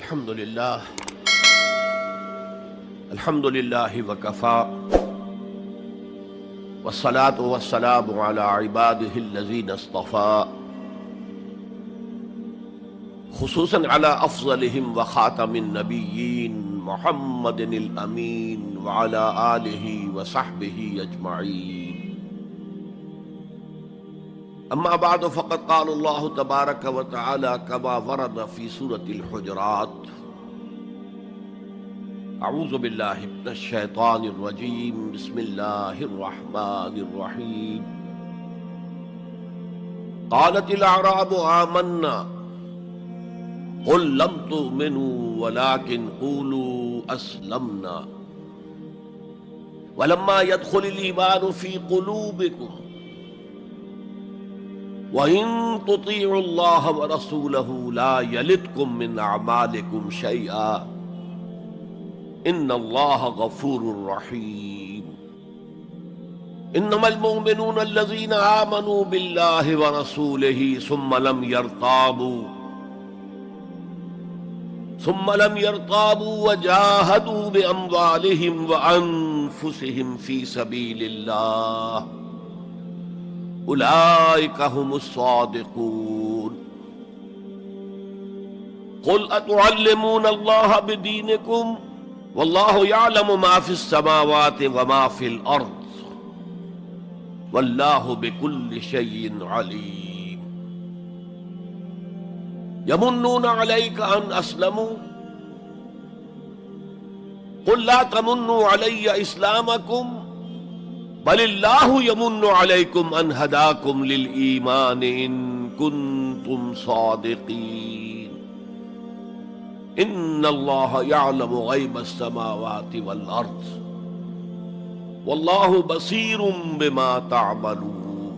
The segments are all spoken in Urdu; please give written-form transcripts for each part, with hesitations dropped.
الحمد للہ وکفا والصلاة والسلام علی عباده الذین اصطفى خصوصا علی افضلهم وخاتم النبیین محمد الامین وعلی آلہ وصحبہ اجمعین. اما بعد فقد قال اللہ تبارک وتعالی كما ورد فی سورة الحجرات: اعوذ باللہ من الشیطان الرجیم بسم اللہ الرحمن الرحیم. قالت الاعراب آمنا قل لم تؤمنوا ولكن قولوا اسلمنا ولما يدخل الايمان في قلوبكم وَإِن تُطِيعُوا اللَّهَ وَرَسُولَهُ لَا يَلِتْكُم مِّنْ أَعْمَالِكُمْ شَيْئًا إِنَّ اللَّهَ غَفُورٌ رَّحِيمٌ. إِنَّمَا الْمُؤْمِنُونَ الَّذِينَ آمَنُوا بِاللَّهِ وَرَسُولِهِ ثُمَّ لَمْ يَرْتَابُوا وَجَاهَدُوا بِأَمْوَالِهِمْ وَأَنفُسِهِمْ فِي سَبِيلِ اللَّهِ اولئک هم الصادقون. قل اتعلمون اللہ بدینکم واللہ یعلم ما فی السماوات وما فی الارض واللہ بکل شیء علیم. یمنون علیک ان اسلموا قل لا تمنوا علی اسلامکم بل اللہ یمن علیکم ان ہداکم للایمان ان کنتم صادقین. ان اللہ یعلم غیب السماوات والارض واللہ بصیر بما تعملون.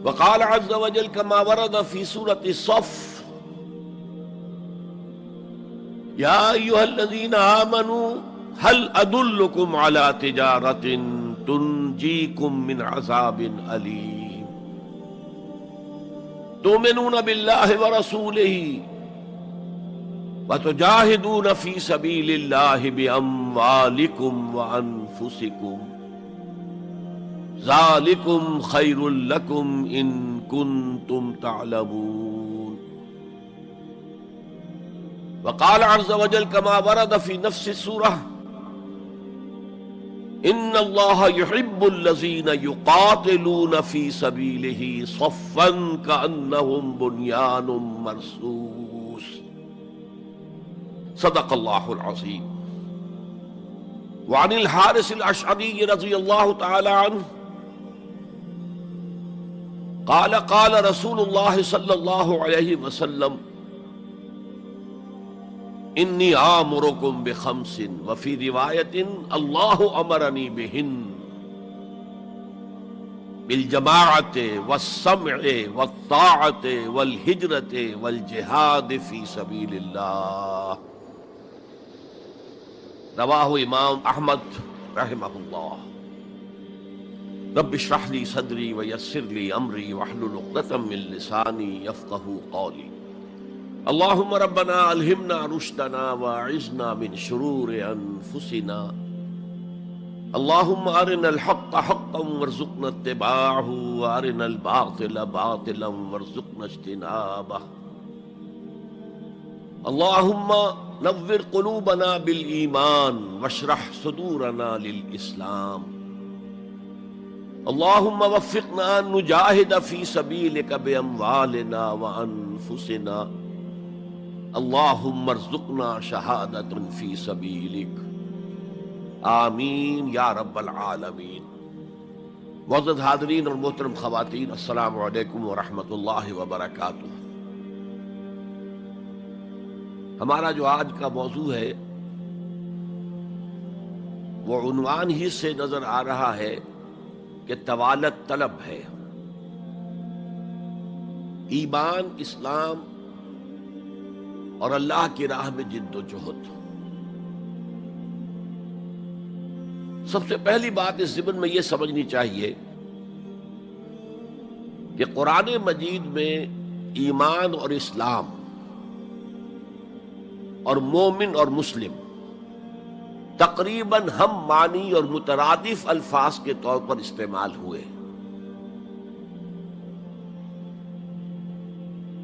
وقال عز وجل كما ورد في سورة الصف: یا ایھا الذین آمنوا هل ادلکم علی تجارۃ تنجیکم من عذاب علیم تؤمنون باللہ ورسولہ وتجاہدون فی سبیل اللہ باموالکم وانفسکم ذالکم خیر لکم ان کنتم تعلمون. وقال عز وجل كما ورد في نفس السورة: ان اللہ یحب الذین یقاتلون فی سبیلہ صفا کأنہم بنیان مرصوص. صدق اللہ العظیم. وعن الحارث الاشعری رضی اللہ تعالی عنہ قال قال رسول اللہ صلی اللہ علیہ وسلم: انی آمرکم بخمس وفی روایت اللہ امرنی بہن بالجماعت والسمع والطاعت والہجرت والجہاد فی سبیل اللہ. رواہ امام احمد رحمہ اللہ. رب اشرح لی صدری ویسر لی امری واحلل عقدۃ من لسانی یفقہوا قولی. اللہم ربنا الہمنا رشدنا واعذنا من شرور انفسنا. اللہم ارنا الحق حقا وارزقنا اتباعہ وارنا الباطل باطلا وارزقنا اجتنابہ. اللہم نور قلوبنا بالایمان واشرح صدورنا للاسلام. اللہم وفقنا ان نجاہد فی سبیلک باموالنا وانفسنا. اللہم ارزقنا شہادۃ فی سبیلک. آمین یا رب العالمین. معزز حاضرین اور محترم خواتین، السلام علیکم ورحمۃ اللہ وبرکاتہ. ہمارا جو آج کا موضوع ہے وہ عنوان ہی سے نظر آ رہا ہے کہ طوالت طلب ہے. ایمان، اسلام اور اللہ کی راہ میں جد و جہد. سب سے پہلی بات اس ضمن میں یہ سمجھنی چاہیے کہ قرآن مجید میں ایمان اور اسلام اور مومن اور مسلم تقریباً ہم معنی اور مترادف الفاظ کے طور پر استعمال ہوئے،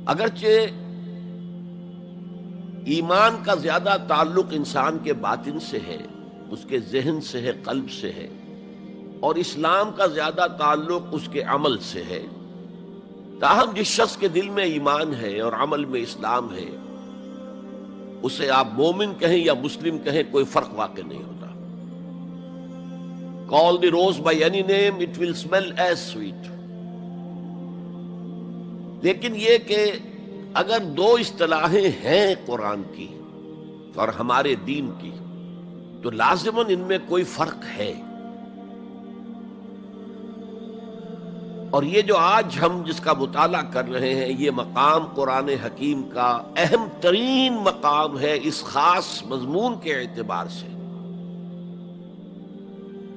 اگرچہ ایمان کا زیادہ تعلق انسان کے باطن سے ہے، اس کے ذہن سے ہے، قلب سے ہے، اور اسلام کا زیادہ تعلق اس کے عمل سے ہے، تاہم جس شخص کے دل میں ایمان ہے اور عمل میں اسلام ہے، اسے آپ مومن کہیں یا مسلم کہیں کوئی فرق واقع نہیں ہوتا۔ Call the rose by any name, it will smell as sweet۔ لیکن یہ کہ اگر دو اصطلاحیں ہیں قرآن کی اور ہمارے دین کی، تو لازماً ان میں کوئی فرق ہے، اور یہ جو آج ہم جس کا مطالعہ کر رہے ہیں، یہ مقام قرآن حکیم کا اہم ترین مقام ہے اس خاص مضمون کے اعتبار سے۔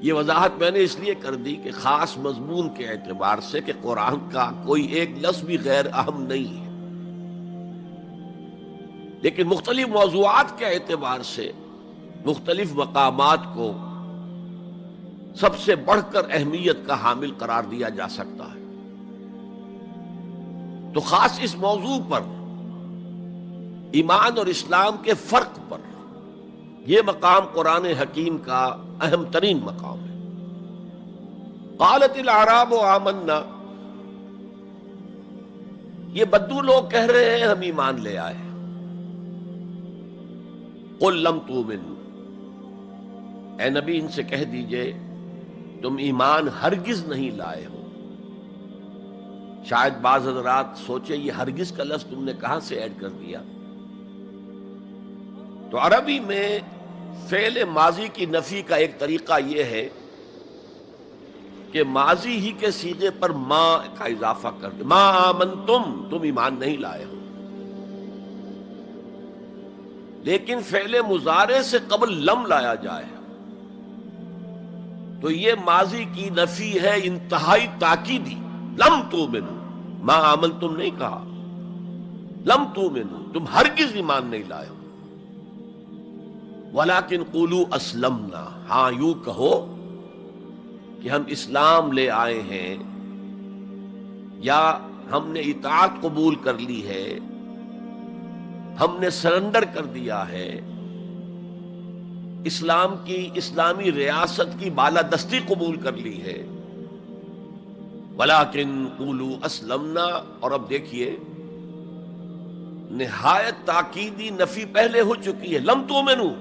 یہ وضاحت میں نے اس لیے کر دی کہ خاص مضمون کے اعتبار سے کہ قرآن کا کوئی ایک لفظ بھی غیر اہم نہیں ہے، لیکن مختلف موضوعات کے اعتبار سے مختلف مقامات کو سب سے بڑھ کر اہمیت کا حامل قرار دیا جا سکتا ہے۔ تو خاص اس موضوع پر، ایمان اور اسلام کے فرق پر، یہ مقام قرآن حکیم کا اہم ترین مقام ہے۔ قالت الاعراب آمنا، یہ بدو لوگ کہہ رہے ہیں ہم ایمان لے آئے۔ قل لم تؤمنوا، اے نبی ان سے کہہ دیجئے تم ایمان ہرگز نہیں لائے ہو۔ شاید بعض حضرات سوچے یہ ہرگز کا لفظ تم نے کہاں سے ایڈ کر دیا؟ تو عربی میں فعل ماضی کی نفی کا ایک طریقہ یہ ہے کہ ماضی ہی کے صیغے پر ما کا اضافہ کر دے، ما آمنتم، تم ایمان نہیں لائے ہو۔ لیکن فعل مضارع سے قبل لم لایا جائے تو یہ ماضی کی نفی ہے انتہائی تاکیدی۔ لم تؤمنوا، ما آمنتم نہیں کہا، لم تؤمنوا، تم ہرگز ایمان نہیں لائے ہو۔ ولیکن قولوا اسلمنا، ہاں یوں کہو کہ ہم اسلام لے آئے ہیں، یا ہم نے اطاعت قبول کر لی ہے، ہم نے سرنڈر کر دیا ہے، اسلام کی، اسلامی ریاست کی بالادستی قبول کر لی ہے۔ ولیکن قولوا اسلمنا، اور اب دیکھیے نہایت تاکیدی نفی پہلے ہو چکی ہے، لم تؤمنوا،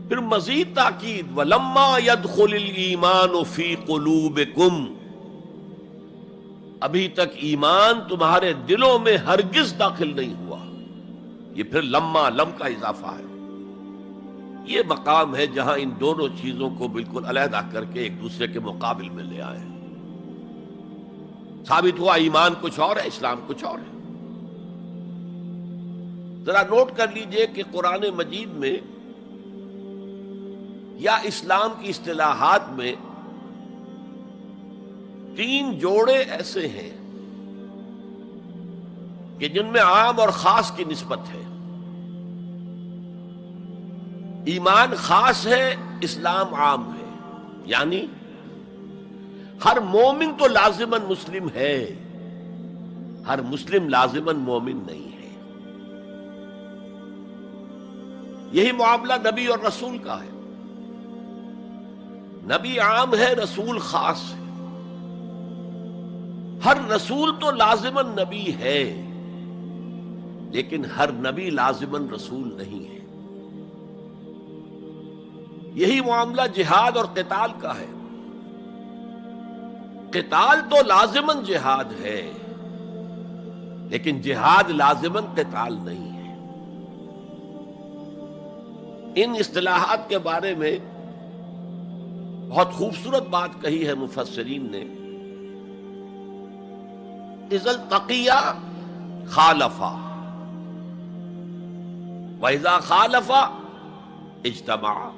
پھر مزید تاکید ولما يدخل الایمان فی قلوبکم، ابھی تک ایمان تمہارے دلوں میں ہرگز داخل نہیں ہوا۔ یہ پھر لما، لم کا اضافہ ہے۔ یہ مقام ہے جہاں ان دونوں چیزوں کو بالکل علیحدہ کر کے ایک دوسرے کے مقابل میں لے آئے۔ ثابت ہوا ایمان کچھ اور ہے، اسلام کچھ اور ہے۔ ذرا نوٹ کر لیجئے کہ قرآن مجید میں یا اسلام کی اصطلاحات میں تین جوڑے ایسے ہیں کہ جن میں عام اور خاص کی نسبت ہے۔ ایمان خاص ہے، اسلام عام ہے، یعنی ہر مومن تو لازماً مسلم ہے، ہر مسلم لازماً مومن نہیں ہے۔ یہی معاملہ نبی اور رسول کا ہے۔ نبی عام ہے، رسول خاص ہے۔ ہر رسول تو لازماً نبی ہے، لیکن ہر نبی لازماً رسول نہیں ہے۔ یہی معاملہ جہاد اور قتال کا ہے۔ قتال تو لازماً جہاد ہے، لیکن جہاد لازماً قتال نہیں ہے۔ ان اصطلاحات کے بارے میں بہت خوبصورت بات کہی ہے مفسرین نے، اذا التقیا خالفا واذا خالفا اجتمعا۔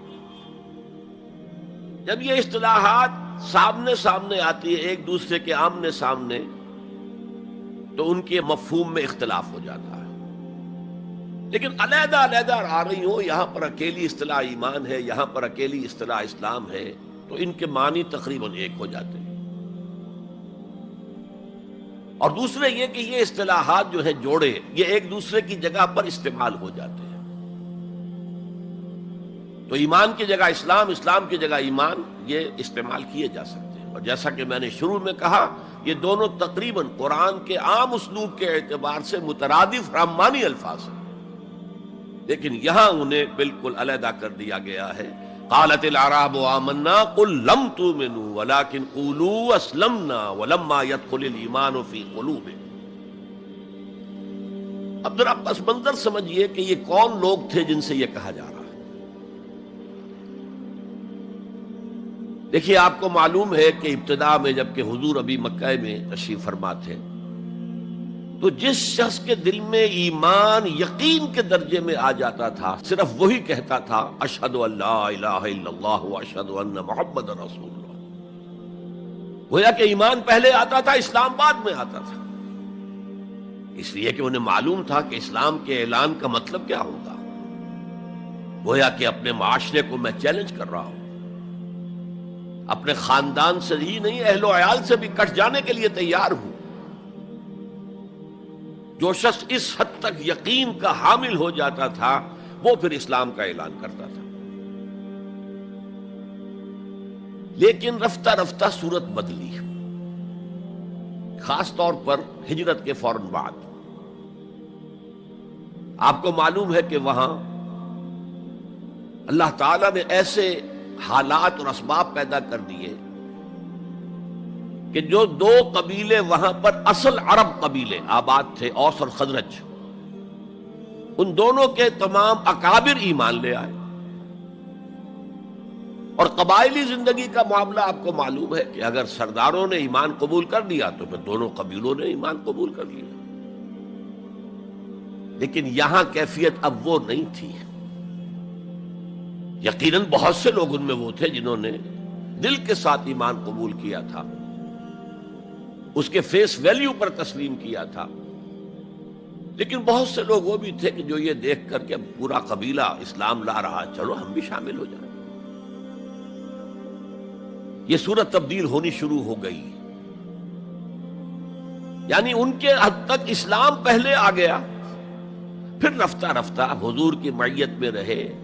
جب یہ اصطلاحات سامنے سامنے آتی ہے، ایک دوسرے کے آمنے سامنے، تو ان کے مفہوم میں اختلاف ہو جاتا ہے۔ لیکن علیحدہ علیحدہ آ رہی ہو، یہاں پر اکیلی اصطلاح ایمان ہے، یہاں پر اکیلی اصطلاح اسلام ہے، تو ان کے معنی تقریباً ایک ہو جاتے ہیں۔ اور دوسرے یہ کہ یہ اصطلاحات جو ہے جوڑے، یہ ایک دوسرے کی جگہ پر استعمال ہو جاتے ہیں۔ تو ایمان کی جگہ اسلام، اسلام کی جگہ ایمان، یہ استعمال کیے جا سکتے ہیں۔ اور جیسا کہ میں نے شروع میں کہا، یہ دونوں تقریباً قرآن کے عام اسلوب کے اعتبار سے مترادف رحمانی الفاظ ہیں، لیکن یہاں انہیں بالکل علیحدہ کر دیا گیا ہے۔ قالت الاعراب آمنا قل لم تؤمنوا ولكن قولوا اسلمنا ولما يدخل الايمان في قلوبكم۔ اب ذرا پس منظر سمجھیے کہ یہ کون لوگ تھے جن سے یہ کہا جا رہا ہے۔ دیکھیے، آپ کو معلوم ہے کہ ابتدا میں جب کہ حضور ابھی مکہ میں تشریف فرما تھے، تو جس شخص کے دل میں ایمان یقین کے درجے میں آ جاتا تھا، صرف وہی کہتا تھا اشہد ان لا الہ الا اللہ واشہد ان محمد رسول اللہ۔ گویا کہ ایمان پہلے آتا تھا، اسلام بعد میں آتا تھا، اس لیے کہ انہیں معلوم تھا کہ اسلام کے اعلان کا مطلب کیا ہوگا۔ گویا کہ اپنے معاشرے کو میں چیلنج کر رہا ہوں، اپنے خاندان سے ہی نہیں، اہل و عیال سے بھی کٹ جانے کے لیے تیار ہوں۔ جو شخص اس حد تک یقین کا حامل ہو جاتا تھا، وہ پھر اسلام کا اعلان کرتا تھا۔ لیکن رفتہ رفتہ صورت بدلی، خاص طور پر ہجرت کے فوراً بعد۔ آپ کو معلوم ہے کہ وہاں اللہ تعالیٰ نے ایسے حالات اور اسباب پیدا کر دیے کہ جو دو قبیلے وہاں پر اصل عرب قبیلے آباد تھے، اوس اور خزرج، ان دونوں کے تمام اکابر ایمان لے آئے۔ اور قبائلی زندگی کا معاملہ آپ کو معلوم ہے کہ اگر سرداروں نے ایمان قبول کر لیا تو پھر دونوں قبیلوں نے ایمان قبول کر لیا۔ لیکن یہاں کیفیت اب وہ نہیں تھی۔ یقیناً بہت سے لوگ ان میں وہ تھے جنہوں نے دل کے ساتھ ایمان قبول کیا تھا، اس کے فیس ویلیو پر تسلیم کیا تھا، لیکن بہت سے لوگ وہ بھی تھے کہ جو یہ دیکھ کر کے پورا قبیلہ اسلام لا رہا، چلو ہم بھی شامل ہو جائیں۔ یہ صورت تبدیل ہونی شروع ہو گئی، یعنی ان کے حد تک اسلام پہلے آ گیا، پھر رفتہ رفتہ حضور کی معیت میں رہے،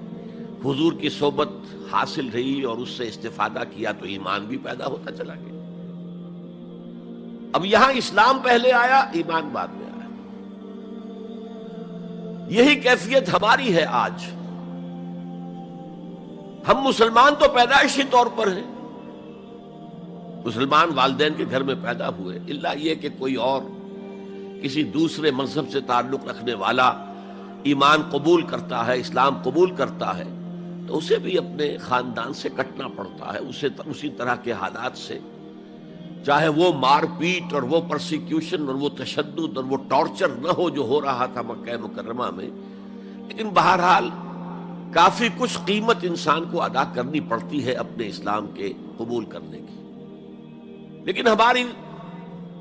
حضور کی صحبت حاصل رہی اور اس سے استفادہ کیا تو ایمان بھی پیدا ہوتا چلا گیا۔ اب یہاں اسلام پہلے آیا، ایمان بعد میں آیا۔ یہی کیفیت ہماری ہے آج۔ ہم مسلمان تو پیدائشی طور پر ہیں، مسلمان والدین کے گھر میں پیدا ہوئے، الا یہ کہ کوئی اور کسی دوسرے مذہب سے تعلق رکھنے والا ایمان قبول کرتا ہے، اسلام قبول کرتا ہے، تو اسے بھی اپنے خاندان سے کٹنا پڑتا ہے، اسے اسی طرح کے حالات سے، چاہے وہ مار پیٹ اور وہ پرسیکیوشن اور وہ تشدد اور وہ ٹارچر نہ ہو جو ہو رہا تھا مکہ مکرمہ میں، لیکن بہرحال کافی کچھ قیمت انسان کو ادا کرنی پڑتی ہے اپنے اسلام کے قبول کرنے کی۔ لیکن ہماری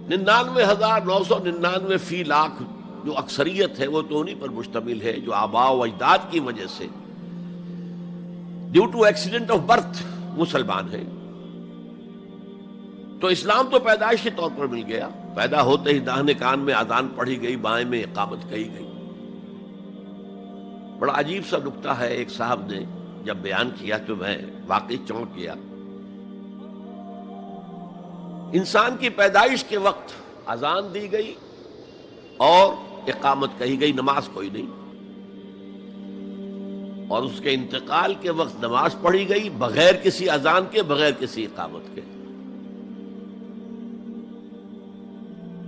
99,999 فی لاکھ جو اکثریت ہے وہ تو انہی پر مشتمل ہے جو آباء و اجداد کی وجہ سے due to accident of birth مسلمان ہے۔ تو اسلام تو پیدائشی طور پر مل گیا، پیدا ہوتے ہی داہنے کان میں اذان پڑھی گئی، بائیں میں اقامت کہی گئی۔ بڑا عجیب سا نکتہ ہے، ایک صاحب نے جب بیان کیا تو میں واقعی چونک گیا۔ انسان کی پیدائش کے وقت اذان دی گئی اور اقامت کہی گئی، نماز کوئی نہیں، اور اس کے انتقال کے وقت نماز پڑھی گئی بغیر کسی اذان کے، بغیر کسی اقامت کے۔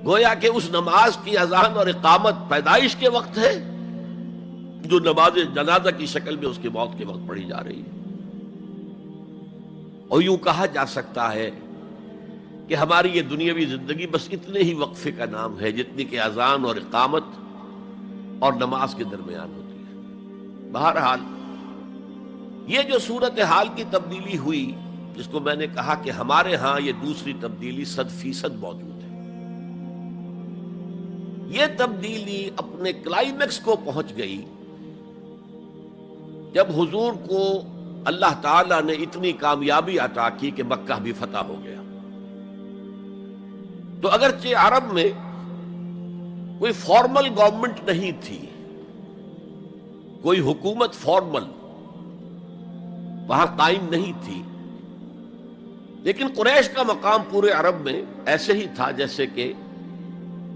گویا کہ اس نماز کی اذان اور اقامت پیدائش کے وقت ہے جو نماز جنازہ کی شکل میں اس کی موت کے وقت پڑھی جا رہی ہے۔ اور یوں کہا جا سکتا ہے کہ ہماری یہ دنیاوی زندگی بس اتنے ہی وقفے کا نام ہے جتنی کہ اذان اور اقامت اور نماز کے درمیان ہوتی ہے۔ بہرحال یہ جو صورتحال کی تبدیلی ہوئی، جس کو میں نے کہا کہ ہمارے ہاں یہ دوسری تبدیلی 100% موجود ہے، یہ تبدیلی اپنے کلائمیکس کو پہنچ گئی جب حضور کو اللہ تعالیٰ نے اتنی کامیابی عطا کی کہ مکہ بھی فتح ہو گیا، تو اگرچہ عرب میں کوئی فارمل گورنمنٹ نہیں تھی، کوئی حکومت فارمل وہاں قائم نہیں تھی، لیکن قریش کا مقام پورے عرب میں ایسے ہی تھا جیسے کہ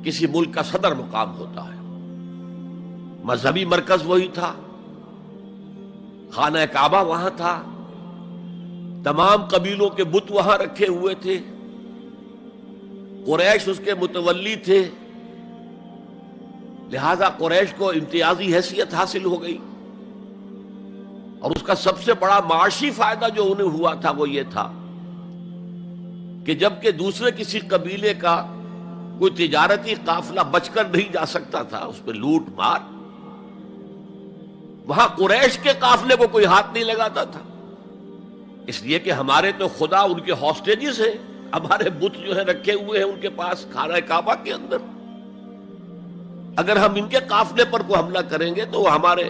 کسی ملک کا صدر مقام ہوتا ہے۔ مذہبی مرکز وہی تھا، خانہ کعبہ وہاں تھا، تمام قبیلوں کے بت وہاں رکھے ہوئے تھے، قریش اس کے متولی تھے، لہذا قریش کو امتیازی حیثیت حاصل ہو گئی، اور اس کا سب سے بڑا معاشی فائدہ جو انہیں ہوا تھا وہ یہ تھا کہ جبکہ دوسرے کسی قبیلے کا کوئی تجارتی قافلہ بچ کر نہیں جا سکتا تھا، اس پہ لوٹ مار، وہاں قریش کے قافلے کو کوئی ہاتھ نہیں لگاتا تھا، اس لیے کہ ہمارے تو خدا ان کے ہاسٹیجز ہیں، ہمارے بت جو ہے رکھے ہوئے ہیں ان کے پاس خانہ کعبہ کے اندر، اگر ہم ان کے قافلے پر کوئی حملہ کریں گے تو وہ ہمارے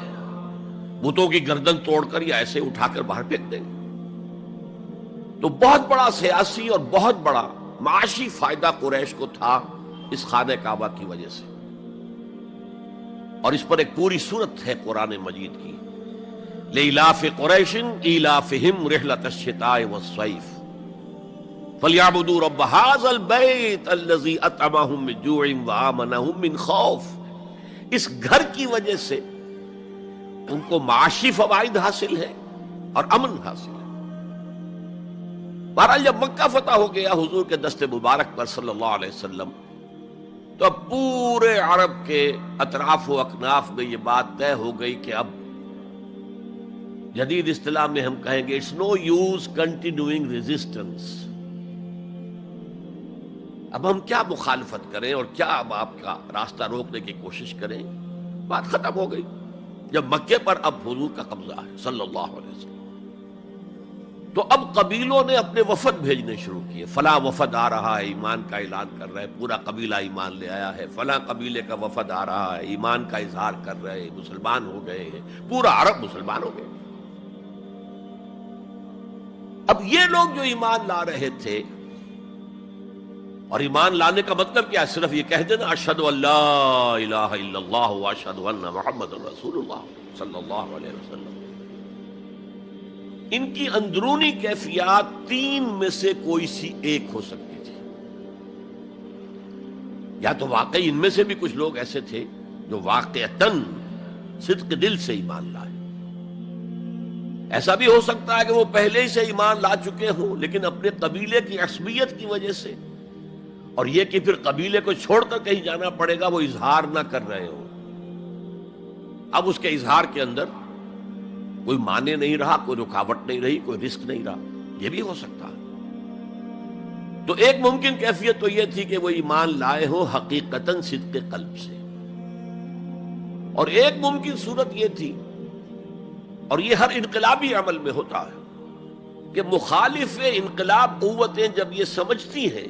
بتوں کی گردن توڑ کر یا ایسے اٹھا کر باہر پھینک دیں گے۔ تو بہت بڑا سیاسی اور بہت بڑا معاشی فائدہ قریش کو تھا اس خانہ کعبہ کی وجہ سے، اور اس پر ایک پوری سورت ہے قرآن مجید کی، لإلاف قریش ایلافہم رحلۃ الشتاء والصیف فلیعبدوا رب ھذا البیت الذی اطعمہم من جوع وآمنہم من خوف۔ اس گھر کی وجہ سے ان کو معاشی فوائد حاصل ہے اور امن حاصل ہے۔ بہرحال جب مکہ فتح ہو گیا حضور کے دست مبارک پر صلی اللہ علیہ وسلم، تو اب پورے عرب کے اطراف و اکناف میں یہ بات طے ہو گئی کہ اب جدید اصطلاح میں ہم کہیں گے it's no use continuing resistance, اب ہم کیا مخالفت کریں اور کیا اب آپ کا راستہ روکنے کی کوشش کریں، بات ختم ہو گئی جب مکے پر اب حضور کا قبضہ ہے صلی اللہ علیہ وسلم۔ تو اب قبیلوں نے اپنے وفد بھیجنے شروع کیے، فلاں وفد آ رہا ہے ایمان کا اعلان کر رہا ہے، پورا قبیلہ ایمان لے آیا ہے، فلاں قبیلے کا وفد آ رہا ہے ایمان کا اظہار کر رہے ہیں، مسلمان ہو گئے ہیں، پورا عرب مسلمان ہو گئے۔ اب یہ لوگ جو ایمان لا رہے تھے، اور ایمان لانے کا مطلب کیا؟ صرف یہ کہہ دینا اشہد ان لا الہ الا اللہ واشہد ان محمد رسول اللہ صلی اللہ علیہ وسلم۔ ان کی اندرونی کیفیات تین میں سے کوئی سی ایک ہو سکتی تھی، یا تو واقعی ان میں سے بھی کچھ لوگ ایسے تھے جو واقعتاً صدق دل سے ایمان لائے، ایسا بھی ہو سکتا ہے کہ وہ پہلے ہی سے ایمان لا چکے ہوں لیکن اپنے قبیلے کی عصبیت کی وجہ سے، اور یہ کہ پھر قبیلے کو چھوڑ کر کہیں جانا پڑے گا، وہ اظہار نہ کر رہے ہوں، اب اس کے اظہار کے اندر کوئی معنی نہیں رہا، کوئی رکاوٹ نہیں رہی، کوئی رسک نہیں رہا، یہ بھی ہو سکتا ہے۔ تو ایک ممکن کیفیت تو یہ تھی کہ وہ ایمان لائے ہو حقیقتاً صدق قلب سے، اور ایک ممکن صورت یہ تھی، اور یہ ہر انقلابی عمل میں ہوتا ہے، کہ مخالف انقلاب قوتیں جب یہ سمجھتی ہیں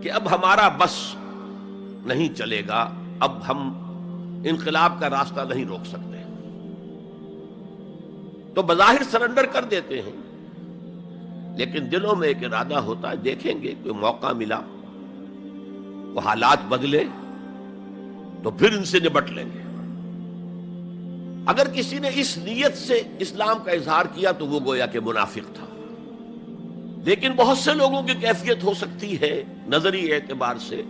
کہ اب ہمارا بس نہیں چلے گا، اب ہم انقلاب کا راستہ نہیں روک سکتے، تو بظاہر سرنڈر کر دیتے ہیں، لیکن دلوں میں ایک ارادہ ہوتا ہے دیکھیں گے کوئی موقع ملا، وہ حالات بدلے تو پھر ان سے نبٹ لیں گے۔ اگر کسی نے اس نیت سے اسلام کا اظہار کیا تو وہ گویا کہ منافق تھا، لیکن بہت سے لوگوں کی کیفیت ہو سکتی ہے نظری اعتبار سے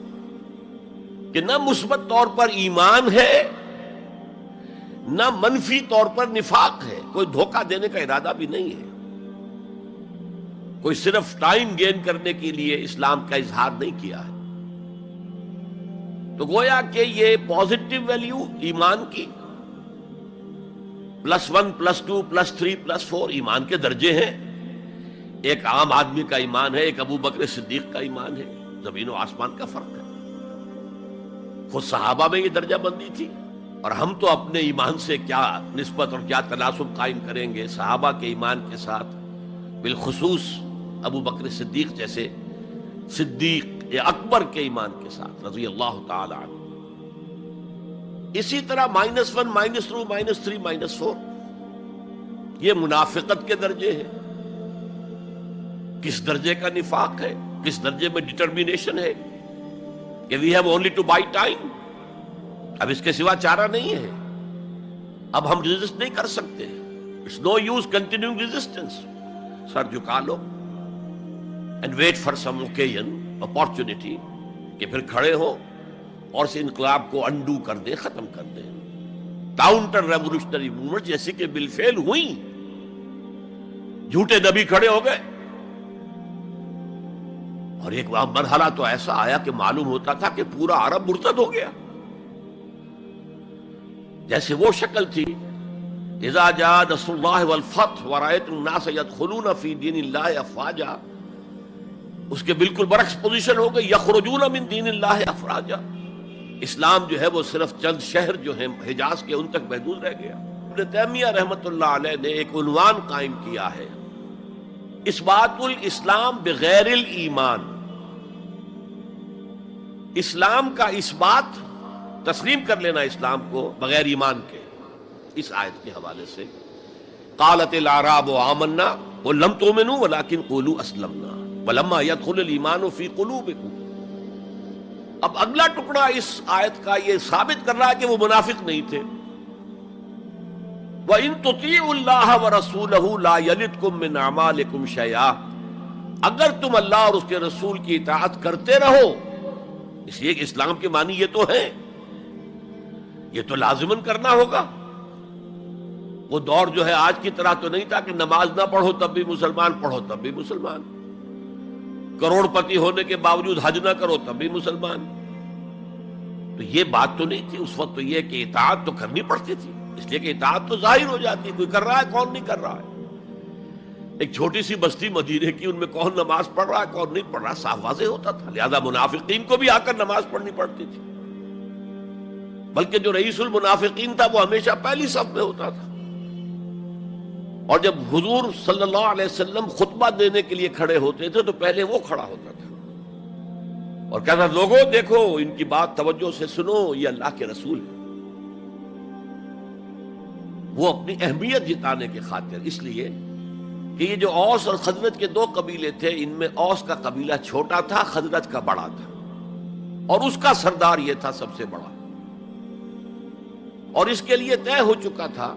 کہ نہ مثبت طور پر ایمان ہے نہ منفی طور پر نفاق ہے، کوئی دھوکہ دینے کا ارادہ بھی نہیں ہے، کوئی صرف ٹائم گین کرنے کے لیے اسلام کا اظہار نہیں کیا ہے، تو گویا کہ یہ پازیٹو ویلیو ایمان کی +1 +2 +3 +4 ایمان کے درجے ہیں، ایک عام آدمی کا ایمان ہے، ایک ابو بکر صدیق کا ایمان ہے، زمین و آسمان کا فرق ہے۔ خود صحابہ میں یہ درجہ بندی تھی، اور ہم تو اپنے ایمان سے کیا نسبت اور کیا تناسب قائم کریں گے صحابہ کے ایمان کے ساتھ، بالخصوص ابو بکر صدیق جیسے صدیق اکبر کے ایمان کے ساتھ رضی اللہ تعالی عنہ۔ اسی طرح -1 -2 -3 -4 یہ منافقت کے درجے ہیں. کس درجے کا نفاق ہے, کس درجے میں ڈٹرمینیشن ہے کہ we have only to buy time, اب اس کے سوا چارہ نہیں ہے, اب ہم ریزسٹ نہیں کر سکتے, it's no use continuing resistance, سر جھکا لو and wait for some occasion, opportunity کہ پھر کھڑے ہو اور اس انقلاب کو انڈو کر دے, ختم کر دے. کاؤنٹر ریولوشنری موومنٹ جیسے کہ بالفعل ہوئی, جھوٹے نبی کھڑے ہو گئے, اور ایک مرحلہ تو ایسا آیا کہ معلوم ہوتا تھا کہ پورا عرب مرتد ہو گیا. جیسے وہ شکل تھی اذا جاء نصر اللہ والفتح ورأیت الناس يدخلون فی دین اللہ افواجا, اس کے بالکل برعکس پوزیشن ہو گئی, یخرجون من دین اللہ افواجا. اسلام جو ہے وہ صرف چند شہر جو ہیں حجاز کے ان تک محدود رہ گیا. ابن تیمیہ رحمۃ اللہ علیہ نے ایک عنوان قائم کیا ہے, اثبات الاسلام بغیر الایمان. اسلام کا اثبات, تسلیم کر لینا اسلام کو بغیر ایمان کے. اس آیت کے حوالے سے قالت الاعراب آمنا قل لم تؤمنوا ولكن قولوا اسلمنا ولما يدخل الايمان في قلوبكم. اب اگلا ٹکڑا اس آیت کا یہ ثابت کر رہا ہے کہ وہ منافق نہیں تھے. وَإِن تُطِيعُوا اللَّهَ وَرَسُولَهُ لَا يَلِدْكُم مِّنْ أَعْمَالِكُمْ شَيْئًا. اگر تم اللہ اور اس کے رسول کی اطاعت کرتے رہو, اس لیے کہ اسلام کے معنی یہ تو ہے, یہ تو لازماً کرنا ہوگا. وہ دور جو ہے آج کی طرح تو نہیں تھا کہ نماز نہ پڑھو تب بھی مسلمان, پڑھو تب بھی مسلمان, کروڑ پتی ہونے کے باوجود حج نہ کرو تب بھی مسلمان. تو یہ بات تو نہیں تھی اس وقت. تو یہ کہ اطاعت تو کرنی پڑتی تھی, اس لیے کہ اطاعت تو ظاہر ہو جاتی ہے, کوئی کر رہا ہے کون نہیں کر رہا ہے. ایک چھوٹی سی بستی مدینے کی, ان میں کون نماز پڑھ رہا ہے کون نہیں پڑھ رہا صاف واضح ہوتا تھا. لہذا منافقین کو بھی آ کر نماز پڑھنی پڑتی تھی, بلکہ جو رئیس المنافقین تھا وہ ہمیشہ پہلی صف میں ہوتا تھا. اور جب حضور صلی اللہ علیہ وسلم خطبہ دینے کے لیے کھڑے ہوتے تھے تو پہلے وہ کھڑا ہوتا تھا اور کہتا, لوگوں دیکھو ان کی بات توجہ سے سنو, یہ اللہ کے رسول ہیں. وہ اپنی اہمیت جتانے کی خاطر, اس لیے کہ یہ جو اوس اور خزرج کے دو قبیلے تھے, ان میں اوس کا قبیلہ چھوٹا تھا, خزرج کا بڑا تھا, اور اس کا سردار یہ تھا سب سے بڑا. اور اس کے لیے طے ہو چکا تھا,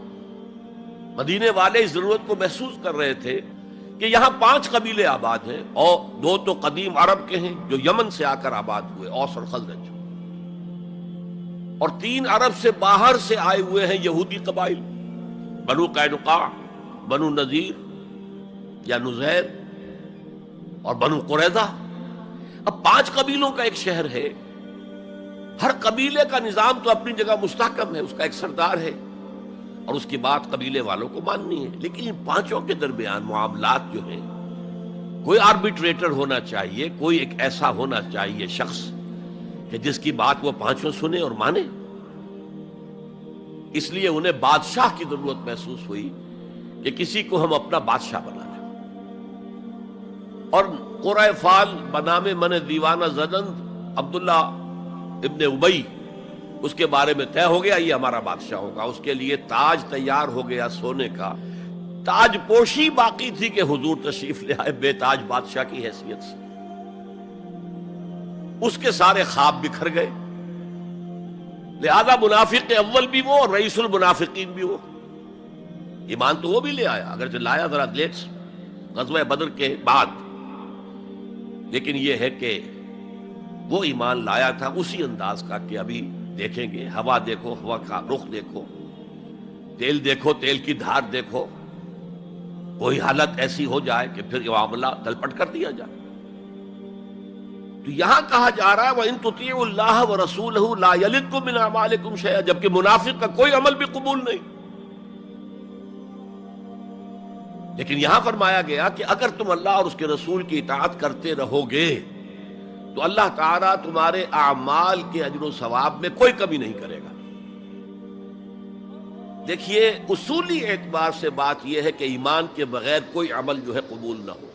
مدینے والے اس ضرورت کو محسوس کر رہے تھے کہ یہاں 5 قبیلے آباد ہیں, اور 2 تو قدیم عرب کے ہیں جو یمن سے آ کر آباد ہوئے, اوس اور خزرج, اور 3 عرب سے باہر سے آئے ہوئے ہیں یہودی قبائل, بنو قینقاع, بنو نذیر یا نذیر اور بنو قریظہ. اب 5 قبیلوں کا ایک شہر ہے, ہر قبیلے کا نظام تو اپنی جگہ مستحکم ہے, اس کا ایک سردار ہے اور اس کی بات قبیلے والوں کو ماننی ہے. لیکن ان 5 کے درمیان معاملات جو ہیں, کوئی آربیٹریٹر ہونا چاہیے, کوئی ایک ایسا ہونا چاہیے شخص کہ جس کی بات وہ 5 سنے اور مانے. اس لیے انہیں بادشاہ کی ضرورت محسوس ہوئی کہ کسی کو ہم اپنا بادشاہ بنا لیں. اور قرۂ فال بنام من دیوانہ زدند عبداللہ ابن ابی, اس کے بارے میں طے ہو گیا یہ ہمارا بادشاہ ہوگا. اس کے لیے تاج تیار ہو گیا سونے کا, تاج پوشی باقی تھی کہ حضور تشریف لے آئے بے تاج بادشاہ کی حیثیت سے. اس کے سارے خواب بکھر گئے. لہذا منافق اول بھی وہ اور رئیس المنافقین بھی وہ. ایمان تو وہ بھی لے آیا, اگرچہ لایا ذرا لیٹ غزوہ بدر کے بعد, لیکن یہ ہے کہ وہ ایمان لایا تھا اسی انداز کا کہ ابھی دیکھیں گے, ہوا دیکھو, ہوا کا رخ دیکھو, تیل دیکھو, تیل کی دھار دیکھو, کوئی حالت ایسی ہو جائے کہ پھر یہ معاملہ تلپٹ کر دیا جائے. تو یہاں کہا جا رہا ہے وَإِن تُطِيعُوا اللَّهَ وَرَسُولَهُ لَا يَلِدْكُم مِّنْ أَعْمَالِكُمْ شَيْئًا, جبکہ منافق کا کوئی عمل بھی قبول نہیں. لیکن یہاں فرمایا گیا کہ اگر تم اللہ اور اس کے رسول کی اطاعت کرتے رہو گے تو اللہ تعالیٰ تمہارے اعمال کے اجر و ثواب میں کوئی کمی نہیں کرے گا. دیکھیے اصولی اعتبار سے بات یہ ہے کہ ایمان کے بغیر کوئی عمل جو ہے قبول نہ ہو.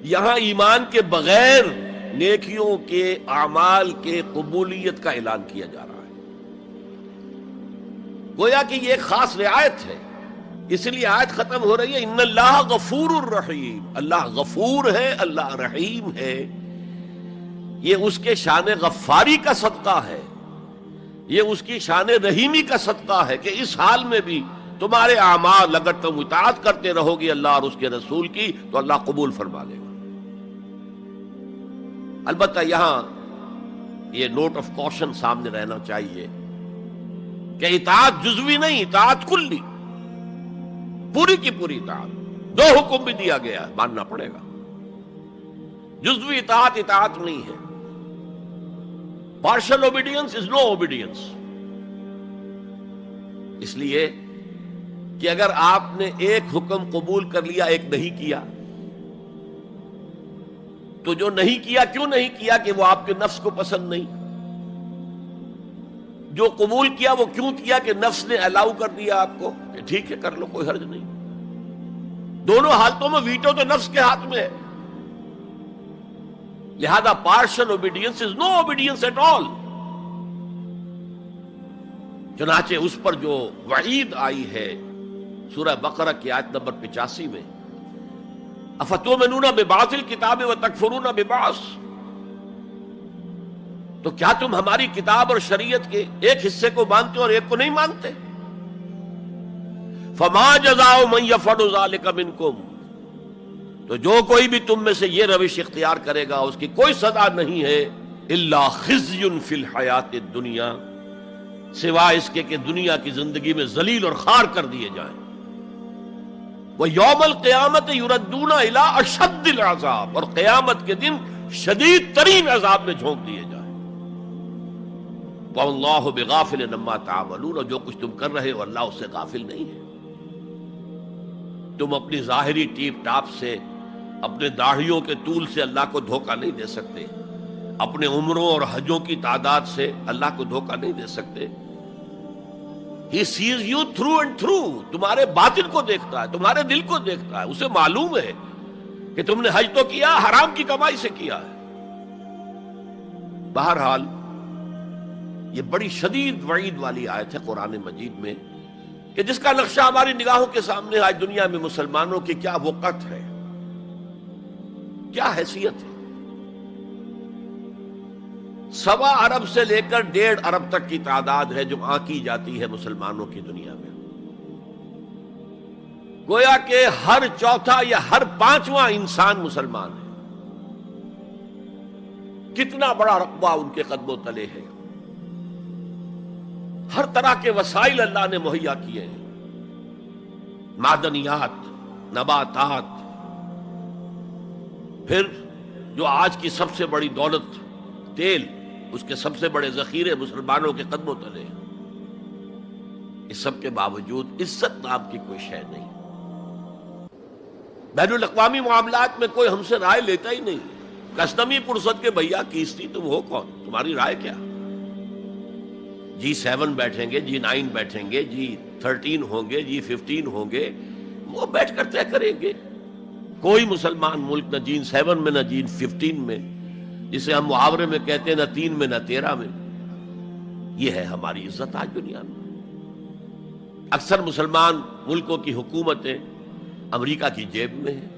یہاں ایمان کے بغیر نیکیوں کے اعمال کے قبولیت کا اعلان کیا جا رہا ہے. گویا کہ یہ ایک خاص رعایت ہے، اس لیے آیت ختم ہو رہی ہے ان اللہ غفور الرحیم. اللہ غفور ہے، اللہ رحیم ہے. یہ اس کے شان غفاری کا صدقہ ہے، یہ اس کی شان رحیمی کا صدقہ ہے کہ اس حال میں بھی تمہارے اعمال اگر تم اطاعت کرتے رہو گے اللہ اور اس کے رسول کی تو اللہ قبول فرما لے گا. البتہ یہاں یہ نوٹ آف کوشن سامنے رہنا چاہیے کہ اطاعت جزوی نہیں، اطاعت کلی، پوری کی پوری اطاعت. دو حکم بھی دیا گیا ہے، ماننا پڑے گا. جزوی اطاعت اطاعت نہیں ہے. Partial obedience is no obedience. اس لیے کہ اگر آپ نے ایک حکم قبول کر لیا ایک نہیں کیا تو جو نہیں کیا کیوں نہیں کیا کہ وہ آپ کے نفس کو پسند نہیں، جو قبول کیا وہ کیوں کیا کہ نفس نے الاؤ کر دیا آپ کو کہ ٹھیک ہے کر لو کوئی حرج نہیں. دونوں حالتوں میں ویٹو تو نفس کے ہاتھ میں ہے. لہذا partial obedience is no obedience at all. چنانچہ اس پر جو وعید آئی ہے سورہ بقرہ کی آیت نمبر 85 میں افتؤمنون ببعض الکتاب وتکفرون ببعض، تو کیا تم ہماری کتاب اور شریعت کے ایک حصے کو مانتے ہو اور ایک کو نہیں مانتے؟ فما جزاء من یفعل ذلک منکم، تو جو کوئی بھی تم میں سے یہ روش اختیار کرے گا اس کی کوئی سزا نہیں ہے الا خزی فی الحیات الدنیا، سوائے اس کے کہ دنیا کی زندگی میں ذلیل اور خوار کر دیے جائیں. وَيَوْمَ الْقِيَامَةِ يُرَدُّونَ إِلَىٰ أَشَدِّ الْعَذَابِ، اور قیامت کے دن شدید ترین عذاب میں جھونک دیے جائیں. وَاللَّهُ بِغَافِلٍ عَمَّا تَعْمَلُونَ، اور جو کچھ تم کر رہے ہو اللہ اس سے غافل نہیں ہے. تم اپنی ظاہری ٹیپ ٹاپ سے، اپنے داڑھیوں کے طول سے اللہ کو دھوکہ نہیں دے سکتے، اپنے عمروں اور حجوں کی تعداد سے اللہ کو دھوکہ نہیں دے سکتے. He sees you through and through. تمہارے باطن کو دیکھتا ہے، تمہارے دل کو دیکھتا ہے. اسے معلوم ہے کہ تم نے حج تو کیا، حرام کی کمائی سے کیا ہے. بہرحال یہ بڑی شدید وعید والی آیت ہے قرآن مجید میں کہ جس کا نقشہ ہماری نگاہوں کے سامنے آج دنیا میں مسلمانوں کی کیا وقت ہے، کیا حیثیت ہے. 1.25 ارب سے لے کر 1.5 ارب تک کی تعداد ہے جو آنکی جاتی ہے مسلمانوں کی دنیا میں. گویا کہ ہر چوتھا یا ہر 5واں انسان مسلمان ہے. کتنا بڑا رقبہ ان کے قدم و تلے ہے. ہر طرح کے وسائل اللہ نے مہیا کیے ہیں، معدنیات، نباتات. پھر جو آج کی سب سے بڑی دولت تیل، اس کے سب سے بڑے ذخیرے مسلمانوں کے قدموں تلے ہیں. اس سب کے باوجود عزت نام کی کوئی شے نہیں. بین الاقوامی معاملات میں کوئی ہم سے رائے لیتا ہی نہیں. کسٹمی پرسد کے بھیا کیستی تم ہو کون، تمہاری رائے کیا؟ G7 بیٹھیں گے، G9 بیٹھیں گے، G13 ہوں گے، G15 ہوں گے، وہ بیٹھ کر طے کریں گے. کوئی مسلمان ملک نہ G7 میں نہ G15 میں، جسے ہم محاورے میں کہتے ہیں نہ 3 میں نہ 13 میں. یہ ہے ہماری عزت آج دنیا میں. اکثر مسلمان ملکوں کی حکومتیں امریکہ کی جیب میں ہیں.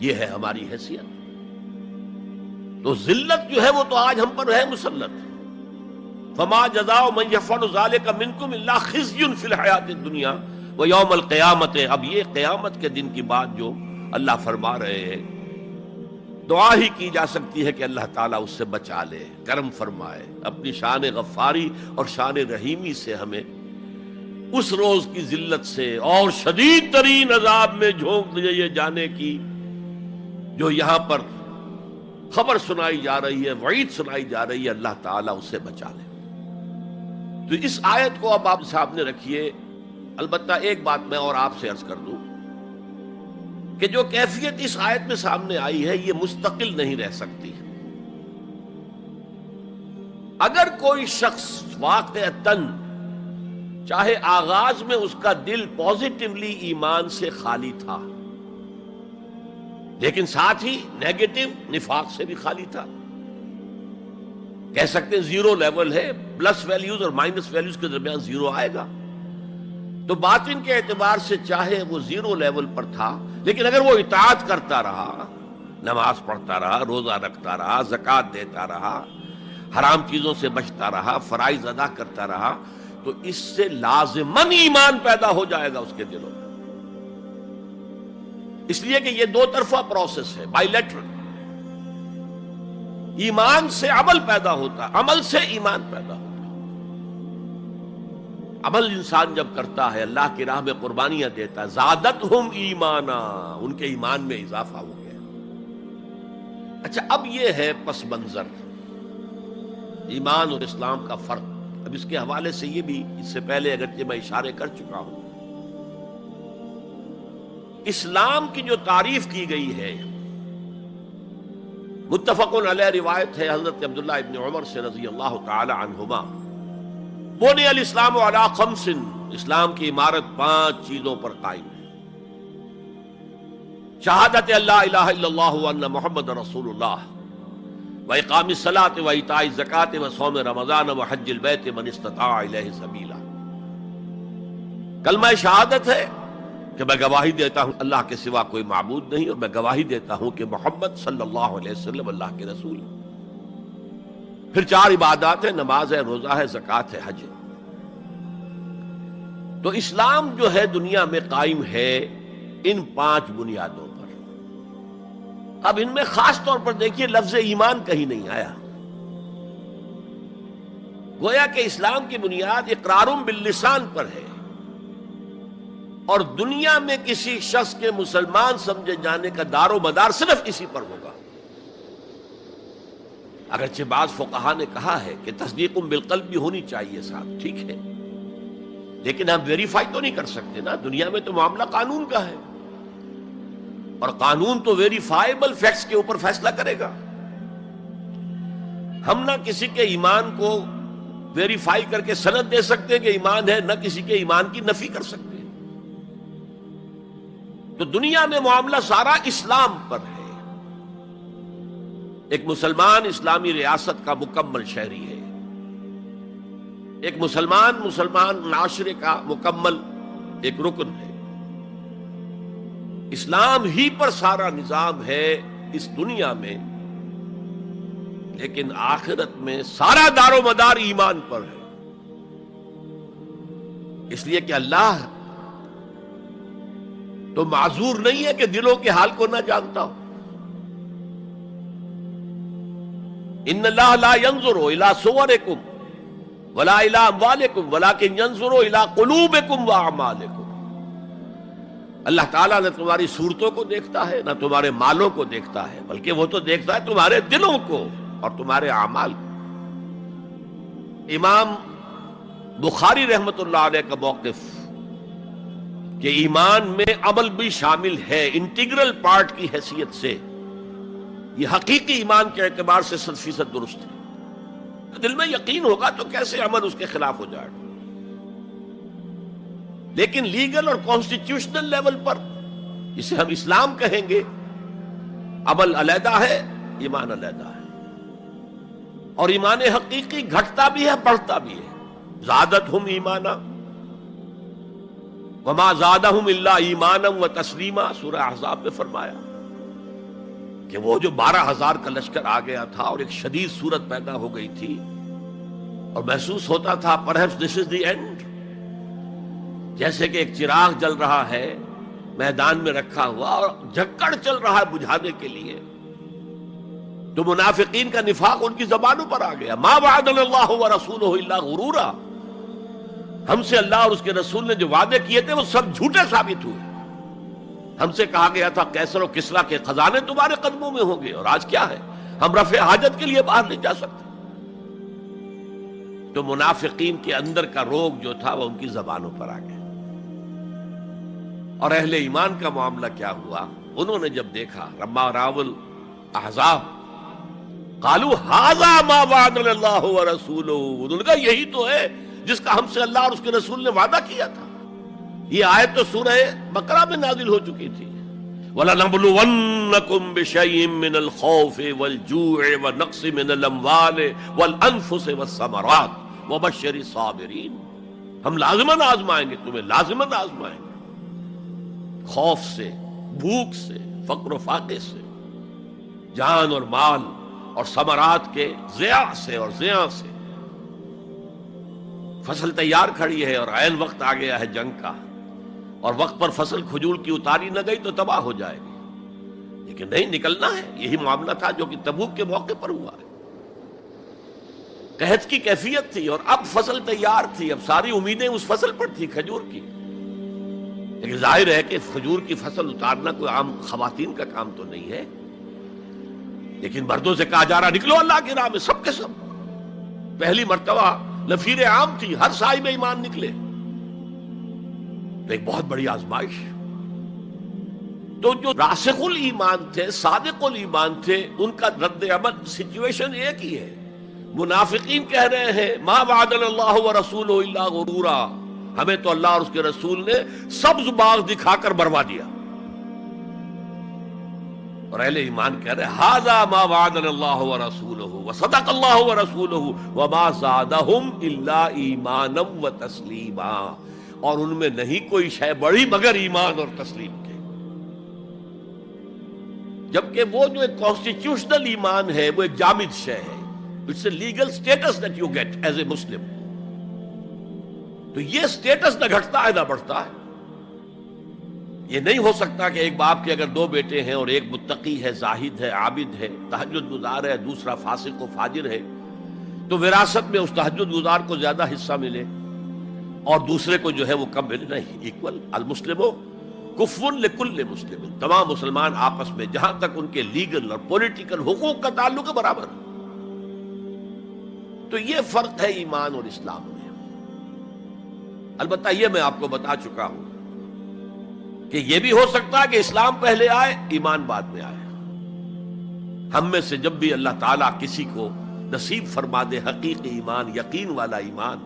یہ ہے ہماری حیثیت. تو ذلت جو ہے وہ تو آج ہم پر ہے مسلط. فما جزاء من يفعل ذلك منكم الا خزي في الحياة الدنيا ويوم القيامة. اب یہ قیامت کے دن کی بات جو اللہ فرما رہے ہیں، دعا ہی کی جا سکتی ہے کہ اللہ تعالیٰ اس سے بچا لے، کرم فرمائے، اپنی شان غفاری اور شان رحیمی سے ہمیں اس روز کی ذلت سے اور شدید ترین عذاب میں جھونک دیے جانے کی جو یہاں پر خبر سنائی جا رہی ہے، وعید سنائی جا رہی ہے، اللہ تعالیٰ اس سے بچا لے. تو اس آیت کو اب آپ سامنے رکھیے. البتہ ایک بات میں اور آپ سے عرض کر دوں کہ جو کیفیت اس آیت میں سامنے آئی ہے یہ مستقل نہیں رہ سکتی. اگر کوئی شخص واقعتاً چاہے آغاز میں اس کا دل پازیٹیولی ایمان سے خالی تھا، لیکن ساتھ ہی نیگیٹو نفاق سے بھی خالی تھا. کہہ سکتے ہیں زیرو لیول ہے، پلس ویلیوز اور مائنس ویلیوز کے درمیان زیرو آئے گا. تو باطن کے اعتبار سے چاہے وہ زیرو لیول پر تھا، لیکن اگر وہ اطاعت کرتا رہا، نماز پڑھتا رہا، روزہ رکھتا رہا، زکوٰۃ دیتا رہا، حرام چیزوں سے بچتا رہا، فرائض ادا کرتا رہا، تو اس سے لازماً ایمان پیدا ہو جائے گا اس کے دلوں میں. اس لیے کہ یہ دو طرفہ پروسیس ہے، بائی لیٹرل. ایمان سے عمل پیدا ہوتا، عمل سے ایمان پیدا ہوتا. عمل انسان جب کرتا ہے، اللہ کی راہ میں قربانیاں دیتا ہے، زادتہم ایمانا، ان کے ایمان میں اضافہ ہو گیا. اچھا، اب یہ ہے پس منظر ایمان اور اسلام کا فرق. اب اس کے حوالے سے یہ بھی، اس سے پہلے اگرچہ میں اشارے کر چکا ہوں، اسلام کی جو تعریف کی گئی ہے، متفق علیہ روایت ہے حضرت عبداللہ ابن عمر سے رضی اللہ تعالی عنہما، بنی الاسلام علی خمس، اسلام کی عمارت 5 چیزوں پر قائم ہے. شہادت اللہ الہ الا اللہ وان محمد رسول اللہ، وإقام الصلاۃ وإیتاء الزکاۃ وصوم رمضان وحج البیت من استطاع الیہ سبیلا. کلمہ شہادت ہے کہ میں گواہی دیتا ہوں اللہ کے سوا کوئی معبود نہیں، اور میں گواہی دیتا ہوں کہ محمد صلی اللہ علیہ وسلم اللہ کے رسول ہیں. پھر 4 عبادات ہیں، نماز ہے، روزہ ہے، زکوٰۃ ہے، حج ہے. تو اسلام جو ہے دنیا میں قائم ہے ان 5 بنیادوں پر. اب ان میں خاص طور پر دیکھیے لفظ ایمان کہیں نہیں آیا. گویا کہ اسلام کی بنیاد اقرار باللسان پر ہے، اور دنیا میں کسی شخص کے مسلمان سمجھے جانے کا دار و مدار صرف اسی پر ہوگا. اگرچہ بعض فقہا نے کہا ہے کہ تصدیق بالقلب بھی ہونی چاہیے ساتھ، ٹھیک ہے، لیکن ہم ویریفائی تو نہیں کر سکتے نا. دنیا میں تو معاملہ قانون کا ہے، اور قانون تو ویریفائیبل فیکٹس کے اوپر فیصلہ کرے گا. ہم نہ کسی کے ایمان کو ویریفائی کر کے سند دے سکتے کہ ایمان ہے، نہ کسی کے ایمان کی نفی کر سکتے. تو دنیا میں معاملہ سارا اسلام پر ہے. ایک مسلمان اسلامی ریاست کا مکمل شہری ہے، ایک مسلمان معاشرے کا مکمل ایک رکن ہے. اسلام ہی پر سارا نظام ہے اس دنیا میں، لیکن آخرت میں سارا دار و مدار ایمان پر ہے. اس لیے کہ اللہ تو معذور نہیں ہے کہ دلوں کے حال کو نہ جانتا ہو. ان اللہ لا ينظر الى صورکم ولا الى اموالکم ولکن ينظر الى قلوبکم واعمالکم. اللہ تعالیٰ نہ تمہاری صورتوں کو دیکھتا ہے، نہ تمہارے مالوں کو دیکھتا ہے، بلکہ وہ تو دیکھتا ہے تمہارے دلوں کو اور تمہارے اعمال کو. امام بخاری رحمت اللہ علیہ کا موقف کہ ایمان میں عمل بھی شامل ہے انٹیگرل پارٹ کی حیثیت سے، یہ حقیقی ایمان کے اعتبار سے 100% درست ہے. دل میں یقین ہوگا تو کیسے عمل اس کے خلاف ہو جائے گا. لیکن لیگل اور کانسٹیٹیوشنل لیول پر، جسے ہم اسلام کہیں گے، عمل علیحدہ ہے، ایمان علیحدہ ہے. اور ایمان حقیقی گھٹتا بھی ہے، بڑھتا بھی ہے. زادتہم ایمانا وما زادہم الا ایمانا وتسلیما، سورہ احزاب میں فرمایا کہ وہ جو 12,000 کا لشکر آ گیا تھا اور ایک شدید صورت پیدا ہو گئی تھی، اور محسوس ہوتا تھا perhaps this is the end، جیسے کہ ایک چراغ جل رہا ہے میدان میں رکھا ہوا اور جھکڑ چل رہا ہے بجھانے کے لیے. تو منافقین کا نفاق ان کی زبانوں پر آ گیا. ما وعدنا اللہ ورسولہ الا غرورا، ہم سے اللہ اور اس کے رسول نے جو وعدے کیے تھے وہ سب جھوٹے ثابت ہوئے. ہم سے کہا گیا تھا قیصر و کسریٰ کے خزانے تمہارے قدموں میں ہوں گے، اور آج کیا ہے، ہم رفع حاجت کے لیے باہر نہیں جا سکتے. تو منافقین کے اندر کا روگ جو تھا وہ ان کی زبانوں پر آ گیا. اور اہل ایمان کا معاملہ کیا ہوا؟ انہوں نے جب دیکھا لما راول احزاب قالوا ھذا ما وعدنا اللہ ورسولہ، انہوں نے کہا یہی تو ہے جس کا ہم سے اللہ اور اس کے رسول نے وعدہ کیا تھا. یہ آیت تو سورہ بقرہ میں نازل ہو چکی تھی. وَلَنَبْلُوَنَّكُمْ بِشَيْءٍ مِّنَ الْخَوْفِ وَالْجُوعِ وَنَقْصٍ مِّنَ الْأَمْوَالِ وَالْأَنفُسِ وَالثَّمَرَاتِ وَبَشِّرِ الصَّابِرِينَ، ہم لازماً آزمائیں گے تمہیں، لازماً آزمائیں گے، خوف سے، بھوک سے، فقر و فاقے سے، جان اور مال اور ثمرات کے ضیاع سے اور زیاں سے۔ فصل تیار کھڑی ہے اور عین وقت آ گیا ہے جنگ کا، اور وقت پر فصل کھجور کی اتاری نہ گئی تو تباہ ہو جائے گی، لیکن نہیں، نکلنا ہے۔ یہی معاملہ تھا جو کہ تبوک کے موقع پر ہوا ہے۔ قحط کی کیفیت تھی اور اب فصل تیار تھی، اب ساری امیدیں اس فصل پر تھی، کھجور کی، لیکن ظاہر ہے کہ کھجور کی فصل اتارنا کوئی عام خواتین کا کام تو نہیں ہے، لیکن مردوں سے کہا جا رہا نکلو اللہ کی راہ میں، سب کے سب۔ پہلی مرتبہ نفیر عام تھی، ہر صاحب ایمان نکلے، تو ایک بہت بڑی آزمائش۔ تو جو راسخ الایمان تھے، صادق الایمان تھے، ان کا رد عمل سچویشن ایک ہی ہے۔ منافقین کہہ رہے ہیں ما وعدنا اللہ ورسولہ الا غرورا، ہمیں تو اللہ اور اس کے رسول نے سبز باغ دکھا کر بروا دیا، اور اہل ایمان کہہ رہے ہیں ھذا ما وعدنا اللہ ورسولہ وصدق اللہ ورسولہ وما زادہم الا ایمانا وتسلیما، اور ان میں نہیں کوئی شے بڑی مگر ایمان اور تسلیم کے۔ جبکہ وہ جو ایک کانسٹیٹیوشنل ایمان ہے وہ ایک جامد شے ہے، it's a legal status that you get as a Muslim, تو یہ اسٹیٹس نہ گھٹتا ہے نہ بڑھتا ہے۔ یہ نہیں ہو سکتا کہ ایک باپ کے اگر دو بیٹے ہیں اور ایک متقی ہے، زاہد ہے، عابد ہے، تہجد گزار ہے، دوسرا فاسق و فاجر ہے، تو وراثت میں اس تہجد گزار کو زیادہ حصہ ملے اور دوسرے کو جو ہے وہ کم ملے، نہیں، ایکول۔ المسلم کفو لکل مسلم، تمام مسلمان آپس میں جہاں تک ان کے لیگل اور پولیٹیکل حقوق کا تعلق ہے برابر۔ تو یہ فرق ہے ایمان اور اسلام میں۔ البتہ یہ میں آپ کو بتا چکا ہوں کہ یہ بھی ہو سکتا ہے کہ اسلام پہلے آئے، ایمان بعد میں آئے۔ ہم میں سے جب بھی اللہ تعالیٰ کسی کو نصیب فرما دے حقیقی ایمان، یقین والا ایمان،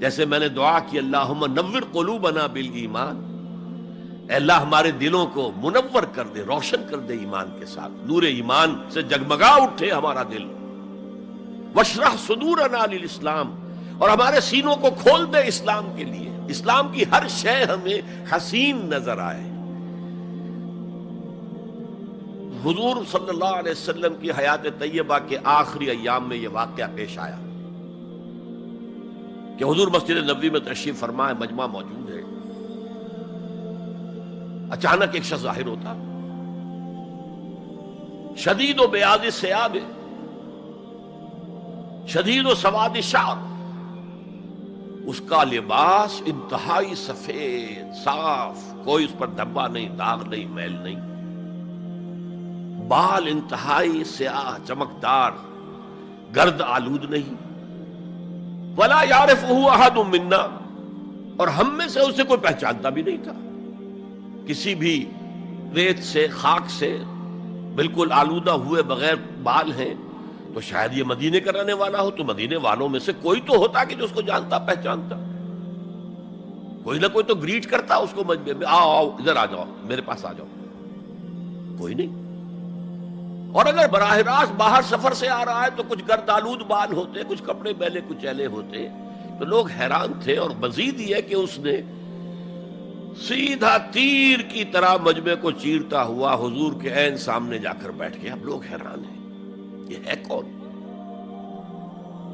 جیسے میں نے دعا کی اللہم نور قلوبنا بالایمان، اے اللہ ہمارے دلوں کو منور کر دے، روشن کر دے ایمان کے ساتھ، نور ایمان سے جگمگا اٹھے ہمارا دل، واشرح صدورنا للاسلام، اور ہمارے سینوں کو کھول دے اسلام کے لیے، اسلام کی ہر شے ہمیں حسین نظر آئے۔ حضور صلی اللہ علیہ وسلم کی حیات طیبہ کے آخری ایام میں یہ واقعہ پیش آیا کہ حضور مسجد نبوی میں تشریف فرما ہے، مجمع موجود ہے، اچانک ایک شخص ظاہر ہوتا، شدید و بیاض ثیاب، شدید و سواد شعر، اس کا لباس انتہائی سفید صاف، کوئی اس پر دھبا نہیں، داغ نہیں، میل نہیں، بال انتہائی سیاہ چمکدار، گرد آلود نہیں، ولا یعرفہ احد منا، اور ہم میں سے اسے کوئی پہچانتا بھی نہیں تھا۔ کسی بھی ریت سے، خاک سے بالکل آلودہ ہوئے بغیر بال ہیں، تو شاید یہ مدینے کا رہنے والا ہو، تو مدینے والوں میں سے کوئی تو ہوتا کہ جو اس کو جانتا پہچانتا، کوئی نہ کوئی تو گریٹ کرتا اس کو مجمع میں، آؤ آؤ ادھر آ جاؤ، میرے پاس آ جاؤ، کوئی نہیں۔ اور اگر براہ راست باہر سفر سے آ رہا ہے تو کچھ گرد آلود بال ہوتے، کچھ کپڑے میلے کچیلے ہوتے، تو لوگ حیران تھے۔ اور مزید یہ کہ اس نے سیدھا تیر کی طرح مجمع کو چیرتا ہوا حضور کے عین سامنے جا کر بیٹھ گیا۔ اب لوگ حیران ہیں، یہ ہے کون؟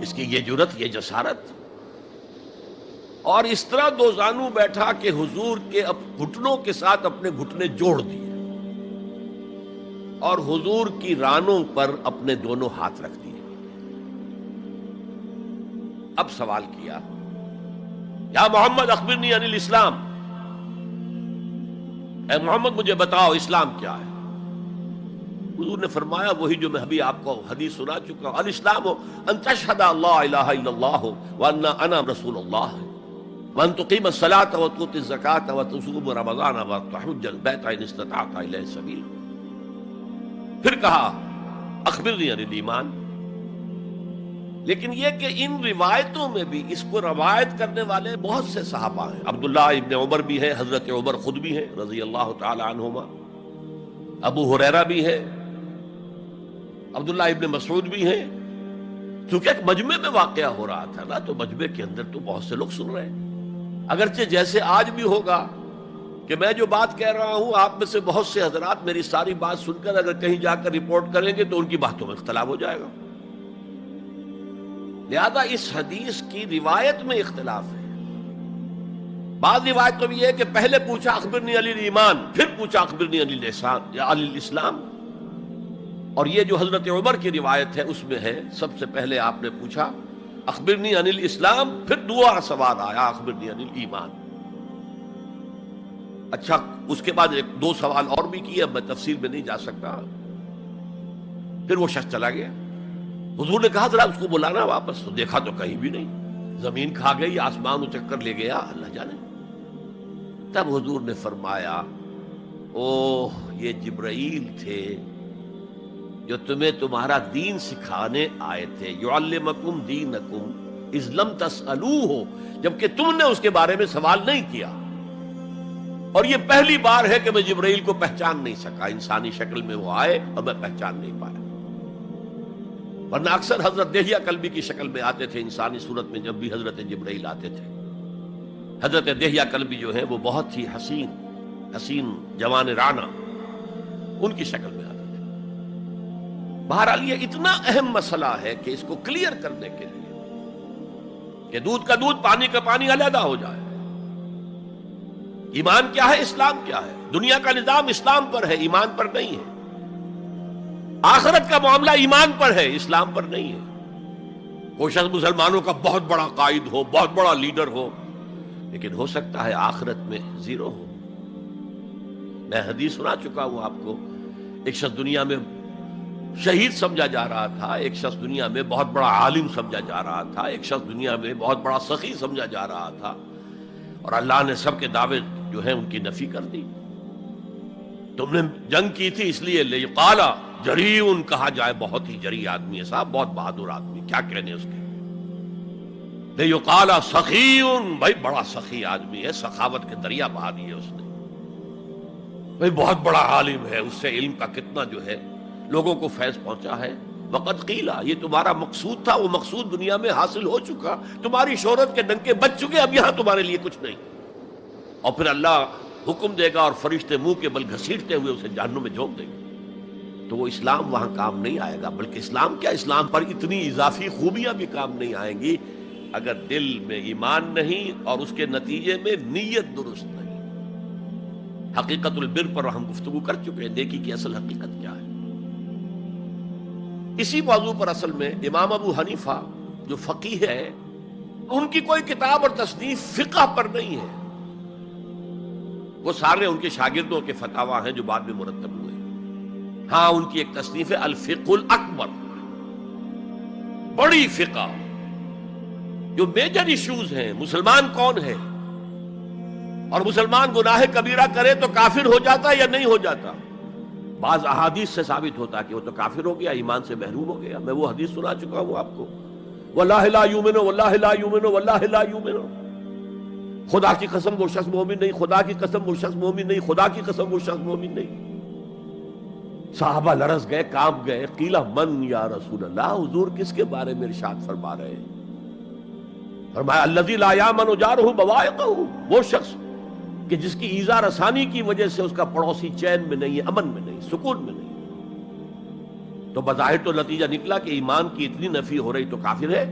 اس کی یہ جرت، یہ جسارت، اور اس طرح دو زانو بیٹھا کہ حضور کے گھٹنوں کے ساتھ اپنے گھٹنے جوڑ دیے اور حضور کی رانوں پر اپنے دونوں ہاتھ رکھ دیے۔ اب سوال کیا، یا محمد اخبرنی عن الاسلام، اے محمد مجھے بتاؤ اسلام کیا ہے؟ حضور نے فرمایا وہی جو میں ابھی آپ کو حدیث سنا چکا ہوں، الاسلام ان تشہد اللہ الہ الا اللہ وان انا رسول اللہ وان تقیم الصلاۃ وتؤتی الزکاۃ وتصوم رمضان وتحج البیت ان استطعت الیہ سبیلا۔ پھر کہا اخبرنی عن الایمان۔ لیکن یہ کہ ان روایتوں میں بھی اس کو روایت کرنے والے بہت سے صحابہ ہیں، عبداللہ ابن عمر بھی ہیں، حضرت عمر خود بھی ہیں رضی اللہ تعالی عنہما، ابو ہریرہ بھی ہے، عبداللہ ابن مسعود بھی ہیں. چونکہ ایک مجمع میں واقعہ ہو رہا تھا نا، تو مجمع کے اندر تو بہت سے لوگ سن رہے ہیں. اگرچہ جیسے آج بھی ہوگا کہ میں جو بات کہہ رہا ہوں، آپ میں سے بہت سے حضرات میری ساری بات سن کر اگر کہیں جا کر رپورٹ کریں گے تو ان کی باتوں میں اختلاف ہو جائے گا. لہذا اس حدیث کی روایت میں اختلاف ہے. بعض روایت تو یہ ہے کہ پہلے پوچھا اخبرنی علی الایمان، پھر پوچھا اخبرنی علی الاحسان یا علی الاسلام. اور یہ جو حضرت عمر کی روایت ہے اس میں ہے سب سے پہلے آپ نے پوچھا اخبرنی عن الاسلام، پھر دوسرا سوال آیا اخبرنی عن الایمان. اچھا، اس کے بعد ایک دو سوال اور بھی کیے، اب میں تفصیل میں نہیں جا سکتا. پھر وہ شخص چلا گیا. حضور نے کہا ذرا اس کو بلانا واپس، تو دیکھا تو کہیں بھی نہیں، زمین کھا گئی، آسمان اچک کر لے گیا، اللہ جانے. تب حضور نے فرمایا اوہ یہ جبرائیل تھے جو تمہیں تمہارا دین سکھانے آئے تھے. یعلمکم دینکم اذ لم تسألوہ، جبکہ تم نے اس کے بارے میں سوال نہیں کیا. اور یہ پہلی بار ہے کہ میں جبرائیل کو پہچان نہیں سکا. انسانی شکل میں وہ آئے اور میں پہچان نہیں پایا، ورنہ اکثر حضرت دہیہ کلبی کی شکل میں آتے تھے انسانی صورت میں. جب بھی حضرت جبرائیل آتے تھے، حضرت دہیہ کلبی جو ہے وہ بہت ہی حسین جوان رانا، ان کی شکل میں آتے تھے. بہرحال یہ اتنا اہم مسئلہ ہے کہ اس کو کلیئر کرنے کے لیے کہ دودھ کا دودھ پانی کا پانی علیحدہ ہو جائے. ایمان کیا ہے، اسلام کیا ہے؟ دنیا کا نظام اسلام پر ہے، ایمان پر نہیں ہے. آخرت کا معاملہ ایمان پر ہے، اسلام پر نہیں ہے. کوئی شخص مسلمانوں کا بہت بڑا قائد ہو، بہت بڑا لیڈر ہو، لیکن ہو سکتا ہے آخرت میں زیرو ہو. میں حدیث سنا چکا ہوں آپ کو. ایک شخص دنیا میں شہید سمجھا جا رہا تھا، ایک شخص دنیا میں بہت بڑا عالم سمجھا جا رہا تھا، ایک شخص دنیا میں بہت بڑا سخی سمجھا جا رہا تھا، اور اللہ نے سب کے دعوے جو ہیں ان کی نفی کر دی. تم نے جنگ کی تھی اس لیے لیقال جریء کہا جائے، بہت ہی جری آدمی ہے صاحب، بہت بہادر آدمی، کیا کہنے اس کے. لیقال سخی، بھائی بڑا سخی آدمی ہے، سخاوت کے دریا بہا دیے اس نے. بھائی بہت بڑا عالم ہے، اس سے علم کا کتنا جو ہے لوگوں کو فیض پہنچا ہے. وقد قیل، یہ تمہارا مقصود تھا، وہ مقصود دنیا میں حاصل ہو چکا، تمہاری شہرت کے ڈنکے بج چکے، اب یہاں تمہارے لیے کچھ نہیں. اور پھر اللہ حکم دے گا اور فرشتے منہ کے بل گھسیٹتے ہوئے اسے جہنم میں جھونک دیں گے. تو وہ اسلام وہاں کام نہیں آئے گا. بلکہ اسلام کیا، اسلام پر اتنی اضافی خوبیاں بھی کام نہیں آئیں گی اگر دل میں ایمان نہیں اور اس کے نتیجے میں نیت درست نہیں. حقیقت البر پر ہم گفتگو کر چکے ہیں، نیکی کی اصل حقیقت کیا ہے. اسی موضوع پر اصل میں امام ابو حنیفہ جو فقیہ ہے، ان کی کوئی کتاب اور تصنیف فقہ پر نہیں ہے. وہ سارے ان کے شاگردوں کے فتاوی ہیں جو بعد میں مرتب ہوئے. ہاں ان کی ایک تصنیف ہے الفقہ الاکبر، بڑی فقہ جو میجر ایشوز ہیں. مسلمان کون ہے، اور مسلمان گناہ کبیرہ کرے تو کافر ہو جاتا یا نہیں ہو جاتا. بعض احادیث سے ثابت ہوتا کہ وہ تو کافر ہو گیا، ایمان سے محروم ہو گیا. میں وہ حدیث سنا چکا ہوں آپ کو، واللہ لا یؤمن واللہ لا یؤمن واللہ لا یؤمن. خدا کی قسم وہ شخص مومن نہیں، خدا کی قسم وہ شخص مومن نہیں، خدا کی قسم وہ شخص مومن نہیں. صحابہ لرز گئے، کانپ گئے. قیل من یا رسول اللہ، حضور کس کے بارے میں ارشاد فرما رہے ہیں؟ فرمایا الذی لا یامن جارہ بوائقہ، وہ شخص کہ جس کی ایذا رسانی کی وجہ سے اس کا پڑوسی چین میں نہیں ہے، امن میں نہیں، سکون میں نہیں. تو بظاہر تو نتیجہ نکلا کہ ایمان کی اتنی نفی ہو رہی تو کافر ہے.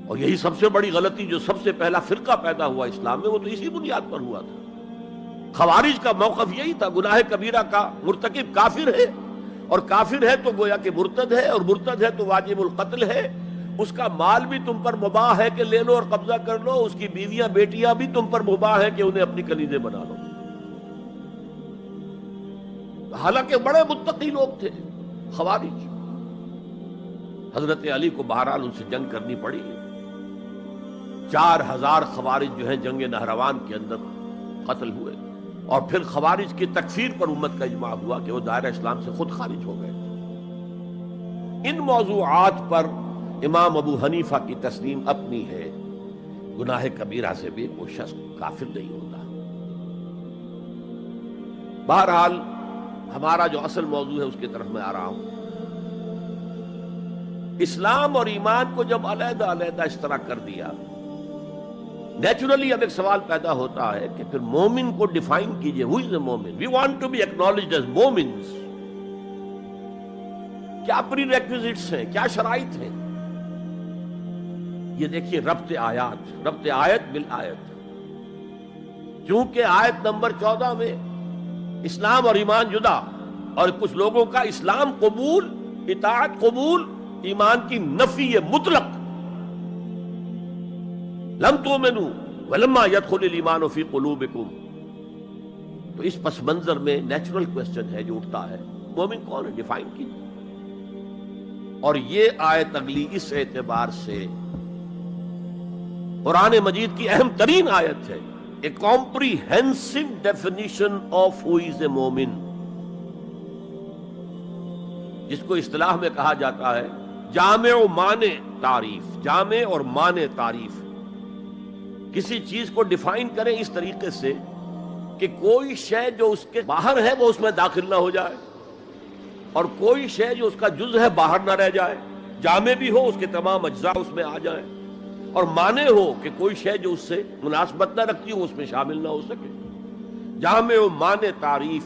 اور یہی سب سے بڑی غلطی جو سب سے پہلا فرقہ پیدا ہوا اسلام میں، وہ تو اسی بنیاد پر ہوا تھا. خوارج کا موقف یہی تھا، گناہ کبیرہ کا مرتکب کافر ہے، اور کافر ہے تو گویا کہ مرتد ہے، اور مرتد ہے تو واجب القتل ہے. اس کا مال بھی تم پر مباح ہے کہ لے لو اور قبضہ کر لو، اس کی بیویاں بیٹیاں بھی تم پر مباح ہے کہ انہیں اپنی کنیزیں بنا لو. حالانکہ بڑے متقی لوگ تھے خوارج. حضرت علی کو بہرحال ان سے جنگ کرنی پڑی. 4000 خوارج جو ہیں جنگ نہروان کے اندر قتل ہوئے، اور پھر خوارج کی تکفیر پر امت کا اجماع ہوا کہ وہ دائرہ اسلام سے خود خارج ہو گئے. ان موضوعات پر امام ابو حنیفہ کی تسلیم اپنی ہے، گناہ کبیرہ سے بھی وہ شخص کافر نہیں ہوتا. بہرحال ہمارا جو اصل موضوع ہے اس کی طرف میں آ رہا ہوں. اسلام اور ایمان کو جب علیحدہ علیحدہ اس طرح کر دیا، نیچرلی اب ایک سوال پیدا ہوتا ہے کہ پھر مومن کو ڈیفائن کیجئے. ہو از اے مومن؟ We want to be acknowledged as مومنز. کیا پری ریکویزٹس ہیں، کیا شرائط ہیں؟ یہ دیکھیے ربط آیت بالآیت. چونکہ آیت نمبر 14 میں اسلام اور ایمان جدا، اور کچھ لوگوں کا اسلام قبول، اطاعت قبول، ایمان کی نفی مطلق. لم تؤمنوا ولما يدخل الایمان فی قلوبکم. تو اس پس منظر میں نیچرل کوسچن ہے جو اٹھتا ہے، مومن کون ہے؟ ڈیفائن کیجیے. اور یہ آیت اگلی اس اعتبار سے قرآن مجید کی اہم ترین آیت ہے. A comprehensive definition of who is a مومن، جس کو اصطلاح میں کہا جاتا ہے جامع و مانع تعریف. جامع اور مانع تعریف، کسی چیز کو ڈیفائن کریں اس طریقے سے کہ کوئی شے جو اس کے باہر ہے وہ اس میں داخل نہ ہو جائے، اور کوئی شے جو اس کا جز ہے باہر نہ رہ جائے. جامع بھی ہو، اس کے تمام اجزاء اس میں آ جائیں، اور مانع ہو کہ کوئی شے جو اس سے مناسبت نہ رکھتی ہو اس میں شامل نہ ہو سکے. جامع و مانع تعریف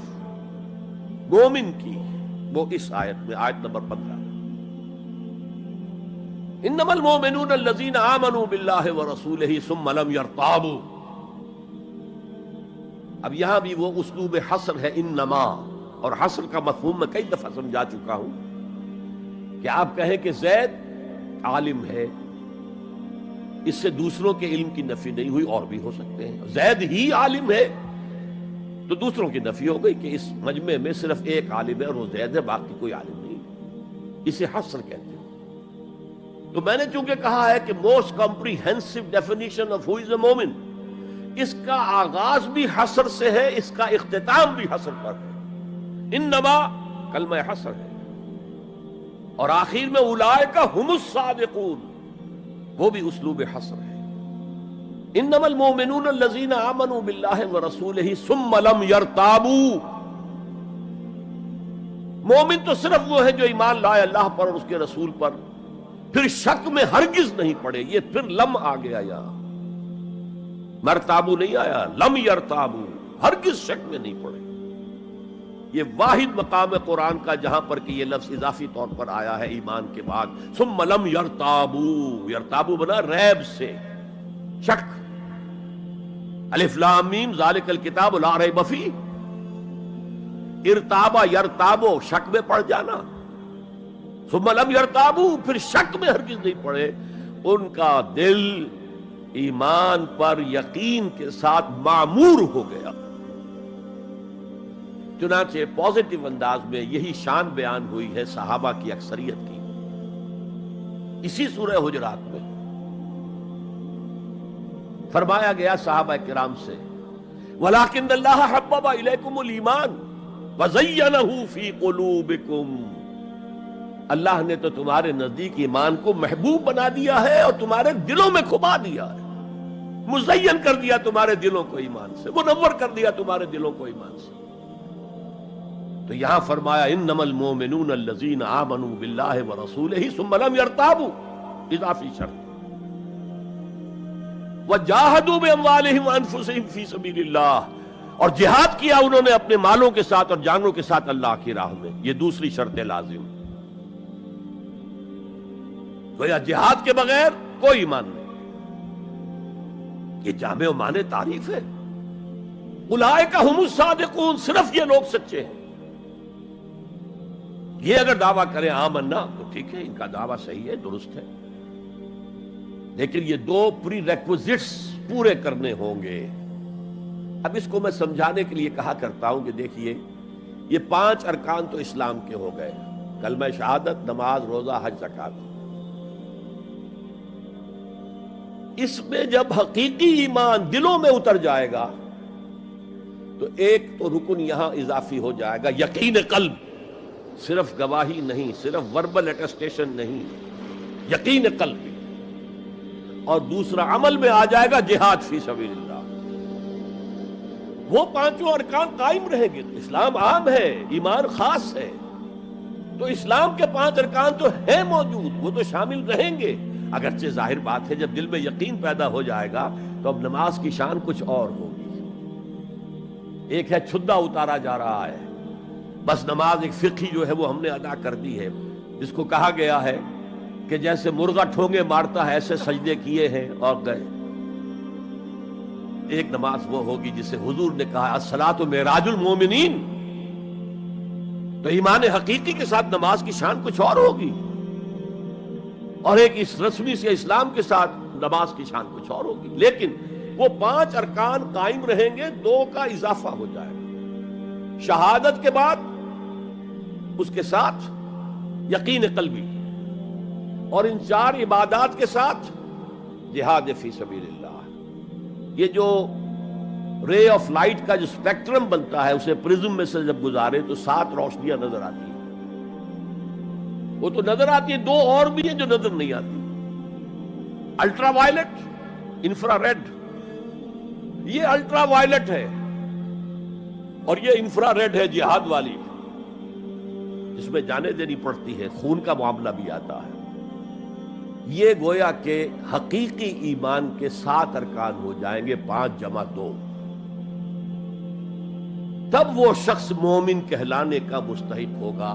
مومن کی وہ اس آیت میں، آیت نمبر 15. انما المؤمنون الذين آمنوا بالله ورسوله ثم لم يرتابوا. اب یہاں بھی وہ اسلوب حصر ہے انما، اور حصر کا مفہوم میں کئی دفعہ سمجھا چکا ہوں کہ آپ کہیں کہ زید عالم ہے، اس سے دوسروں کے علم کی نفی نہیں ہوئی، اور بھی ہو سکتے ہیں. زید ہی عالم ہے تو دوسروں کی نفی ہو گئی کہ اس مجمع میں صرف ایک عالم ہے اور وہ زید ہے، باقی کوئی عالم نہیں. اسے حصر کہتے ہیں. تو میں نے چونکہ کہا ہے کہ most comprehensive definition of who is a مومن، اس کا آغاز بھی حصر سے ہے، اس کا اختتام بھی حصر پر ہے. انما کلمہ حصر ہے، اور آخر میں اولئک ھم الصادقون، وہ بھی اسلوب حصر ہے. انما المؤمنون الذين آمنوا بالله ورسوله ثم لم يرتابوا. مومن تو صرف وہ ہے جو ایمان لائے اللہ پر اور اس کے رسول پر، پھر شک میں ہرگز نہیں پڑے. یہ پھر لم آ گیا، یہاں مرتابو نہیں آیا، لم یرتابو، ہرگز شک میں نہیں پڑے. یہ واحد مقام قرآن کا جہاں پر کہ یہ لفظ اضافی طور پر آیا ہے ایمان کے بعد. ثم لم یرتابو، یرتابو بنا ریب سے، شک. الف لام میم ذالک الکتاب لا ریب فیہ. ارتابا یرتابو، شک میں پڑ جانا. ثم لم یرتابو، پھر شک میں ہرگز نہیں پڑے. ان کا دل ایمان پر یقین کے ساتھ معمور ہو گیا. چنانچہ پازیٹیو انداز میں یہی شان بیان ہوئی ہے صحابہ کی اکثریت کی اسی سورہ حجرات میں. فرمایا گیا صحابہ کرام سے وَلَٰكِنَّ اللَّهَ حَبَّبَ إِلَيْكُمُ الْإِيمَانَ وَزَيَّنَهُ فِي قُلُوبِكُمْ. اللہ نے تو تمہارے نزدیک ایمان کو محبوب بنا دیا ہے اور تمہارے دلوں میں کھبا دیا ہے، مزین کر دیا تمہارے دلوں کو ایمان سے، منور کر دیا تمہارے دلوں کو ایمان سے. تو یہاں فرمایا انما المؤمنون الذین آمنوا باللہ ورسولہ ثم لم یرتابوا، اضافی شرط. وجاہدوا باموالہم وانفسہم فی سبیل اللہ، اور جہاد کیا انہوں نے اپنے مالوں کے ساتھ اور جانوں کے ساتھ اللہ کی راہ میں. یہ دوسری شرط لازم. گویا جہاد کے بغیر کوئی ایمان نہیں. یہ جامع و مانع تعریف ہے. اولئک ھم الصادقون، صرف یہ لوگ سچے ہیں. یہ اگر دعویٰ کریں آمنا تو ٹھیک ہے، ان کا دعویٰ صحیح ہے، درست ہے، لیکن یہ دو پری ریکوزٹس پورے کرنے ہوں گے. اب اس کو میں سمجھانے کے لیے کہا کرتا ہوں کہ دیکھیے یہ 5 ارکان تو اسلام کے ہو گئے، کلمہ شہادت، نماز، روزہ، حج، زکوٰۃ. اس میں جب حقیقی ایمان دلوں میں اتر جائے گا تو ایک تو رکن یہاں اضافی ہو جائے گا، یقین قلب. صرف گواہی نہیں، صرف وربل اٹیسٹیشن نہیں، یقین قلب بھی. اور دوسرا عمل میں آ جائے گا جہاد فی سبیل اللہ. وہ پانچوں ارکان قائم رہیں گے. اسلام عام ہے، ایمان خاص ہے، تو اسلام کے 5 ارکان تو ہیں موجود، وہ تو شامل رہیں گے. اگرچہ ظاہر بات ہے جب دل میں یقین پیدا ہو جائے گا تو اب نماز کی شان کچھ اور ہوگی. ایک ہے چھدا اتارا جا رہا ہے، بس نماز ایک فقہی جو ہے وہ ہم نے ادا کر دی ہے، جس کو کہا گیا ہے کہ جیسے مرغا ٹھونگے مارتا ہے ایسے سجدے کیے ہیں اور گئے. ایک نماز وہ ہوگی جسے حضور نے کہا الصلاۃ معراج المومنین. تو ایمان حقیقی کے ساتھ نماز کی شان کچھ اور ہوگی، اور ایک اس رسمی سے اسلام کے ساتھ نماز کی شان کچھ اور ہوگی. لیکن وہ 5 ارکان قائم رہیں گے، 2 کا اضافہ ہو جائے گا. شہادت کے بعد اس کے ساتھ یقین قلبی، اور ان 4 عبادات کے ساتھ جہاد فی سبیل اللہ. یہ جو رے آف لائٹ کا جو اسپیکٹرم بنتا ہے اسے پرزم میں سے جب گزارے تو 7 روشنیاں نظر آتی ہیں. وہ تو نظر آتی ہیں، 2 اور بھی ہیں جو نظر نہیں آتی. Ultraviolet, infrared. یہ الٹرا وائلٹ ہے اور یہ انفرا ریڈ ہے جہاد والی، جس میں جانیں دینی پڑتی ہے، خون کا معاملہ بھی آتا ہے. یہ گویا کہ حقیقی ایمان کے 7 ارکان ہو جائیں گے، 5 جمع 2. تب وہ شخص مومن کہلانے کا مستحق ہوگا.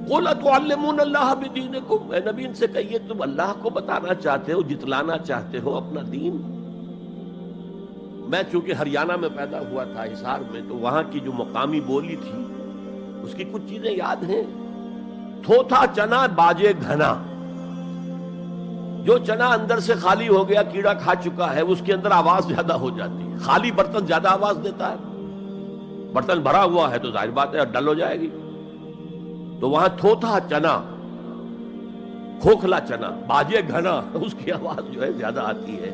قُلْ أَتُعَلِّمُونَ اللَّهَ بِدِينِكُمْ. اے نبی ان سے کہیے تم اللہ کو بتانا چاہتے ہو، جتلانا چاہتے ہو اپنا دین. میں چونکہ ہریانہ میں پیدا ہوا تھا، حصار میں، تو وہاں کی جو مقامی بولی تھی اس کی کچھ چیزیں یاد ہیں. تھوتھا چنا باجے گھنا. جو چنا اندر سے خالی ہو گیا، کیڑا کھا چکا ہے، اس کے اندر آواز زیادہ ہو جاتی ہے. خالی برتن زیادہ آواز دیتا ہے، برتن بھرا ہوا ہے تو ظاہر بات ہے ڈل ہو جائے گی. تو وہاں تھوتھا چنا، کھوکھلا چنا، باجے گھنا، اس کی آواز جو ہے زیادہ آتی ہے.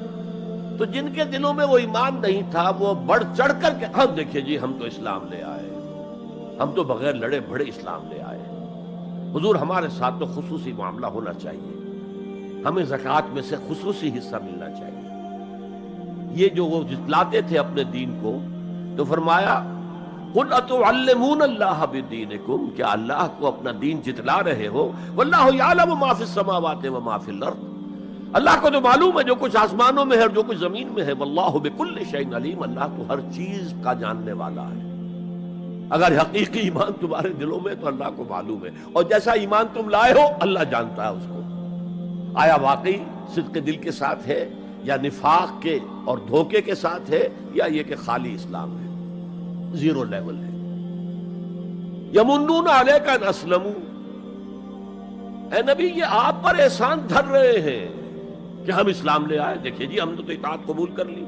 تو جن کے دلوں میں وہ ایمان نہیں تھا وہ بڑھ چڑھ کر کے ہم دیکھیے جی ہم تو اسلام لے آئے، ہم تو بغیر لڑے بڑے اسلام لے آئے. حضور ہمارے ساتھ تو خصوصی معاملہ ہونا چاہیے، ہمیں زکوٰۃ میں سے خصوصی حصہ ملنا چاہیے. یہ جو وہ جتلاتے تھے اپنے دین کو، تو فرمایا قُلْ أَتُعَلِّمُونَ اللَّهَ بِدِينِكُمْ. کیا اللہ کو اپنا دین جتلا رہے ہو؟ وَاللَّهُ يَعْلَمُ مَا فِي السَّمَاوَاتِ وَمَا فِي الْأَرْضِ. اللہ کو تو معلوم ہے جو کچھ آسمانوں میں ہے اور جو کچھ زمین میں ہے. وَاللَّهُ بِكُلِّ شَيْءٍ عَلِيمٌ. اللہ تو ہر چیز کا جاننے والا ہے. اگر حقیقی ایمان تمہارے دلوں میں تو اللہ کو معلوم ہے، اور جیسا ایمان تم لائے ہو اللہ جانتا ہے اس کو. آیا واقعی صدق دل کے ساتھ ہے، یا نفاق کے اور دھوکے کے ساتھ ہے، یا یہ کہ خالی اسلام ہے، زیرو لیول ہے. یمنون علیک ان اسلموا. اے نبی یہ آپ پر احسان دھر رہے ہیں کہ ہم اسلام لے آئے. دیکھیے جی ہم نے تو اطاعت قبول کر لی.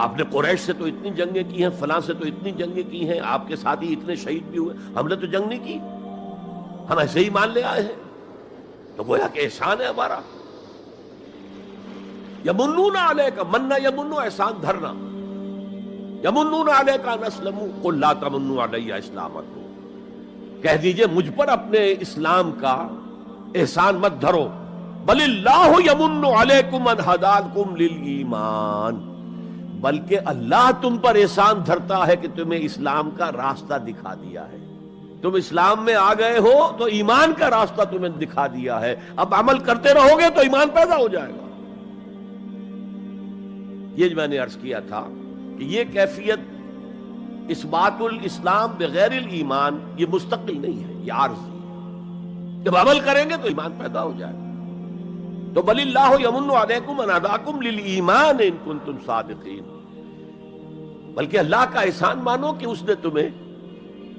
آپ نے قریش سے تو اتنی جنگیں کی ہیں، فلاں سے تو اتنی جنگیں کی ہیں، آپ کے ساتھی اتنے شہید بھی ہوئے، ہم نے تو جنگ نہیں کی، ہم ایسے ہی مان لے آئے ہیں. تو گویا کہ احسان ہے ہمارا. یمنون علیک، مننا یمنو احسان دھرنا. یمنون علیک ان اسلموا قل لا تمنوا علی اسلامکم. کہہ دیجئے مجھ پر اپنے اسلام کا احسان مت دھرو. بل اللہ یمن علیکم ان ہداکم للایمان. بلکہ اللہ تم پر احسان دھرتا ہے کہ تمہیں اسلام کا راستہ دکھا دیا ہے. تم اسلام میں آ گئے ہو تو ایمان کا راستہ تمہیں دکھا دیا ہے. اب عمل کرتے رہو گے تو ایمان پیدا ہو جائے گا. یہ میں نے عرض کیا تھا کہ یہ کیفیت اثبات الاسلام بغیر الایمان یہ مستقل نہیں ہے، یہ عارضی ہے. جب عمل کریں گے تو ایمان پیدا ہو جائے گا. تو بل اللہ یمن علیکم ان ہداکم للایمان ان کنتم صادقین. بلکہ اللہ کا احسان مانو کہ اس نے تمہیں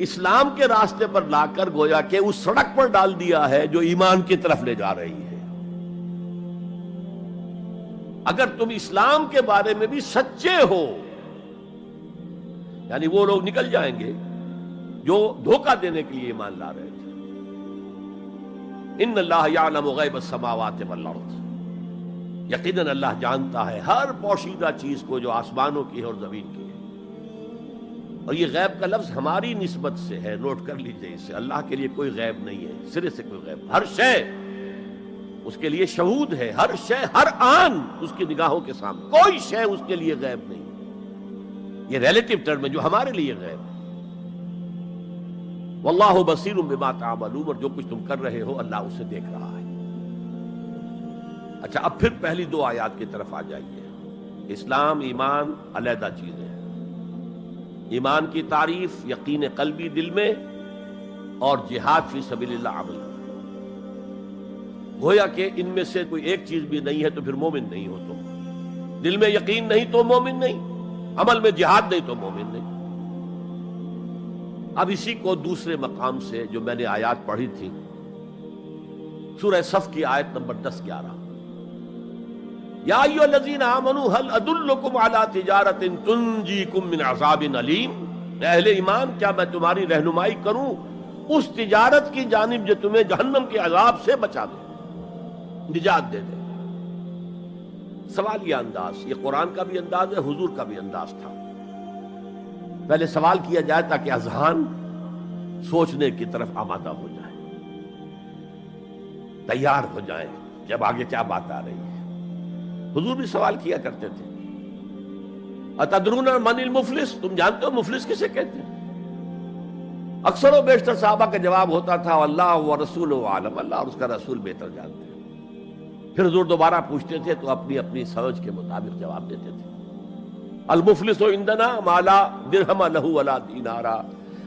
اسلام کے راستے پر لا کر گویا کہ اس سڑک پر ڈال دیا ہے جو ایمان کی طرف لے جا رہی ہے. اگر تم اسلام کے بارے میں بھی سچے ہو، یعنی وہ لوگ نکل جائیں گے جو دھوکہ دینے کے لیے ایمان لا رہے تھے. ان اللہ یعلم غیب السماوات والارض. یقیناً اللہ جانتا ہے ہر پوشیدہ چیز کو جو آسمانوں کی ہے اور زمین کی ہے. اور یہ غیب کا لفظ ہماری نسبت سے ہے، نوٹ کر لیجئے اسے. اللہ کے لیے کوئی غیب نہیں ہے، سرے سے کوئی غیب. ہر شے اس کے لیے شہود ہے، ہر شے ہر آن اس کی نگاہوں کے سامنے. کوئی شے اس کے لیے غیب نہیں. یہ ریلیٹو ٹرم ہے جو ہمارے لیے غیب ہے۔ واللہ بصیر بما تعملون، اور جو کچھ تم کر رہے ہو اللہ اسے دیکھ رہا ہے۔ اچھا، اب پھر پہلی دو آیات کی طرف آ جائیے۔ اسلام ایمان علیحدہ چیزیں ہیں۔ ایمان کی تعریف یقین قلبی دل میں، اور جہاد فی سبیل اللہ عمل میں۔ گویا کہ ان میں سے کوئی ایک چیز بھی نہیں ہے تو پھر مومن نہیں ہو تم۔ دل میں یقین نہیں تو مومن نہیں، عمل میں جہاد نہیں تو مومن نہیں۔ اب اسی کو دوسرے مقام سے جو میں نے آیات پڑھی تھی، سورہ صف کی آیت نمبر 10-11، یا ایھا الذین آمنوا هل ادلکم علی تجارۃ تنجیکم من عذاب علیم، اہل ایمان کیا میں تمہاری رہنمائی کروں اس تجارت کی جانب جو تمہیں جہنم کے عذاب سے بچا دے، نجات دے دے۔ سوال یہ انداز، یہ قرآن کا بھی انداز ہے، حضور کا بھی انداز تھا۔ پہلے سوال کیا جائے تاکہ اذہان سوچنے کی طرف آمادہ ہو جائے، تیار ہو جائے جب آگے کیا بات آ رہی ہے۔ حضور بھی سوال کیا کرتے تھے، اتدرون من المفلس، تم جانتے ہو مفلس کسے کہتے ہیں؟ اکثر و بیشتر صحابہ کا جواب ہوتا تھا اللہ ورسولہ عالم، اللہ اور اس کا رسول بہتر جانتے ہیں۔ پھر حضور دوبارہ پوچھتے تھے تو اپنی اپنی سمجھ کے مطابق جواب دیتے تھے۔ المفلس عندنا ما لا درہم لہ ولا دینارا،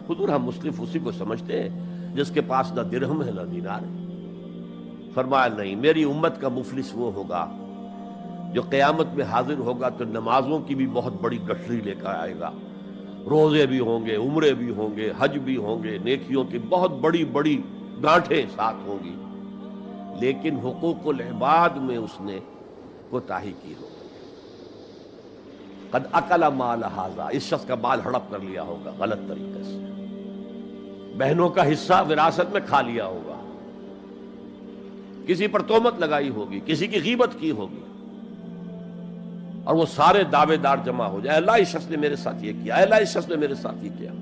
حضور ہم مفلس اسی کو سمجھتے ہیں جس کے پاس نہ درہم ہے نہ دینار ہے۔ فرمایا نہیں، میری امت کا مفلس وہ ہوگا جو قیامت میں حاضر ہوگا تو نمازوں کی بھی بہت بڑی گٹھری لے کر آئے گا، روزے بھی ہوں گے، عمرے بھی ہوں گے، حج بھی ہوں گے، نیکیوں کی بہت بڑی بڑی گانٹھیں ساتھ ہوں گی، لیکن حقوق العباد میں اس نے کوتاہی کی ہوگی۔ قد اکل مال ھذا، اس شخص کا مال ہڑپ کر لیا ہوگا غلط طریقے سے، بہنوں کا حصہ وراثت میں کھا لیا ہوگا، کسی پر تہمت لگائی ہوگی، کسی کی غیبت کی ہوگی، اور وہ سارے دعوے دار جمع ہو جائے، اللہ اس شخص نے میرے ساتھ یہ کیا، اللہ اس شخص نے میرے ساتھ یہ کیا،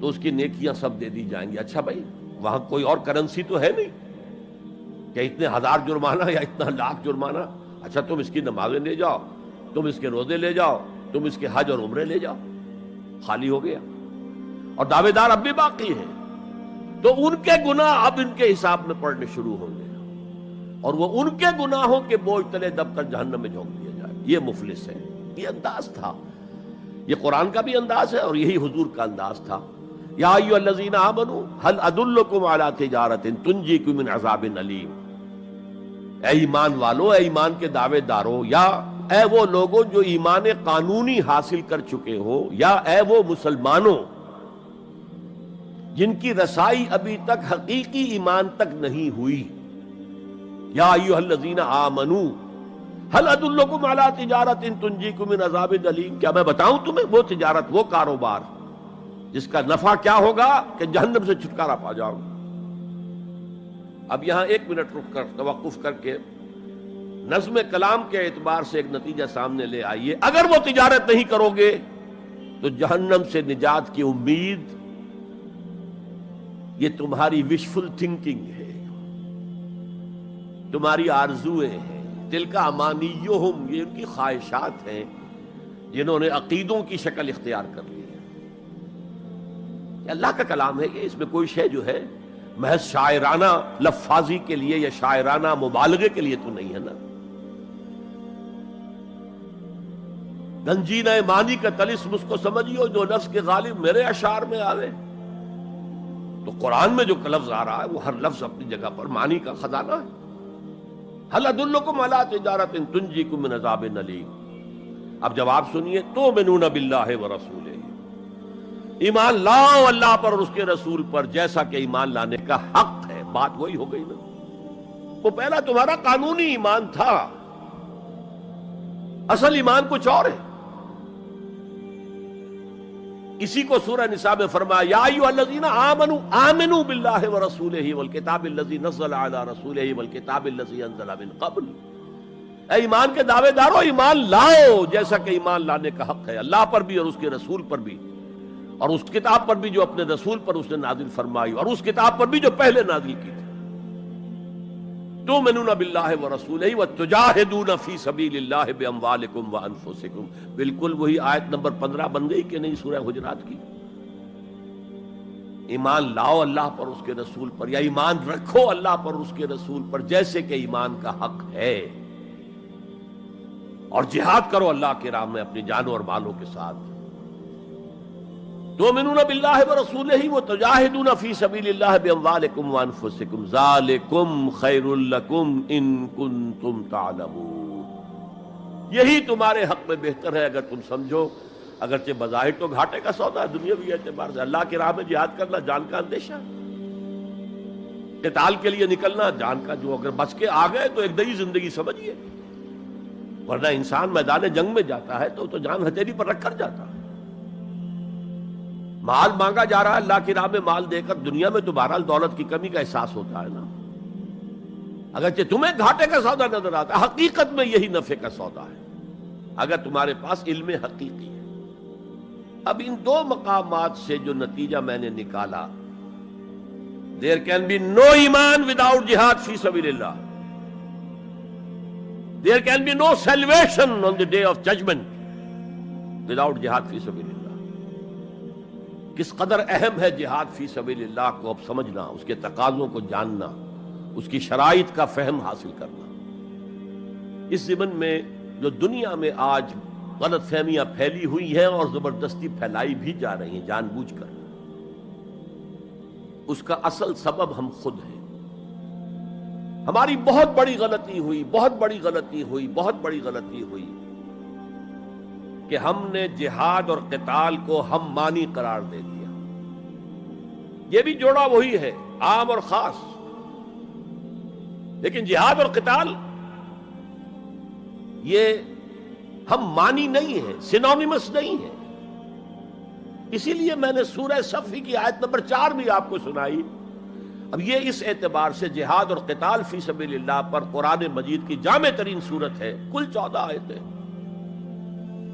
تو اس کی نیکیاں سب دے دی جائیں گی۔ اچھا بھائی، وہاں کوئی اور کرنسی تو ہے نہیں کہ اتنے ہزار جرمانہ یا اتنا لاکھ جرمانہ۔ اچھا تم اس کی نمازیں لے جاؤ، تم اس کے روزے لے جاؤ، تم اس کے حج اور عمرے لے جاؤ، خالی ہو گیا، اور دعوے دار اب بھی باقی ہیں، تو ان کے گناہ اب ان کے حساب میں پڑنے شروع ہوں گے، اور وہ ان کے گناہوں کے بوجھ تلے دب کر جہنم میں جھونک دیا جائے۔ یہ مفلس ہے، یہ انداز تھا، یہ قرآن کا بھی انداز ہے اور یہی حضور کا انداز تھا۔ یا ایھا الذین آمنوا هل ادلکم علی تجارۃ تنجیکم من عذاب علیم، اے ایمان والو، اے ایمان کے دعوے دارو، یا اے وہ لوگوں جو ایمان قانونی حاصل کر چکے ہو، یا اے وہ مسلمانوں جن کی رسائی ابھی تک حقیقی ایمان تک نہیں ہوئی۔ یا ایھا الذین آمنوا هل ادلکم علی تجارۃ تنجیکم من عذاب علیم، کیا میں بتاؤں تمہیں وہ تجارت، وہ کاروبار جس کا نفع کیا ہوگا کہ جہنم سے چھٹکارا پا جاؤ۔ اب یہاں ایک منٹ رک کر توقف کر کے نظم کلام کے اعتبار سے ایک نتیجہ سامنے لے آئیے۔ اگر وہ تجارت نہیں کرو گے تو جہنم سے نجات کی امید یہ تمہاری وشفل تھنکنگ ہے، تمہاری آرزویں ہیں، تلک امانیہم، یہ ان کی خواہشات ہیں جنہوں نے عقیدوں کی شکل اختیار کر لی ہے۔ یہ اللہ کا کلام ہے، یہ اس میں کوئی شے جو ہے محض شاعرانہ لفاظی کے لیے یا شاعرانہ مبالغے کے لیے تو نہیں ہے نا۔ گنجینہ معنی کا طلسم اس کو سمجھیو جو نفس کے غالب میرے اشعار میں آوے۔ تو قرآن میں جو لفظ آ رہا ہے وہ ہر لفظ اپنی جگہ پر معنی کا خزانہ ہے۔ هل ادلکم علی تجارۃ تنجیکم من عذاب علیم۔ اب جواب سنیے، تؤمنون باللہ ورسولہ، ایمان لاؤ اللہ پر اور اس کے رسول پر جیسا کہ ایمان لانے کا حق ہے۔ بات وہی ہو گئی نا، وہ پہلا تمہارا قانونی ایمان تھا، اصل ایمان کچھ اور ہے۔ اسی کو سورہ نساء میں فرمایا یا ایھا الذین آمنوا آمنوا باللہ ورسولہ والکتاب الذی نزل علی رسولہ والکتاب الذی انزل من قبل، اے ایمان کے دعوے دارو ایمان لاؤ جیسا کہ ایمان لانے کا حق ہے، اللہ پر بھی اور اس کے رسول پر بھی، اور اس کتاب پر بھی جو اپنے رسول پر اس نے نازل فرمائی، اور اس کتاب پر بھی جو پہلے نازل کی تھی۔ تؤمنون باللہ ورسولہ وتجاہدون فی سبیل اللہ باموالکم وانفسکم. بالکل وہی آیت نمبر 15 بن گئی کہ نہیں سورہ حجرات کی؟ ایمان لاؤ اللہ پر، اس کے رسول پر، یا ایمان رکھو اللہ پر اس کے رسول پر جیسے کہ ایمان کا حق ہے، اور جہاد کرو اللہ کی راہ میں اپنی جانوں اور مالوں کے ساتھ. تؤمنون باللہ ورسولہ وتجاہدون فی سبیل اللہ باموالکم وانفسکم ذالکم خیر لکم ان کنتم تعلمون. یہی تمہارے حق میں بہتر ہے اگر تم سمجھو. اگرچہ بظاہر تو گھاٹے کا سودا ہے دنیاوی اعتبار سے، اللہ کی راہ میں جہاد کرنا جان کا اندیشہ، قتال کے لیے نکلنا جان کا، جو اگر بچ کے آ گئے تو ایک نئی زندگی سمجھیے، ورنہ انسان میدان جنگ میں جاتا ہے تو جان ہتھیلی پر رکھ کر جاتا ہے. مال مانگا جا رہا ہے اللہ کی راہ میں، مال دے کر دنیا میں تو بہرحال دولت کی کمی کا احساس ہوتا ہے نا. اگرچہ تمہیں گھاٹے کا سودا نظر آتا ہے، حقیقت میں یہی نفع کا سودا ہے اگر تمہارے پاس علم حقیقی ہے. اب ان دو مقامات سے جو نتیجہ میں نے نکالا، there can be no ایمان without jihad فی سبیل اللہ. There can be no salvation on the day of judgment without jihad فی سبیل اللہ. کس قدر اہم ہے جہاد فی سبیل اللہ کو اب سمجھنا، اس کے تقاضوں کو جاننا، اس کی شرائط کا فہم حاصل کرنا. اس ضمن میں جو دنیا میں آج غلط فہمیاں پھیلی ہوئی ہیں اور زبردستی پھیلائی بھی جا رہی ہیں جان بوجھ کر، اس کا اصل سبب ہم خود ہیں. ہماری بہت بڑی غلطی ہوئی کہ ہم نے جہاد اور قتال کو ہم مانی قرار دے دیا. یہ بھی جوڑا وہی ہے، عام اور خاص، لیکن جہاد اور قتال یہ ہم مانی نہیں ہے، سینونیمس نہیں ہے. اسی لیے میں نے سورہ صفی کی آیت نمبر 4 بھی آپ کو سنائی. اب یہ اس اعتبار سے جہاد اور قتال فی سبیل اللہ پر قرآن مجید کی جامع ترین صورت ہے. کل 14 آیتیں،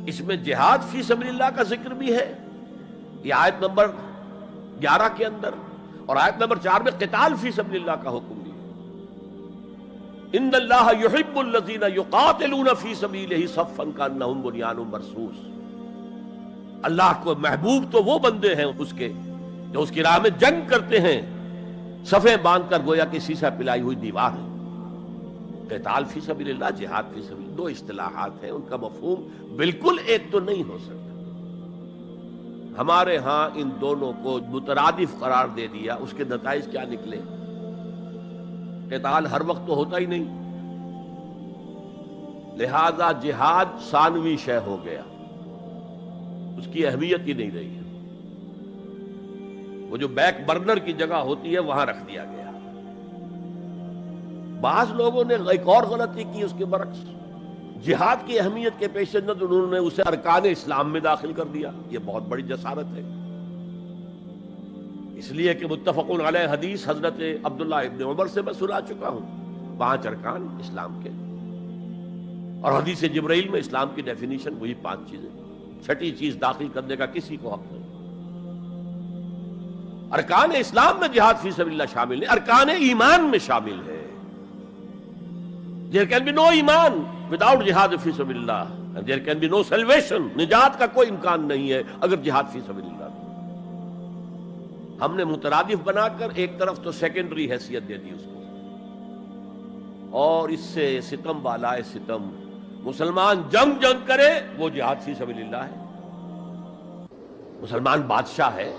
اس میں جہاد فی سبیل اللہ کا ذکر بھی ہے، یہ آیت نمبر 11 کے اندر، اور آیت نمبر 4 میں قتال فی سبیل اللہ کا حکم بھی ہے. ان اللہ یحب الذین یقاتلون فی صفا صفا کانہم بنیان مرصوص. اللہ کو محبوب تو وہ بندے ہیں اس کے جو اس کی راہ میں جنگ کرتے ہیں صفیں باندھ کر گویا کہ سیسا پلائی ہوئی دیوار ہے. قتال فی سبیل اللہ، جہاد فی سبیل، دو اصطلاحات ہیں، ان کا مفہوم بالکل ایک تو نہیں ہو سکتا. ہمارے ہاں ان دونوں کو مترادف قرار دے دیا. اس کے نتائج کیا نکلے؟ قتال ہر وقت تو ہوتا ہی نہیں، لہذا جہاد ثانوی شے ہو گیا، اس کی اہمیت ہی نہیں رہی ہے. وہ جو بیک برنر کی جگہ ہوتی ہے وہاں رکھ دیا گیا. بعض لوگوں نے ایک اور غلطی کی اس کے برعکس، جہاد کی اہمیت کے پیش نظر انہوں نے اسے ارکان اسلام میں داخل کر دیا. یہ بہت بڑی جسارت ہے، اس لیے کہ متفقون علیہ حدیث حضرت عبداللہ ابن عمر سے میں سنا چکا ہوں 5 ارکان اسلام کے، اور حدیث جبرائیل میں اسلام کی ڈیفینیشن وہی 5 چیزیں، 6ٹھی چیز داخل کرنے کا کسی کو حق نہیں. ارکان اسلام میں جہاد فی سبیل اللہ شامل ہے، ارکان ایمان میں شامل ہے. There can be no ایمان without جہاد فی سبیل اللہ، and there can be no salvation. نجات کا کوئی امکان نہیں ہے اگر جہاد فی سبیل اللہ. ہم نے مترادف بنا کر ایک طرف تو سیکنڈری حیثیت دے دی اس کو، اور اس سے ستم بالائے ستم مسلمان جنگ کرے وہ جہاد فی سبیل اللہ ہے. مسلمان بادشاہ ہے،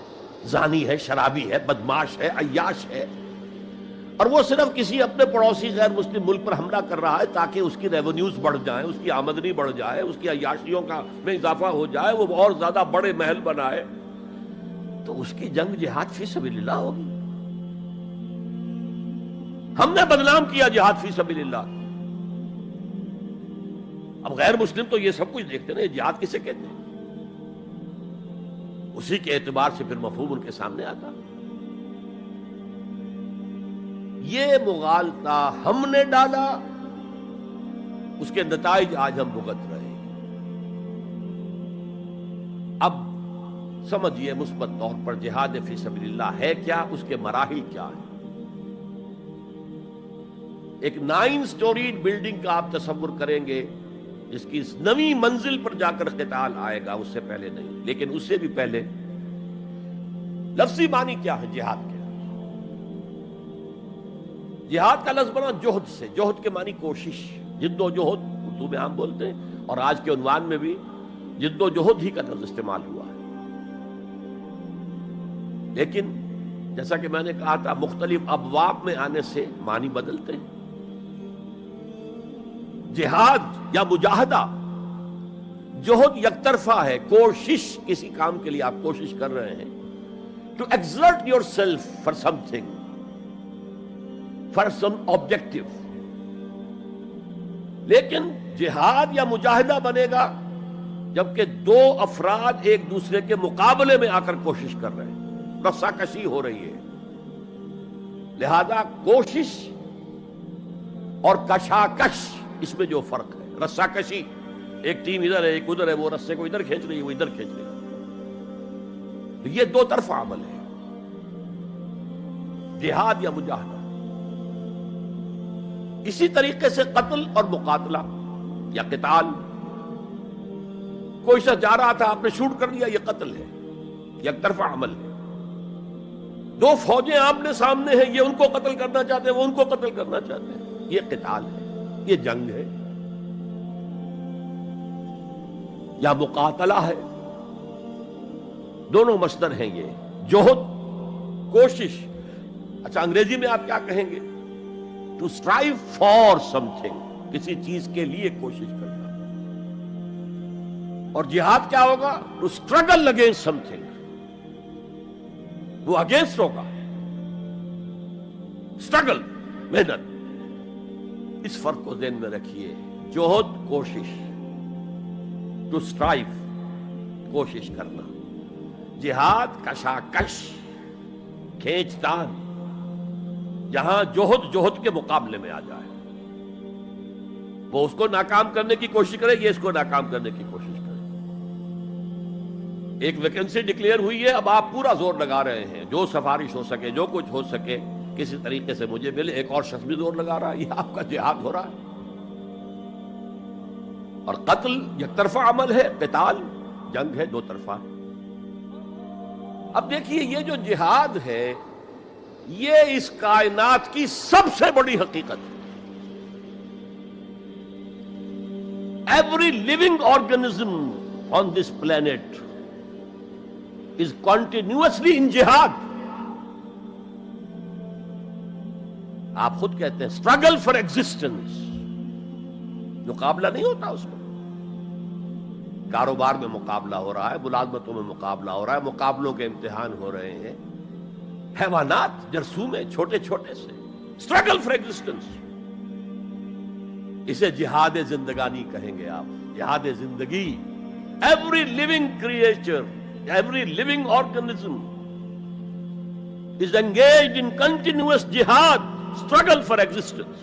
زانی ہے، شرابی ہے، بدماش ہے، عیاش ہے، اور وہ صرف کسی اپنے پڑوسی غیر مسلم ملک پر حملہ کر رہا ہے تاکہ اس کی ریونیوز بڑھ جائیں، اس کی آمدنی بڑھ جائے، اس کی عیاشیوں کا میں اضافہ ہو جائے، وہ اور زیادہ بڑے محل بنائے، تو اس کی جنگ جہاد فی سبیل اللہ ہوگی. ہم نے بدنام کیا جہاد فی سبیل اللہ. اب غیر مسلم تو یہ سب کچھ دیکھتے ہیں، جہاد کسے کہتے ہیں؟ اسی کے اعتبار سے پھر مفہوم ان کے سامنے آتا. یہ مغالطہ ہم نے ڈالا، اس کے نتائج آج ہم بھگت رہے ہیں. اب سمجھیے مثبت طور پر جہاد فی سبیل اللہ ہے کیا، اس کے مراحل کیا ہیں. ایک 9 سٹوریڈ بلڈنگ کا آپ تصور کریں گے جس کی اس نویں منزل پر جا کر قتال آئے گا، اس سے پہلے نہیں۔ لیکن اس سے بھی پہلے لفظی معنی کیا ہے جہاد کے؟ جہاد کا لفظ بنا جوہد سے، جوہد کے معنی کوشش، جد و جہد اردو میں ہم بولتے ہیں، اور آج کے عنوان میں بھی جد و جہد ہی کا لفظ استعمال ہوا ہے۔ لیکن جیسا کہ میں نے کہا تھا، مختلف ابواب میں آنے سے معنی بدلتے ہیں۔ جہاد یا مجاہدہ، جوہد یک طرفہ ہے، کوشش، کسی کام کے لیے آپ کوشش کر رہے ہیں، to exert yourself for something, for some objective. لیکن جہاد یا مجاہدہ بنے گا جبکہ دو افراد ایک دوسرے کے مقابلے میں آ کر کوشش کر رہے ہیں، رسا کشی ہو رہی ہے۔ لہذا کوشش اور کشاکش، اس میں جو فرق ہے، رسا کشی، ایک ٹیم ادھر ہے ایک ادھر ہے، وہ رسے کو ادھر کھینچ رہی ہے وہ ادھر کھینچ رہی ہے، یہ دو طرفہ عمل ہے، جہاد یا مجاہدہ۔ اسی طریقے سے قتل اور مقاتلہ یا قتال، کوئی شخص جا رہا تھا آپ نے شوٹ کر دیا، یہ قتل ہے، یک طرفہ عمل ہے۔ دو فوجیں آمنے سامنے ہیں، یہ ان کو قتل کرنا چاہتے ہیں وہ ان کو قتل کرنا چاہتے ہیں، یہ قتال ہے، یہ جنگ ہے یا مقاتلہ ہے۔ دونوں مصدر ہیں یہ، جوہد، کوشش۔ اچھا انگریزی میں آپ کیا کہیں گے؟ To strive for something, کسی چیز کے لیے کوشش کرنا۔ اور جہاد کیا ہوگا؟ To struggle against something, وہ اگینسٹ ہوگا، اسٹرگل، محنت۔ اس فرق کو ذہن میں رکھیے، جوہد کوشش، ٹو اسٹرائیو کوشش کرنا، جہاد کشاکش، کھینچ تان، جہاں جوہد کے مقابلے میں آ جائے، وہ اس کو ناکام کرنے کی کوشش کرے، یہ اس کو ناکام کرنے کی کوشش کرے۔ ایک ویکنسی ڈکلیئر ہوئی ہے، اب آپ پورا زور لگا رہے ہیں، جو سفارش ہو سکے، جو کچھ ہو سکے کسی طریقے سے مجھے ملے، ایک اور شخص بھی زور لگا رہا ہے، یہ آپ کا جہاد ہو رہا ہے۔ اور قتل یک طرفہ عمل ہے، قتال جنگ ہے، دو طرفہ۔ اب دیکھیے یہ جو جہاد ہے یہ اس کائنات کی سب سے بڑی حقیقت ہے۔ Every living organism on this planet is continuously in jihad. آپ خود کہتے ہیں struggle for existence، مقابلہ نہیں ہوتا اس میں۔ کاروبار میں مقابلہ ہو رہا ہے، ملازمتوں میں مقابلہ ہو رہا ہے، مقابلوں کے امتحان ہو رہے ہیں، حیوانات جرثومے چھوٹے چھوٹے سے، struggle for existence۔ اسے جہاد زندگانی کہیں گے آپ، جہاد زندگی۔ Every living creature, every living organism is engaged in continuous jihad, struggle for existence۔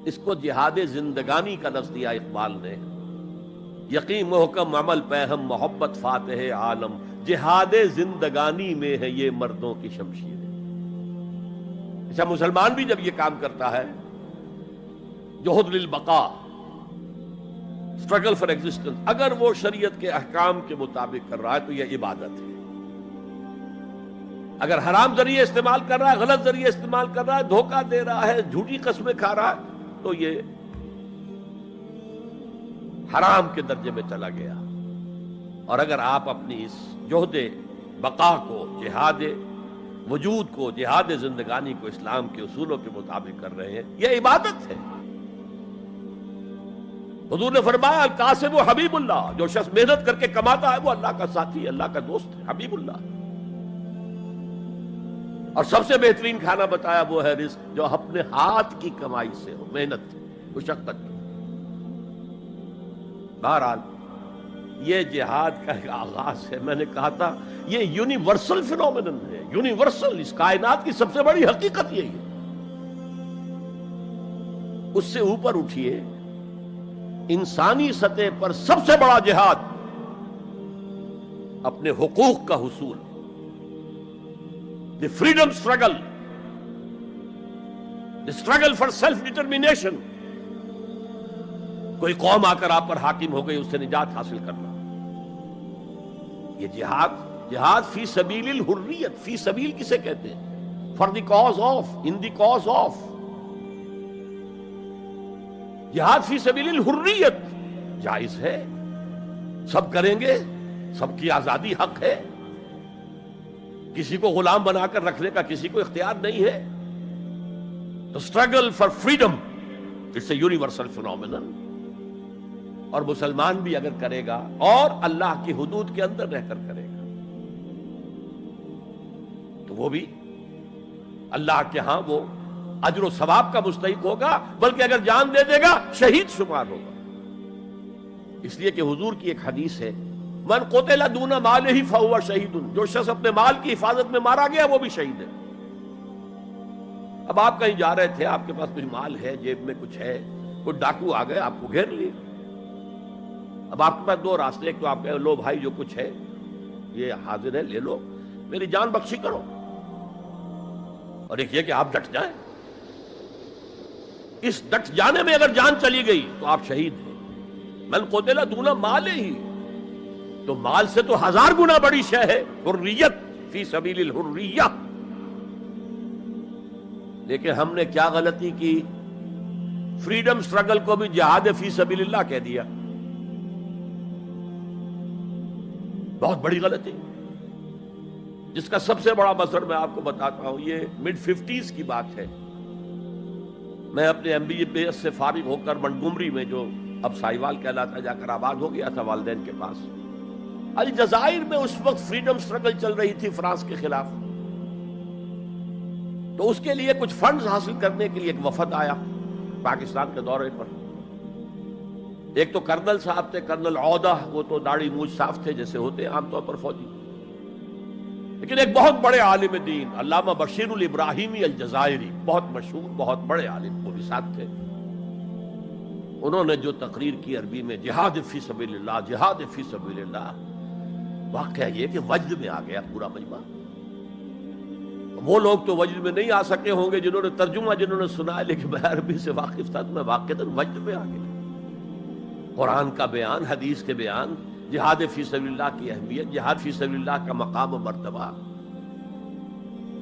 اس کو جہاد زندگانی کا لفظ دیا اقبال نے، یقین محکم عمل پہم محبت فاتح عالم، جہاد زندگانی میں ہے یہ مردوں کی شمشیر۔ اچھا مسلمان بھی جب یہ کام کرتا ہے، جہد للبقاء، اسٹرگل فار ایگزسٹنس، اگر وہ شریعت کے احکام کے مطابق کر رہا ہے تو یہ عبادت ہے۔ اگر حرام ذریعے استعمال کر رہا ہے، غلط ذریعے استعمال کر رہا ہے، دھوکہ دے رہا ہے، جھوٹی قسمیں کھا رہا ہے، تو یہ حرام کے درجے میں چلا گیا۔ اور اگر آپ اپنی اس جہد بقا کو، جہاد وجود کو، جہاد زندگانی کو اسلام کے اصولوں کے مطابق کر رہے ہیں، یہ عبادت ہے۔ حضور نے فرمایا القاسم و حبیب اللہ، جو شخص محنت کر کے کماتا ہے وہ اللہ کا ساتھی، اللہ کا دوست ہے، حبیب اللہ۔ اور سب سے بہترین کھانا بتایا وہ ہے رزق جو اپنے ہاتھ کی کمائی سے ہو، محنت مشقت۔ بہرحال یہ جہاد کا ایک آغاز ہے، میں نے کہا تھا یہ یونیورسل فینومینن ہے، یونیورسل، اس کائنات کی سب سے بڑی حقیقت یہی ہے۔ اس سے اوپر اٹھیے، انسانی سطح پر سب سے بڑا جہاد اپنے حقوق کا حصول، the freedom struggle, the struggle for self determination. کوئی قوم آ کر آپ پر حاکم ہو گئی، اس سے نجات حاصل کرنا، یہ جہاد فی سبیل الحریت. فی سبیل کسے کہتے ہیں؟ For the cause of, in the cause of. جہاد فی سبیل الحریت جائز ہے، سب کریں گے، سب کی آزادی حق ہے، کسی کو غلام بنا کر رکھنے کا کسی کو اختیار نہیں ہے. تو struggle for freedom it's a universal phenomenon. اور مسلمان بھی اگر کرے گا اور اللہ کی حدود کے اندر رہ کر کرے گا تو وہ بھی اللہ کے ہاں وہ اجر و ثواب کا مستحق ہوگا، بلکہ اگر جان دے دے گا شہید شمار ہوگا. اس لیے کہ حضور کی ایک حدیث ہے، من قتل دون مالہ فہو شہید. جو شخص اپنے مال کی حفاظت میں مارا گیا وہ بھی شہید ہے. اب آپ کہیں جا رہے تھے، آپ کے پاس کچھ مال ہے، جیب میں کچھ ہے، کوئی ڈاکو آ گئے آپ کو گھیر لیے. اب آپ کے پاس دو راستے، ایک تو آپ کہے لو بھائی جو کچھ ہے یہ حاضر ہے، لے لو، میری جان بخشی کرو، اور ایک یہ کہ آپ ڈٹ جائیں. اس ڈٹ جانے میں اگر جان چلی گئی تو آپ شہید ہیں. من قتل دون مال ہی، تو مال سے تو 1000 گنا بڑی شے ہے حریت، فی سبیل الحریہ. لیکن ہم نے کیا غلطی کی؟ فریڈم سٹرگل کو بھی جہاد فی سبیل اللہ کہہ دیا. بہت بڑی غلطی، جس کا سب سے بڑا مثل میں آپ کو بتاتا ہوں. یہ mid 50s کی بات ہے. میں اپنے MBA سے فارغ ہو کر منٹگومری میں، جو اب سائیوال کہلاتا، جا کر آباد ہو گیا تھا والدین کے پاس. الجزائر میں اس وقت فریڈم سٹرگل چل رہی تھی فرانس کے خلاف. تو اس کے لیے کچھ فنڈز حاصل کرنے کے لیے ایک وفد آیا پاکستان کے دورے پر. ایک تو کرنل صاحب تھے، کرنل عودہ، وہ تو داڑھی مونچھ صاف تھے جیسے ہوتے عام طور پر فوجی. لیکن ایک بہت بڑے عالم دین علامہ بشیر الابراہیمی الجزائری، بہت مشہور، بہت بڑے عالم، وہ بھی ساتھ تھے. انہوں نے جو تقریر کی عربی میں، جہاد فی سبیل اللہ، جہاد فی سبیل اللہ، واقعہ یہ کہ وجد میں آ گیا پورا مجمع. وہ لوگ تو وجد میں نہیں آ سکے ہوں گے جنہوں نے ترجمہ، جنہوں نے سنا ہے، لیکن میں عربی سے واقف تھا تو میں واقعتاً وجد میں آ گیا. قرآن کا بیان، حدیث کے بیان، جہاد فی سبیل اللہ کی اہمیت، جہاد فی سبیل اللہ کا مقام و مرتبہ.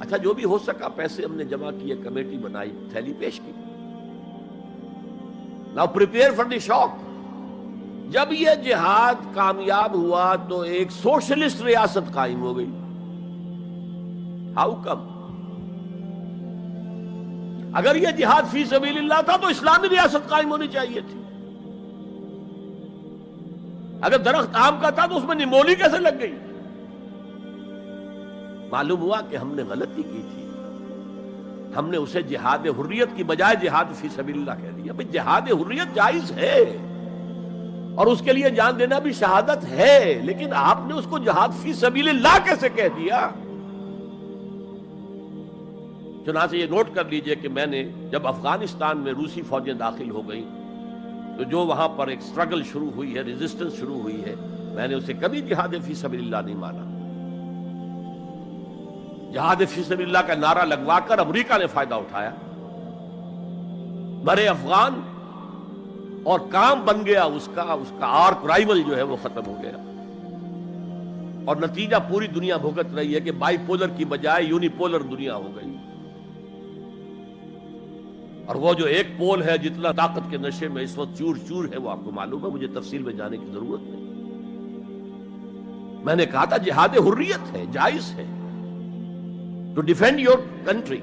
اچھا جو بھی ہو سکا، پیسے ہم نے جمع کیے، کمیٹی بنائی، تھیلی پیش کی. Now prepare for the shock. جب یہ جہاد کامیاب ہوا تو ایک سوشلسٹ ریاست قائم ہو گئی. How come؟ اگر یہ جہاد فی سبیل اللہ تھا تو اسلامی ریاست قائم ہونی چاہیے تھی. اگر درخت آم کا تھا تو اس میں نمولی کیسے لگ گئی؟ معلوم ہوا کہ ہم نے غلطی کی تھی. ہم نے اسے جہاد حریت کی بجائے جہاد فی سبیل اللہ کہہ دیا. بھئی جہاد حریت جائز ہے اور اس کے لیے جان دینا بھی شہادت ہے، لیکن آپ نے اس کو جہاد فی سبیل اللہ کیسے کہہ دیا؟ چنانچہ یہ نوٹ کر لیجئے کہ میں نے جب افغانستان میں روسی فوجیں داخل ہو گئیں تو جو وہاں پر ایک سٹرگل شروع ہوئی ہے، ریزسٹنس شروع ہوئی ہے، میں نے اسے کبھی جہاد فی سبیل اللہ نہیں مانا. جہاد فی سبیل اللہ کا نعرہ لگوا کر امریکہ نے فائدہ اٹھایا، مرے افغان، اور کام بن گیا اس کا آرک رائیول جو ہے وہ ختم ہو گیا. اور نتیجہ پوری دنیا بھگت رہی ہے کہ بائی پولر کی بجائے یونی پولر دنیا ہو گئی. اور وہ جو ایک پول ہے جتنا طاقت کے نشے میں اس وقت چور چور ہے، وہ آپ کو معلوم ہے، مجھے تفصیل میں جانے کی ضرورت نہیں. میں نے کہا تھا جہاد حریت ہے، جائز ہے، to defend your country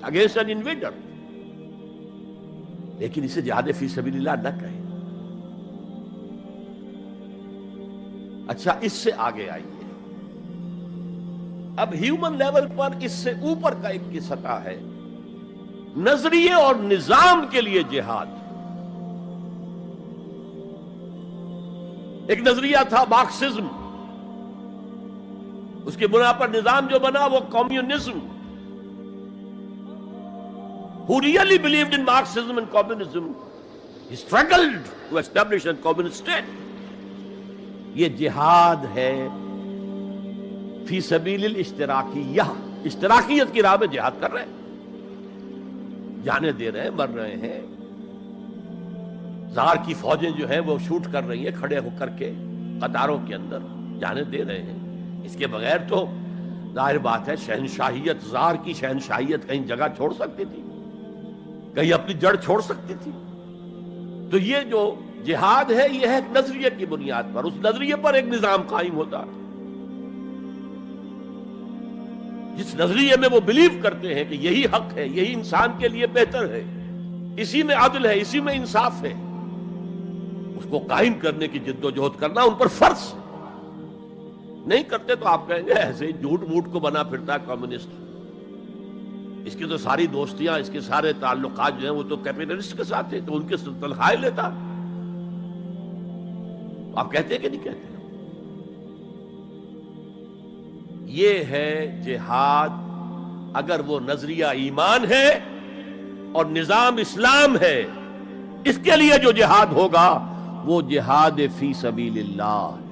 against an invader, لیکن اسے جہاد فی سبیل اللہ نہ کہیں. اچھا اس سے آگے آئیے، اب ہیومن لیول پر اس سے اوپر کا ایک کی سطح ہے، نظریے اور نظام کے لیے جہاد. ایک نظریہ تھا مارکسزم، اس کی بنا پر نظام جو بنا وہ communism. Who really believed in Marxism and communism, he struggled to establish a communist state. یہ جہاد ہے فی سبیل الاشتراکیہ، اشتراکیت کی راہ میں جہاد کر رہے ہیں. جانیں دے رہے ہیں، مر رہے ہیں. زار کی فوجیں جو ہیں وہ شوٹ کر رہی ہیں کھڑے ہو کر کے قطاروں کے اندر، جانیں دے رہے ہیں. اس کے بغیر تو ظاہر بات ہے شہنشاہیت، زار کی شہنشاہیت کہیں جگہ چھوڑ سکتی تھی، کہیں اپنی جڑ چھوڑ سکتی تھی؟ تو یہ جو جہاد ہے یہ ہے ایک نظریے کی بنیاد پر، اس نظریے پر ایک نظام قائم ہوتا ہے. جس نظریے میں وہ بلیو کرتے ہیں کہ یہی حق ہے، یہی انسان کے لیے بہتر ہے، اسی میں عدل ہے، اسی میں انصاف ہے، اس کو قائم کرنے کی جد و جہد کرنا ان پر فرض. نہیں کرتے تو آپ کہیں گے ایسے ہی جھوٹ موٹ کو بنا پھرتا ہے کمیونسٹ، اس کی تو ساری دوستیاں، اس کے سارے تعلقات جو ہیں وہ تو کیپٹلسٹ کے ساتھ ہیں، تو ان کے تنخواہیں لیتا. آپ کہتے ہیں کہ نہیں کہتے؟ یہ ہے جہاد. اگر وہ نظریہ ایمان ہے اور نظام اسلام ہے، اس کے لیے جو جہاد ہوگا وہ جہاد فی سبیل اللہ ہے.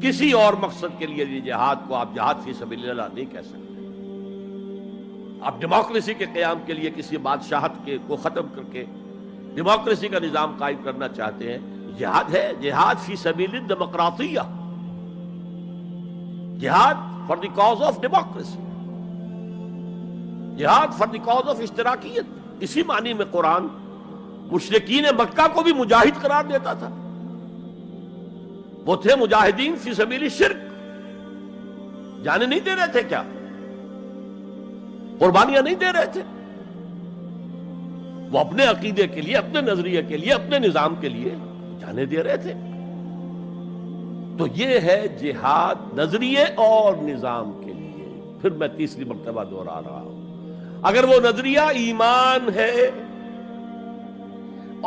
کسی اور مقصد کے لیے جہاد کو آپ جہاد فی سبیل اللہ نہیں کہہ سکتے. آپ ڈیموکریسی کے قیام کے لیے کسی بادشاہت کو ختم کر کے ڈیموکریسی کا نظام قائم کرنا چاہتے ہیں، جہاد ہے. جہاد فی سبیل الدیمقراطیہ، جہاد for the cause of democracy, جہاد فار دی کاز آف اشتراکیت. اسی معنی میں قرآن مشرکین مکہ کو بھی مجاہد قرار دیتا تھا. وہ تھے مجاہدین فی سبیل الشرک. جانے نہیں دے رہے تھے کیا؟ قربانیاں نہیں دے رہے تھے؟ وہ اپنے عقیدے کے لیے، اپنے نظریے کے لیے، اپنے نظام کے لیے جانے دے رہے تھے. تو یہ ہے جہاد نظریے اور نظام کے لیے. پھر میں تیسری مرتبہ دوہرا رہا ہوں، اگر وہ نظریہ ایمان ہے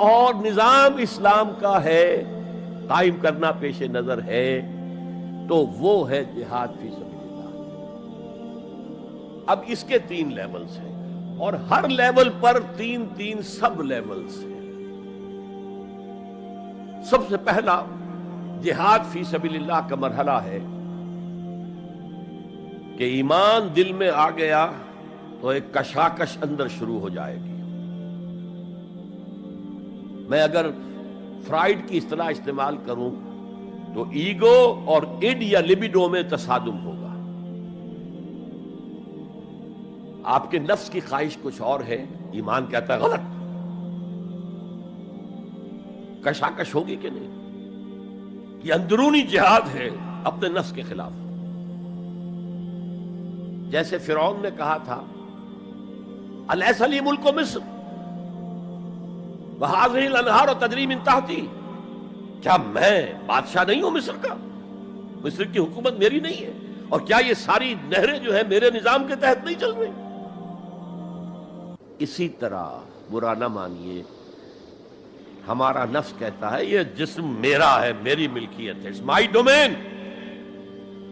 اور نظام اسلام کا ہے، قائم کرنا پیش نظر ہے، تو وہ ہے جہاد فی سبیل اللہ. اب اس کے 3 لیولز ہیں اور ہر لیول پر 3 سب لیولز ہیں. سب سے پہلا جہاد فی سبیل اللہ کا مرحلہ ہے کہ ایمان دل میں آ گیا تو ایک کشاکش اندر شروع ہو جائے گی. میں اگر فرائیڈ کی اصطلاح استعمال کروں تو ایگو اور اڈ یا لبیڈو میں تصادم ہوگا. آپ کے نفس کی خواہش کچھ اور ہے، ایمان کہتا ہے غلط. کشاکش ہوگی کہ نہیں؟ یہ اندرونی جہاد ہے اپنے نفس کے خلاف. جیسے فرعون نے کہا تھا الیس لی ملک مصر وہذہ الانہار تجری من تحتی، کیا میں بادشاہ نہیں ہوں مصر کا؟ مصر کی حکومت میری نہیں ہے؟ اور کیا یہ ساری نہریں جو ہیں میرے نظام کے تحت نہیں چل رہی؟ اسی طرح برا نہ مانیے، ہمارا نفس کہتا ہے یہ جسم میرا ہے، میری ملکیت ہے، اٹس مائی ڈومین،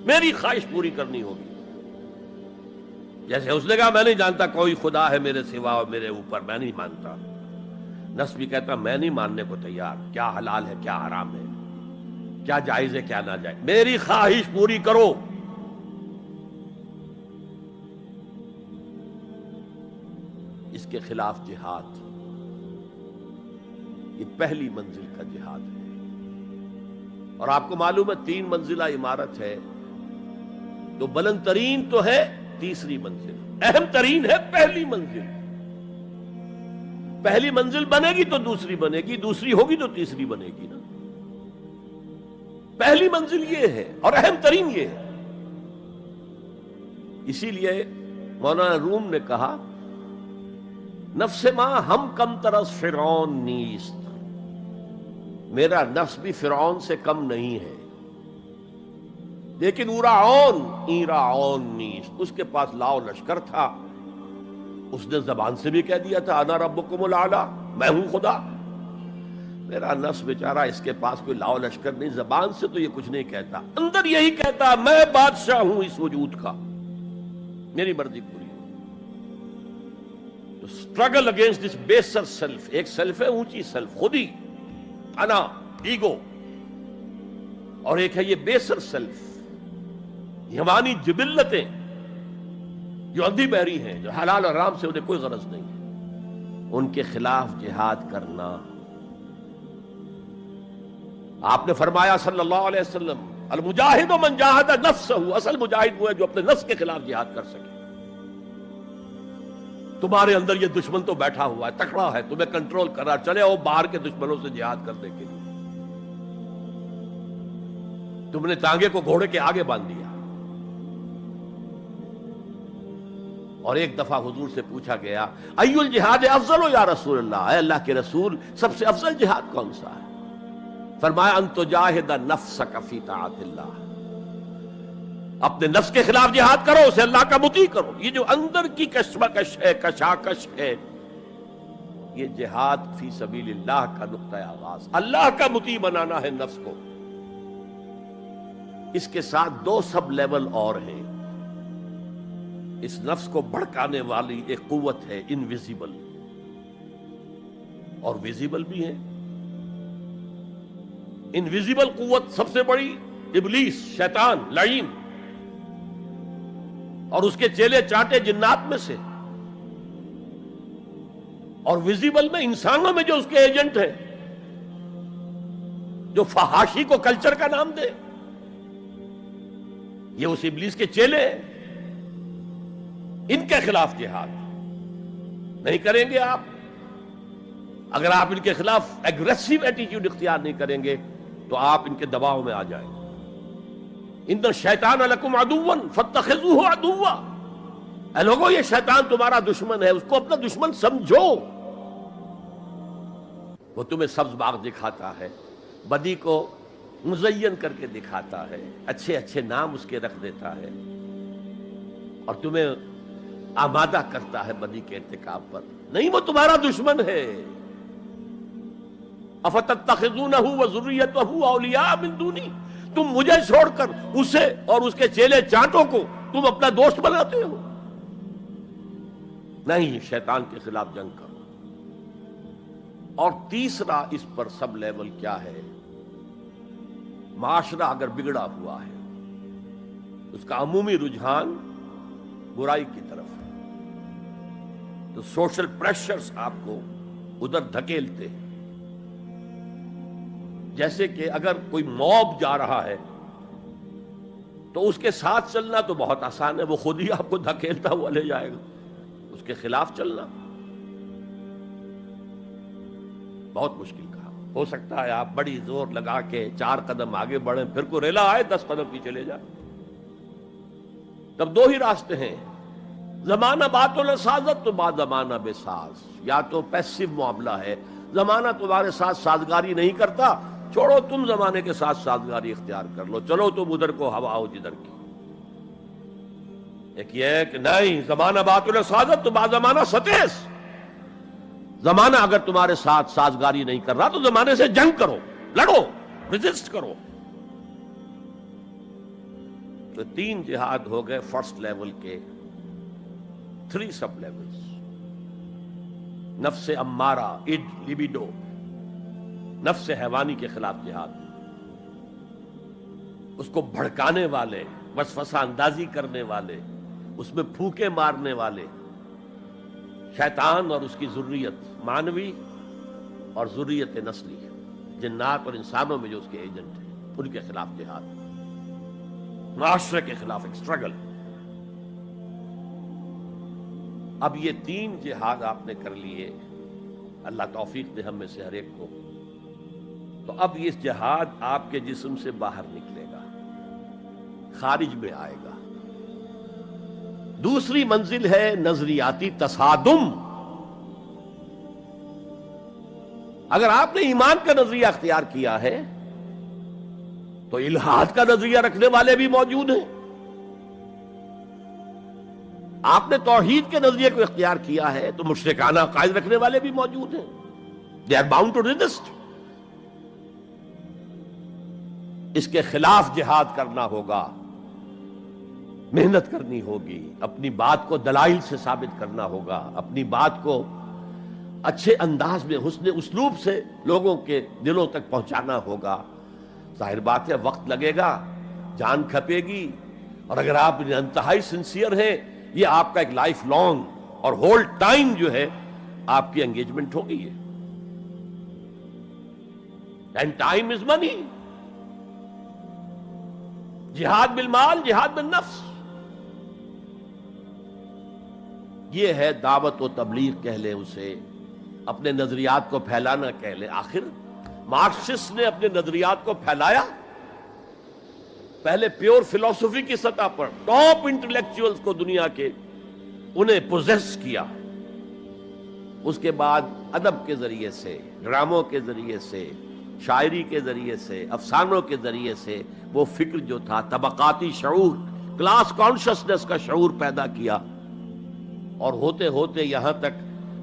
میری خواہش پوری کرنی ہوگی. جیسے اس نے کہا میں نہیں جانتا کوئی خدا ہے میرے سوا اور میرے اوپر، میں نہیں مانتا. نفس بھی کہتا میں نہیں ماننے کو تیار، کیا حلال ہے کیا حرام ہے، کیا جائز ہے کیا ناجائز، میری خواہش پوری کرو. اس کے خلاف جہاد، یہ پہلی منزل کا جہاد ہے. اور آپ کو معلوم ہے 3 منزلہ عمارت ہے، تو بلند ترین تو ہے تیسری منزل، اہم ترین ہے پہلی منزل. پہلی منزل بنے گی تو دوسری بنے گی، دوسری ہوگی تو تیسری بنے گی نا. پہلی منزل یہ ہے اور اہم ترین یہ ہے. اسی لیے مولانا روم نے کہا نفس ماں ہم کم ترس فرعون نیست، میرا نفس بھی فرعون سے کم نہیں ہے، لیکن ایراعون نیست، اس کے پاس لاؤ لشکر تھا. اس نے زبان سے بھی کہہ دیا تھا انا ربکم الاعلی، میں ہوں خدا. میرا نفس بیچارہ اس کے پاس کوئی لاؤ لشکر نہیں، زبان سے تو یہ کچھ نہیں کہتا، اندر یہی کہتا میں بادشاہ ہوں اس وجود کا، میری مرضی پوری. تو اسٹرگل اگینسٹ دس بیسر سیلف، ایک سیلف ہے اونچی سیلف، خودی، انا، ایگو، اور ایک ہے یہ بیسر سیلف، حیوانی جبلتیں جو اندھی بہری ہیں، جو حلال اور حرام سے انہیں کوئی غرض نہیں ہے، ان کے خلاف جہاد کرنا۔ آپ نے فرمایا صلی اللہ علیہ وسلم المجاہد من جاہد نفسہ، اصل مجاہد وہ ہے جو اپنے نفس کے خلاف جہاد کر سکے۔ تمہارے اندر یہ دشمن تو بیٹھا ہوا ہے، تکڑا ہے، تمہیں کنٹرول کر رہا، چلے آؤ باہر کے دشمنوں سے جہاد کرنے کے لیے۔ تم نے ٹانگے کو گھوڑے کے آگے باندھ دیا۔ اور ایک دفعہ حضور سے پوچھا گیا ای الجہاد افضل یا رسول اللہ، اے اللہ کے رسول سب سے افضل جہاد کون سا ہے؟ فرمایا ان تجاہد نفسک فی طاعت اللہ، اپنے نفس کے خلاف جہاد کرو، اسے اللہ کا مطیع کرو۔ یہ جو اندر کی کشمکش ہے، کشاکش ہے، یہ جہاد فی سبیل اللہ کا نقطہ آغاز، اللہ کا مطیع بنانا ہے نفس کو۔ اس کے ساتھ دو سب لیول اور ہیں۔ اس نفس کو بھڑکانے والی ایک قوت ہے انویزیبل، اور ویزیبل بھی ہے۔ انویزیبل قوت سب سے بڑی ابلیس، شیطان، لعین، اور اس کے چیلے چاٹے جنات میں سے، اور ویزیبل میں انسانوں میں جو اس کے ایجنٹ ہیں، جو فحاشی کو کلچر کا نام دے، یہ اس ابلیس کے چیلے ہیں۔ ان کے خلاف جہاد نہیں کریں گے آپ، اگر آپ ان کے خلاف ایگریسو ایٹیٹیوڈ اختیار نہیں کریں گے تو آپ ان کے دباؤ میں آ جائیں گے۔ ان الشیطان لکم عدو فاتخذوہ عدوا، اے لوگوں یہ شیطان تمہارا دشمن ہے، اس کو اپنا دشمن سمجھو۔ وہ تمہیں سبز باغ دکھاتا ہے، بدی کو مزین کر کے دکھاتا ہے، اچھے اچھے نام اس کے رکھ دیتا ہے، اور تمہیں آمادہ کرتا ہے بدی کے ارتکاب پر۔ نہیں، وہ تمہارا دشمن ہے۔ افتتخذونہ وذریتہ اولیاء من دونی، تم مجھے چھوڑ کر اسے اور اس کے چیلے چانٹوں کو تم اپنا دوست بناتے ہو۔ نہیں، شیطان کے خلاف جنگ کرو۔ اور تیسرا اس پر سب لیول کیا ہے؟ معاشرہ اگر بگڑا ہوا ہے، اس کا عمومی رجحان برائی کی طرف ہے، تو سوشل پریشرز آپ کو ادھر دھکیلتے ہیں۔ جیسے کہ اگر کوئی موب جا رہا ہے تو اس کے ساتھ چلنا تو بہت آسان ہے، وہ خود ہی آپ کو دھکیلتا ہوا لے جائے گا۔ اس کے خلاف چلنا بہت مشکل کہا۔ ہو سکتا ہے آپ بڑی زور لگا کے 4 قدم آگے بڑھیں، پھر کو ریلا آئے 10 قدم پیچھے لے جائے۔ تب 2 ہی راستے ہیں، زمانہ باطل سازت تو بعد زمانہ بے ساز۔ یا تو پیسو معاملہ ہے، زمانہ تمہارے ساتھ سازگاری نہیں کرتا، چھوڑو تم زمانے کے ساتھ سازگاری اختیار کر لو، چلو تم ادھر کو ہوا ہو جدھر کی۔ ایک یہ ہے کہ نہیں، زمانہ باطل سازت تو بعد زمانہ ستیس، زمانہ اگر تمہارے ساتھ سازگاری نہیں کر رہا تو زمانے سے جنگ کرو، لڑو، ریزسٹ کرو۔ تو 3 جہاد ہو گئے فرسٹ لیول کے، 3 سب لیولز۔ نفس امارہ، اڈ، لیبیڈو، نفس حیوانی کے خلاف جہاد، اس کو بھڑکانے والے، وسوسہ اندازی کرنے والے، اس میں پھونکے مارنے والے، شیطان اور اس کی ذریت مانوی اور ذریت نسلی، جنات اور انسانوں میں جو اس کے ایجنٹ ہیں، ان کے خلاف جہاد، معاشرے کے خلاف ایک سٹرگل۔ اب یہ 3 جہاد آپ نے کر لیے، اللہ توفیق دے ہم میں سے ہر ایک کو۔ تو اب یہ جہاد آپ کے جسم سے باہر نکلے گا، خارج میں آئے گا۔ دوسری منزل ہے نظریاتی تصادم۔ اگر آپ نے ایمان کا نظریہ اختیار کیا ہے تو الحاد کا نظریہ رکھنے والے بھی موجود ہیں۔ آپ نے توحید کے نظریے کو اختیار کیا ہے تو مشرکانہ عقائد رکھنے والے بھی موجود ہیں۔ They are bound to resist۔ اس کے خلاف جہاد کرنا ہوگا، محنت کرنی ہوگی، اپنی بات کو دلائل سے ثابت کرنا ہوگا، اپنی بات کو اچھے انداز میں، حسن اسلوب سے لوگوں کے دلوں تک پہنچانا ہوگا۔ ظاہر بات ہے وقت لگے گا، جان کھپے گی، اور اگر آپ انتہائی سنسیئر ہیں، یہ آپ کا ایک لائف لانگ اور ہول ٹائم جو ہے آپ کی انگیجمنٹ ہوگی ہے. اینڈ ٹائم از منی. جہاد بالمال، جہاد بالنفس، یہ ہے دعوت و تبلیغ کہہ لیں اسے، اپنے نظریات کو پھیلانا کہہ لیں. آخر مارکسسٹ نے اپنے نظریات کو پھیلایا پہلے پیور فلسفی کی سطح پر، ٹاپ انٹلیکچوئلز کو دنیا کے انہیں پوزیس کیا. اس کے بعد ادب کے ذریعے سے، ڈراموں کے ذریعے سے، شاعری کے ذریعے سے، افسانوں کے ذریعے سے وہ فکر جو تھا، طبقاتی شعور، کلاس کانشسنس کا شعور پیدا کیا. اور ہوتے ہوتے یہاں تک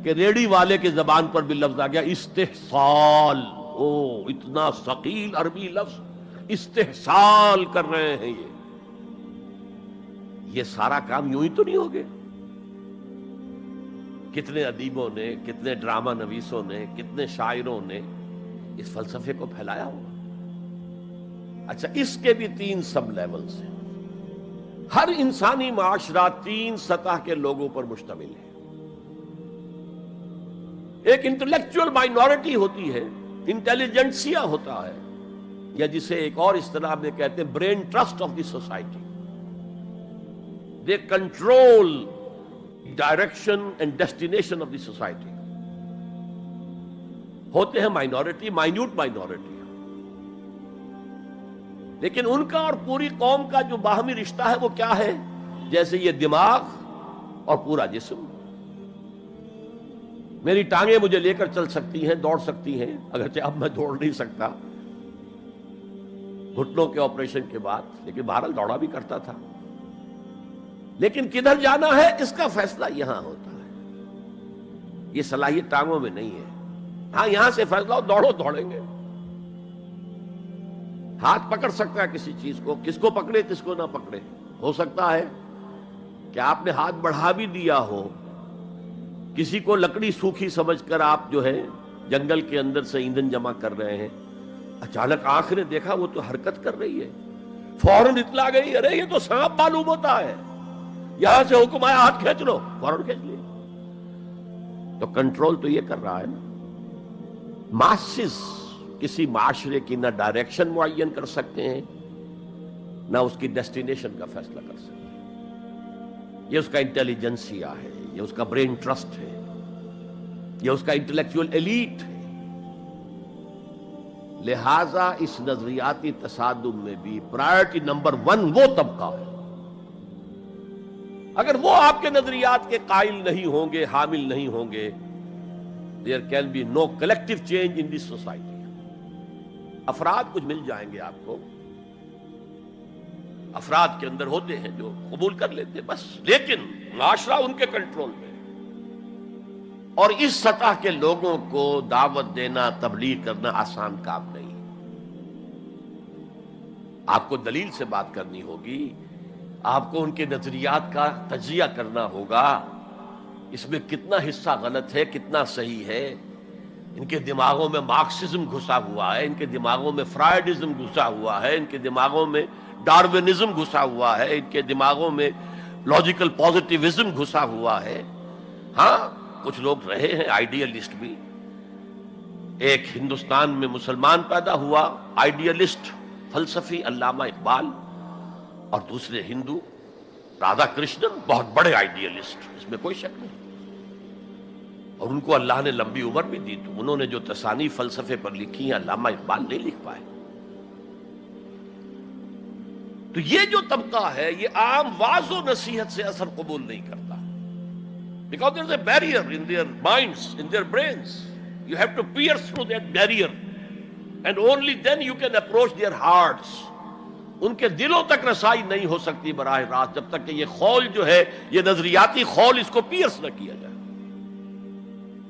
کہ ریڑی والے کے زبان پر بھی لفظ آ گیا استحصال. او اتنا ثقیل عربی لفظ، استحصال کر رہے ہیں. یہ سارا کام یوں ہی تو نہیں ہو گیا. کتنے ادیبوں نے، کتنے ڈرامہ نویسوں نے، کتنے شاعروں نے اس فلسفے کو پھیلایا ہوا. اچھا، اس کے بھی 3 سب لیولز ہیں. ہر انسانی معاشرہ 3 سطح کے لوگوں پر مشتمل ہے. ایک انٹلیکچوئل مائنورٹی ہوتی ہے، انٹیلیجنسیا ہوتا ہے، یا جسے ایک اور اصطلاح میں کہتے ہیں brain trust of the society. They control direction and destination of the society. ہوتے ہیں مائنورٹی، مائنیوٹ مائنورٹی، لیکن ان کا اور پوری قوم کا جو باہمی رشتہ ہے وہ کیا ہے؟ جیسے یہ دماغ اور پورا جسم. میری ٹانگیں مجھے لے کر چل سکتی ہیں، دوڑ سکتی ہیں، اگرچہ اب میں دوڑ نہیں سکتا گھٹنوں کے آپریشن کے بعد، لیکن بہرحال دوڑا بھی کرتا تھا. لیکن کدھر جانا ہے اس کا فیصلہ یہاں ہوتا ہے. یہ صلاحیت ٹانگوں میں نہیں ہے. ہاں، یہاں سے فیصلہ ہو دوڑو، دوڑیں گے. ہاتھ پکڑ سکتا ہے کسی چیز کو، کس کو پکڑے کس کو نہ پکڑے. ہو سکتا ہے کہ آپ نے ہاتھ بڑھا بھی دیا ہو، کسی کو لکڑی سوکھی سمجھ کر آپ جو ہے جنگل کے اندر سے ایندھن جمع کر رہے ہیں، اچانک آنکھ نے دیکھا وہ تو حرکت کر رہی ہے، فوراً اطلاع گئی، ارے یہ تو سانپ معلوم ہوتا ہے، یہاں سے حکم آیا ہاتھ کھینچ لو، فوراً کھینچ لیا. تو کنٹرول تو یہ کر رہا ہے نا. ماسز کسی معاشرے کی نہ ڈائریکشن معین کر سکتے ہیں، نہ اس کی ڈیسٹینیشن کا فیصلہ کر سکتے ہیں. یہ اس کا انٹیلیجنسیا ہے، یہ اس کا برین ٹرسٹ ہے، یہ اس کا انٹلیکچوئل ایلیٹ ہے. لہذا اس نظریاتی تصادم میں بھی پرائرٹی نمبر 1 وہ طبقہ ہے. اگر وہ آپ کے نظریات کے قائل نہیں ہوں گے، حامل نہیں ہوں گے، there can be no collective change in this society. افراد کچھ مل جائیں گے آپ کو، افراد کے اندر ہوتے ہیں جو قبول کر لیتے بس، لیکن معاشرہ ان کے کنٹرول میں. اور اس سطح کے لوگوں کو دعوت دینا، تبلیغ کرنا آسان کام نہیں. آپ کو دلیل سے بات کرنی ہوگی، آپ کو ان کے نظریات کا تجزیہ کرنا ہوگا، اس میں کتنا حصہ غلط ہے، کتنا صحیح ہے. ان کے دماغوں میں مارکسزم گھسا ہوا ہے، ان کے دماغوں میں فرائیڈزم گھسا ہوا ہے، ان کے دماغوں میں ڈاروینزم گھسا ہوا ہے، ان کے دماغوں میں لاجیکل پازیٹیوزم گھسا ہوا ہے. ہاں، کچھ لوگ رہے ہیں آئیڈیلسٹ بھی. ایک ہندوستان میں مسلمان پیدا ہوا آئیڈیلسٹ فلسفی علامہ اقبال، اور دوسرے ہندو رادھا کرشنن، بہت بڑے آئیڈیلسٹ، اس میں کوئی شک نہیں. اور ان کو اللہ نے لمبی عمر بھی دی، تو انہوں نے جو تصانیف فلسفے پر لکھی ہیں علامہ اقبال نہیں لکھ پائے. تو یہ جو طبقہ ہے یہ عام واعظ و نصیحت سے اثر قبول نہیں کرتا. Because there is a barrier in their minds, in their brains. You have to pierce through that barrier, and only then you can approach their hearts. ان کے دلوں تک رسائی نہیں ہو سکتی براہ راست جب تک کہ یہ خول جو ہے، یہ نظریاتی خول، اس کو پیئرس نہ کیا جائے.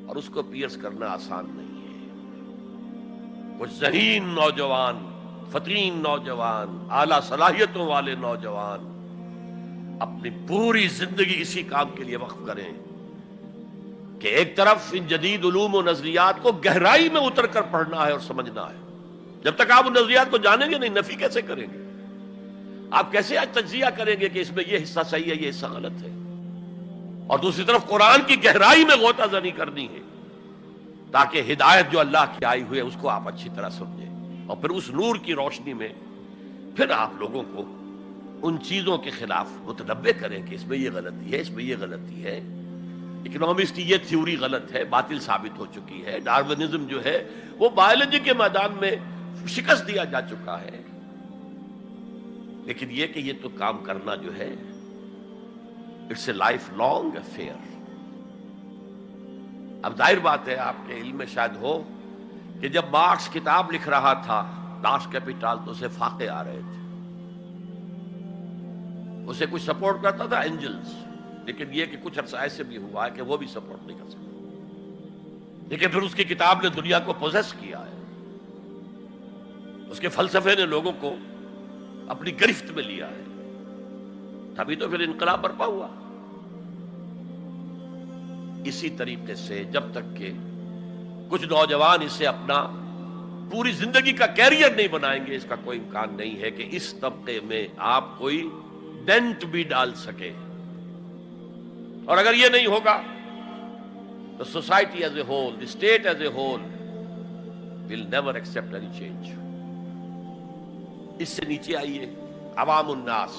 اور اس کو پیئرس کرنا آسان نہیں ہے. کچھ ذہین نوجوان، فطین نوجوان، اعلیٰ صلاحیتوں والے نوجوان اپنی پوری زندگی اسی کام کے لیے وقف کریں کہ ایک طرف ان جدید علوم و نظریات کو گہرائی میں اتر کر پڑھنا ہے اور سمجھنا ہے. جب تک آپ ان نظریات کو جانیں گے نہیں، نفی کیسے کریں گے؟ آپ کیسے آج تجزیہ کریں گے کہ اس میں یہ حصہ صحیح ہے یہ حصہ غلط ہے؟ اور دوسری طرف قرآن کی گہرائی میں غوطہ زنی کرنی ہے تاکہ ہدایت جو اللہ کی آئی ہوئی ہے اس کو آپ اچھی طرح سمجھیں، اور پھر اس نور کی روشنی میں پھر آپ لوگوں کو ان چیزوں کے خلاف متنبع کریں کہ اس میں یہ غلطی ہے، اس میں یہ غلطی ہے، اکنامکس کی یہ تھیوری غلط ہے، باطل ثابت ہو چکی ہے، ڈارونزم جو ہے وہ بایولوجی کے میدان میں شکست دیا جا چکا ہے۔ لیکن یہ کہ یہ تو کام کرنا جو ہے it's a lifelong affair. اب ظاہر بات ہے آپ کے علم میں شاید ہو کہ جب مارکس کتاب لکھ رہا تھا داس کیپیٹال تو اسے فاقے آ رہے تھے، اسے کچھ سپورٹ کرتا تھا اینجلز، لیکن یہ کہ کچھ عرصہ ایسے بھی ہوا ہے کہ وہ بھی سپورٹ نہیں کر سکتا، لیکن پھر اس کی کتاب نے دنیا کو پوزیس کیا ہے، اس کے فلسفے نے لوگوں کو اپنی گرفت میں لیا ہے، تبھی تو پھر انقلاب برپا ہوا۔ اسی طریقے سے جب تک کہ کچھ نوجوان اسے اپنا پوری زندگی کا کیریئر نہیں بنائیں گے، اس کا کوئی امکان نہیں ہے کہ اس طبقے میں آپ کوئی ڈینٹ بھی ڈال سکے۔ اور اگر یہ نہیں ہوگا تو society as a whole, the state as a whole will never accept any change. اس سے نیچے آئیے، عوام الناس،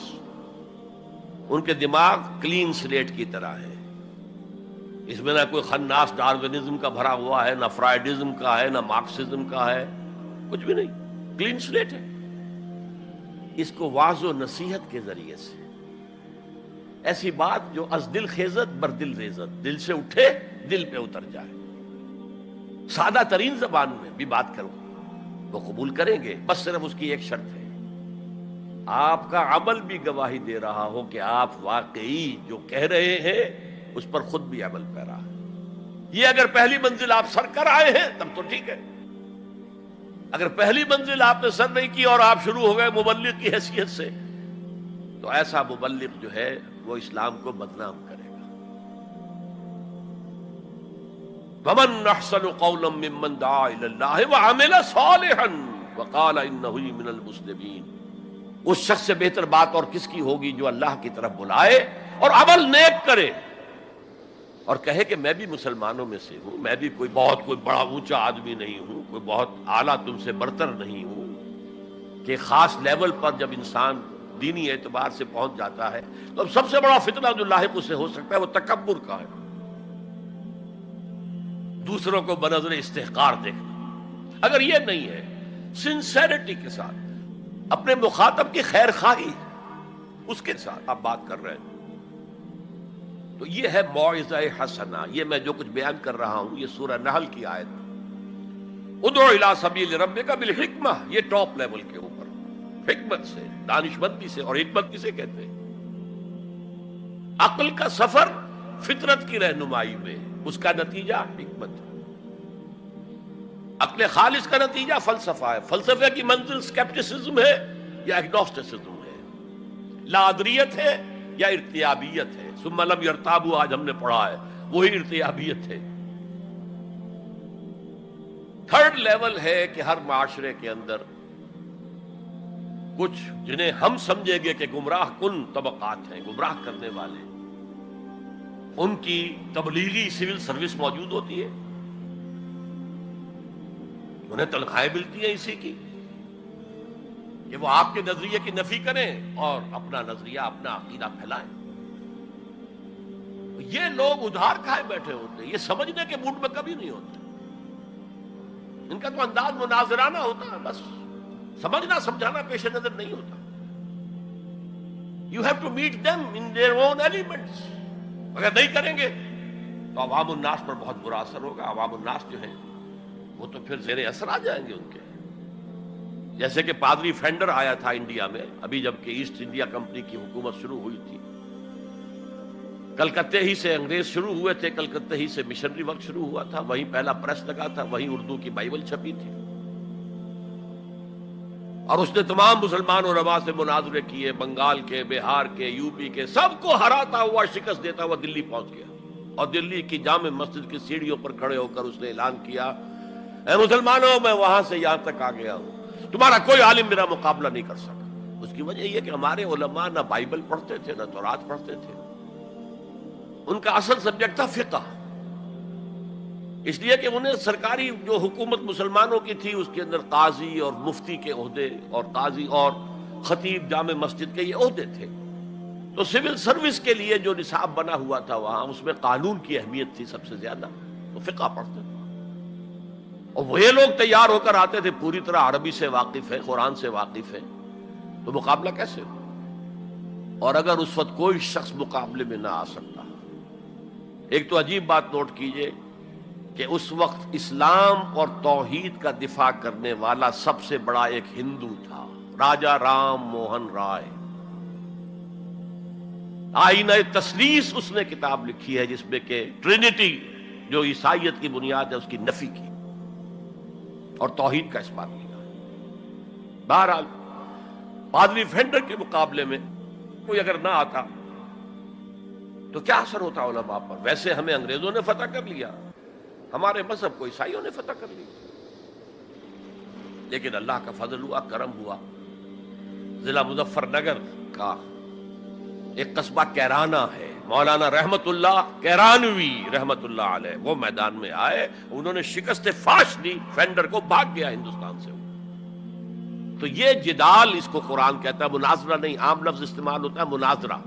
ان کے دماغ کلین سلیٹ کی طرح ہے، اس میں نہ کوئی خناس ڈارونزم کا بھرا ہوا ہے، نہ فرائیڈزم کا ہے، نہ مارکسزم کا ہے، کچھ بھی نہیں، کلین سلیٹ ہے۔ اس کو واعظ و نصیحت کے ذریعے سے ایسی بات جو از دل خیزت بر دل ریزت، دل سے اٹھے دل پہ اتر جائے، سادہ ترین زبان میں بھی بات کرو وہ قبول کریں گے، بس صرف اس کی ایک شرط ہے، آپ کا عمل بھی گواہی دے رہا ہو کہ آپ واقعی جو کہہ رہے ہیں اس پر خود بھی عمل پیرا ہے۔ یہ اگر پہلی منزل آپ سر کر آئے ہیں تب تو ٹھیک ہے، اگر پہلی منزل آپ نے سر نہیں کی اور آپ شروع ہو گئے مبلغ کی حیثیت سے، تو ایسا مبلغ جو ہے وہ اسلام کو بدنام کرے گا۔ وَمَنْ أَحْسَنُ قَوْلًا مِّمَّنْ دَعَا إِلَى اللَّهِ وَعَمِلَ صَالِحًا وَقَالَ إِنَّهُ مِنَ الْمُسْلِمِينَ۔ اس شخص سے بہتر بات اور کس کی ہوگی جو اللہ کی طرف بلائے اور عمل نیک کرے اور کہے کہ میں بھی مسلمانوں میں سے ہوں، میں بھی کوئی بڑا اونچا آدمی نہیں ہوں، کوئی بہت اعلیٰ تم سے برتر نہیں ہوں، کہ خاص لیول پر جب انسان دینی اعتبار سے پہنچ جاتا ہے تو اب سب سے بڑا فتنہ جو لاحق اسے ہو سکتا ہے وہ تکبر کا ہے، دوسروں کو بنظر استحقار دیکھنا۔ اگر یہ نہیں ہے، سنسیریٹی کے ساتھ اپنے مخاطب کی خیر خواہی اس کے ساتھ آپ بات کر رہے ہیں، تو یہ ہے موعظہ حسنہ۔ یہ میں جو کچھ بیان کر رہا ہوں یہ سورہ نحل کی آیت، ادعو الی سبیل ربک بالحکمہ، یہ ٹاپ لیول کے اوپر حکمت سے، دانشمندی سے، اور حکمت کسے کہتے ہیں؟ عقل کا سفر فطرت کی رہنمائی میں، اس کا نتیجہ حکمت ہے۔ عقل خالص کا نتیجہ فلسفہ ہے، فلسفے کی منزل سکیپٹسزم ہے یا ایگنوسٹسزم ہے، لا ادریت ہے یا ارتیابیت ہے۔ ثم لم یرتابوا آج ہم نے پڑھا ہے، وہی ارتیابیت ہے۔ تھرڈ لیول ہے کہ ہر معاشرے کے اندر کچھ جنہیں ہم سمجھیں گے کہ گمراہ کن طبقات ہیں، گمراہ کرنے والے، ان کی تبلیغی سول سروس موجود ہوتی ہے، انہیں تنخواہیں ملتی ہیں اسی کی کہ وہ آپ کے نظریے کی نفی کریں اور اپنا نظریہ، اپنا عقیدہ پھیلائیں۔ یہ لوگ ادھار کھائے بیٹھے ہوتے ہیں، یہ سمجھنے کے موڈ میں کبھی نہیں ہوتے، ان کا تو انداز مناظرانہ ہوتا ہے، بس سمجھنا سمجھانا پیش نظر نہیں ہوتا۔ You have to meet them in their own elements۔ اگر نہیں کریں گے تو عوام الناس پر بہت برا اثر ہوگا۔ عوام الناس جو ہیں وہ تو پھر زیر اثر آ جائیں گے ان کے، جیسے کہ پادری فینڈر آیا تھا انڈیا میں، ابھی جب کہ ایسٹ انڈیا کمپنی کی حکومت شروع ہوئی تھی، کلکتے ہی سے انگریز شروع ہوئے تھے، کلکتے ہی سے مشنری ورک شروع ہوا تھا، وہیں پہلا پریس لگا تھا، وہیں اردو کی بائبل چھپی تھی، اور اس نے تمام مسلمان علماء سے مناظرے کیے، بنگال کے، بہار کے، یو پی کے، سب کو ہراتا ہوا، شکست دیتا ہوا دلی پہنچ گیا، اور دلی کی جامع مسجد کی سیڑھیوں پر کھڑے ہو کر اس نے اعلان کیا، اے مسلمانوں، میں وہاں سے یہاں تک آ گیا ہوں، تمہارا کوئی عالم میرا مقابلہ نہیں کر سکا۔ اس کی وجہ یہ کہ ہمارے علماء نہ بائبل پڑھتے تھے نہ تورات پڑھتے تھے. ان کا اصل سبجیکٹ تھا فقہ، اس لیے کہ انہیں سرکاری جو حکومت مسلمانوں کی تھی اس کے اندر قاضی اور مفتی کے عہدے اور قاضی اور خطیب جامع مسجد کے یہ عہدے تھے. تو سول سروس کے لیے جو نصاب بنا ہوا تھا وہاں اس میں قانون کی اہمیت تھی سب سے زیادہ، تو فقہ پڑھتے تھے. اور وہ لوگ تیار ہو کر آتے تھے پوری طرح عربی سے واقف ہے، قرآن سے واقف ہے، تو مقابلہ کیسے ہو؟ اور اگر اس وقت کوئی شخص مقابلے میں نہ آ سکتا، ایک تو عجیب بات نوٹ کیجئے کہ اس وقت اسلام اور توحید کا دفاع کرنے والا سب سے بڑا ایک ہندو تھا، راجا رام موہن رائے. آئینہ تثلیث اس نے کتاب لکھی ہے جس میں کہ ٹرینٹی جو عیسائیت کی بنیاد ہے اس کی نفی کی اور توحید کا اس بات کیا. بہرحال پادری فینڈر کے مقابلے میں کوئی اگر نہ آتا تو کیا اثر ہوتا علماء پر؟ ویسے ہمیں انگریزوں نے فتح کر لیا، ہمارے مذہب کو عیسائیوں نے فتح کر لیا، لیکن اللہ کا فضل ہوا، کرم ہوا. ضلع مظفر نگر کا ایک قصبہ کیرانہ ہے، مولانا رحمت اللہ کیرانوی رحمت اللہ علیہ وہ میدان میں آئے، انہوں نے شکست فاش دی، فینڈر کو بھاگ گیا ہندوستان سے. تو یہ جدال اس کو قرآن کہتا ہے، مناظرہ نہیں، عام لفظ استعمال ہوتا ہے مناظرہ،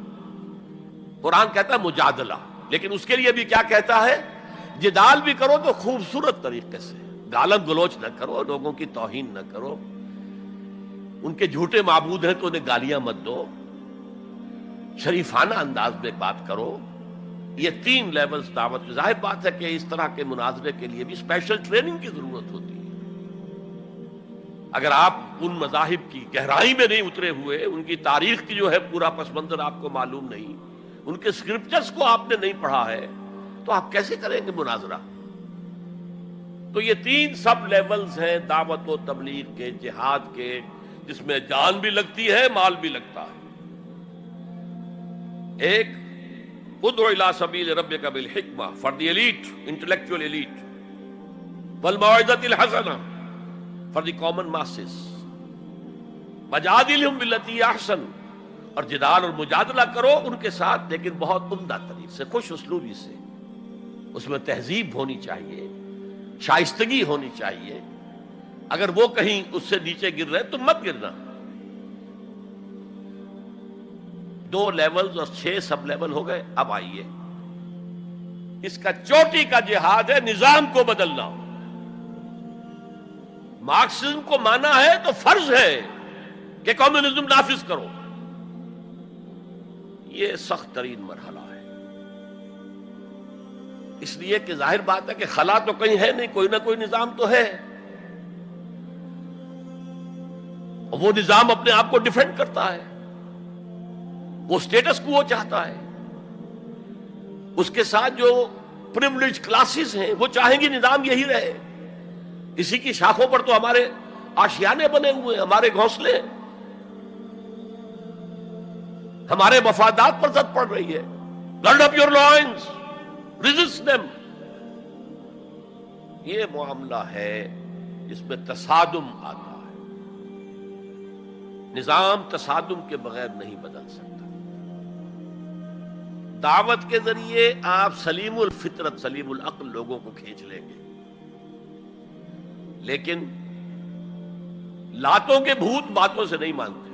قرآن کہتا ہے مجادلہ. لیکن اس کے لیے بھی کیا کہتا ہے؟ جدال بھی کرو تو خوبصورت طریقے سے، گالم گلوچ نہ کرو، لوگوں کی توہین نہ کرو، ان کے جھوٹے معبود ہیں تو انہیں گالیاں مت دو، شریفانہ انداز میں بات کرو. یہ 3 لیولز دعوت. ظاہر بات ہے کہ اس طرح کے مناظرے کے لیے بھی اسپیشل ٹریننگ کی ضرورت ہوتی ہے. اگر آپ ان مذاہب کی گہرائی میں نہیں اترے ہوئے، ان کی تاریخ کی جو ہے پورا پس منظر آپ کو معلوم نہیں، ان کے اسکرپچرز کو آپ نے نہیں پڑھا ہے، تو آپ کیسے کریں گے مناظرہ؟ تو یہ 3 سب لیولز ہیں دعوت و تبلیغ کے، جہاد کے، جس میں جان بھی لگتی ہے، مال بھی لگتا ہے. ایک ادعو الی سبیل ربک بالحکمہ for the elite, intellectual elite, والموعظۃ الحسنہ فار دی کامن ماسز، وجادلہم باللتی احسن، اور جدال اور مجادلہ کرو ان کے ساتھ، لیکن بہت عمدہ طریقے سے، خوش اسلوبی سے. اس میں تہذیب ہونی چاہیے، شائستگی ہونی چاہیے. اگر وہ کہیں اس سے نیچے گر رہے تو مت گرنا. 2 لیولز اور 6 سب لیول ہو گئے. اب آئیے، اس کا چوٹی کا جہاد ہے نظام کو بدلنا. مارکسزم کو مانا ہے تو فرض ہے کہ کمیونزم نافذ کرو. یہ سخت ترین مرحلہ ہے، اس لیے کہ ظاہر بات ہے کہ خلا تو کہیں ہے نہیں، کوئی نہ کوئی نظام تو ہے. وہ نظام اپنے آپ کو ڈیفینڈ کرتا ہے، وہ سٹیٹس کو وہ چاہتا ہے. اس کے ساتھ جو پریویلیج کلاسز ہیں وہ چاہیں گی نظام یہی رہے. اسی کی شاخوں پر تو ہمارے آشیانے بنے ہوئے ہیں، ہمارے گھونسلے، ہمارے مفادات پر زد پڑ رہی ہے. Grid up your lines, resist them. یہ معاملہ ہے جس میں تصادم آتا ہے. نظام تصادم کے بغیر نہیں بدل سکتا. دعوت کے ذریعے آپ سلیم الفطرت، سلیم العقل لوگوں کو کھینچ لیں گے، لیکن لاتوں کے بھوت باتوں سے نہیں مانتے.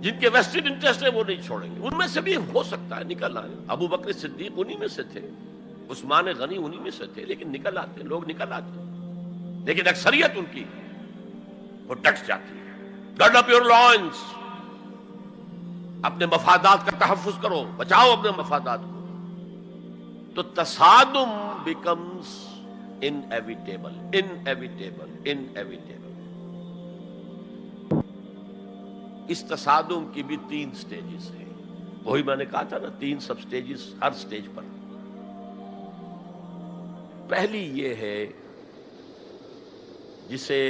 جن کے ویسٹڈ انٹرسٹ ہے وہ نہیں چھوڑیں گے. ان میں سے بھی ہو سکتا ہے نکل آئے. ابو بکر صدیق انہی میں سے تھے، عثمان غنی انہی میں سے تھے، لیکن نکل آتے، لوگ نکل آتے. لیکن اکثریت ان کی وہ ڈٹ جاتی ہے. گارڈ اپ یور لائنز، اپنے مفادات کا تحفظ کرو، بچاؤ اپنے مفادات کو. تو تصادم بیکمز انیویٹیبل، انیویٹیبل، انیویٹیبل. اس تصادم کی بھی 3 سٹیجز ہیں. وہی میں نے کہا تھا نا، 3 سب سٹیجز ہر سٹیج پر. پہلی یہ ہے جسے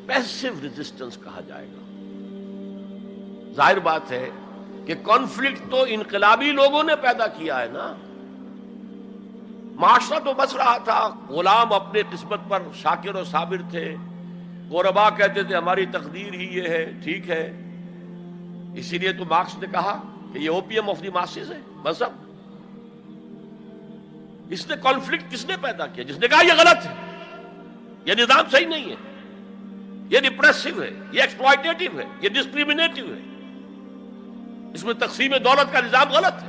پیسو ریزسٹنس کہا جائے گا. ظاہر بات ہے کہ کانفلکٹ تو انقلابی لوگوں نے پیدا کیا ہے نا. معاشرہ تو بس رہا تھا، غلام اپنے قسمت پر شاکر و صابر تھے، قربا کہتے تھے ہماری تقدیر ہی یہ ہے، ٹھیک ہے، اسی لیے تو مارکس نے کہا کہ یہ اوپیم آف دی ماسز ہے مذہب۔ اس نے کانفلکٹ کس نے پیدا کیا؟ جس نے کہا یہ غلط ہے، یہ نظام صحیح نہیں ہے، یہ ریپریسو ہے، یہ ایکسپلائٹیٹو ہے، یہ ڈسکریمنیٹو ہے، اس میں تقسیم دولت کا نظام غلط ہے۔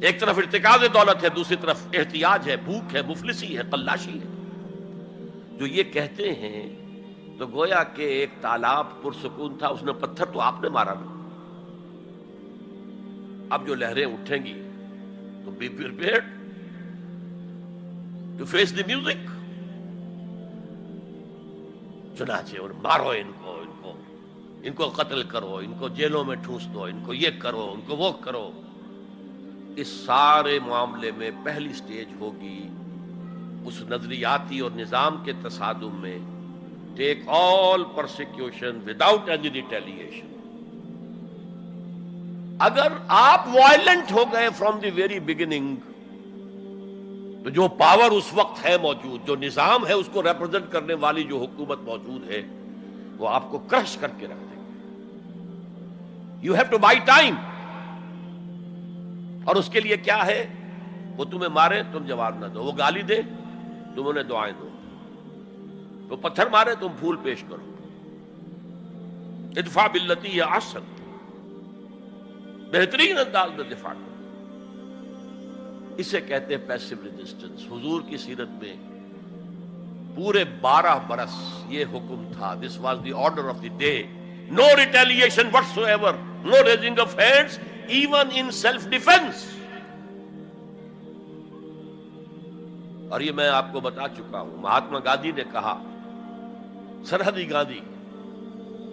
ایک طرف ارتکاز دولت ہے، دوسری طرف احتیاج ہے، بھوک ہے، مفلسی ہے، قلاشی ہے۔ جو یہ کہتے ہیں تو گویا کہ ایک تالاب پرسکون تھا، اس نے پتھر تو آپ نے مارا نا، اب جو لہریں اٹھیں گی تو be prepared to face the music. چنانچہ اور مارو ان کو قتل کرو، ان کو جیلوں میں ٹھونس دو، ان کو یہ کرو، ان کو وہ کرو۔ اس سارے معاملے میں پہلی سٹیج ہوگی اس نظریاتی اور نظام کے تصادم میں ٹیک آل پرسیکیوشن وداؤٹ اینی ریٹیلیشن۔ اگر آپ وائلنٹ ہو گئے فرام دی ویری بگننگ تو جو پاور اس وقت ہے موجود، جو نظام ہے اس کو ریپرزینٹ کرنے والی جو حکومت موجود ہے، وہ آپ کو کرش کر کے رکھ دیں گے۔ You have to buy time. اور اس کے لیے کیا ہے؟ وہ تمہیں مارے تم جواب نہ دو، وہ گالی دے تم انہیں دعائیں دو، وہ پتھر مارے تم پھول پیش کرو۔ ادفع باللتی ہی احسن، بہترین انداز میں دفاع کرو۔ اسے کہتے ہیں پیسو ریزسٹنس۔ حضور کی سیرت میں پورے 12 برس یہ حکم تھا، this was the order of the day, no retaliation whatsoever, no raising of hands even in self defence. اور یہ میں آپ کو بتا چکا ہوں، مہاتما گاندھی نے کہا، سرحدی گاندھی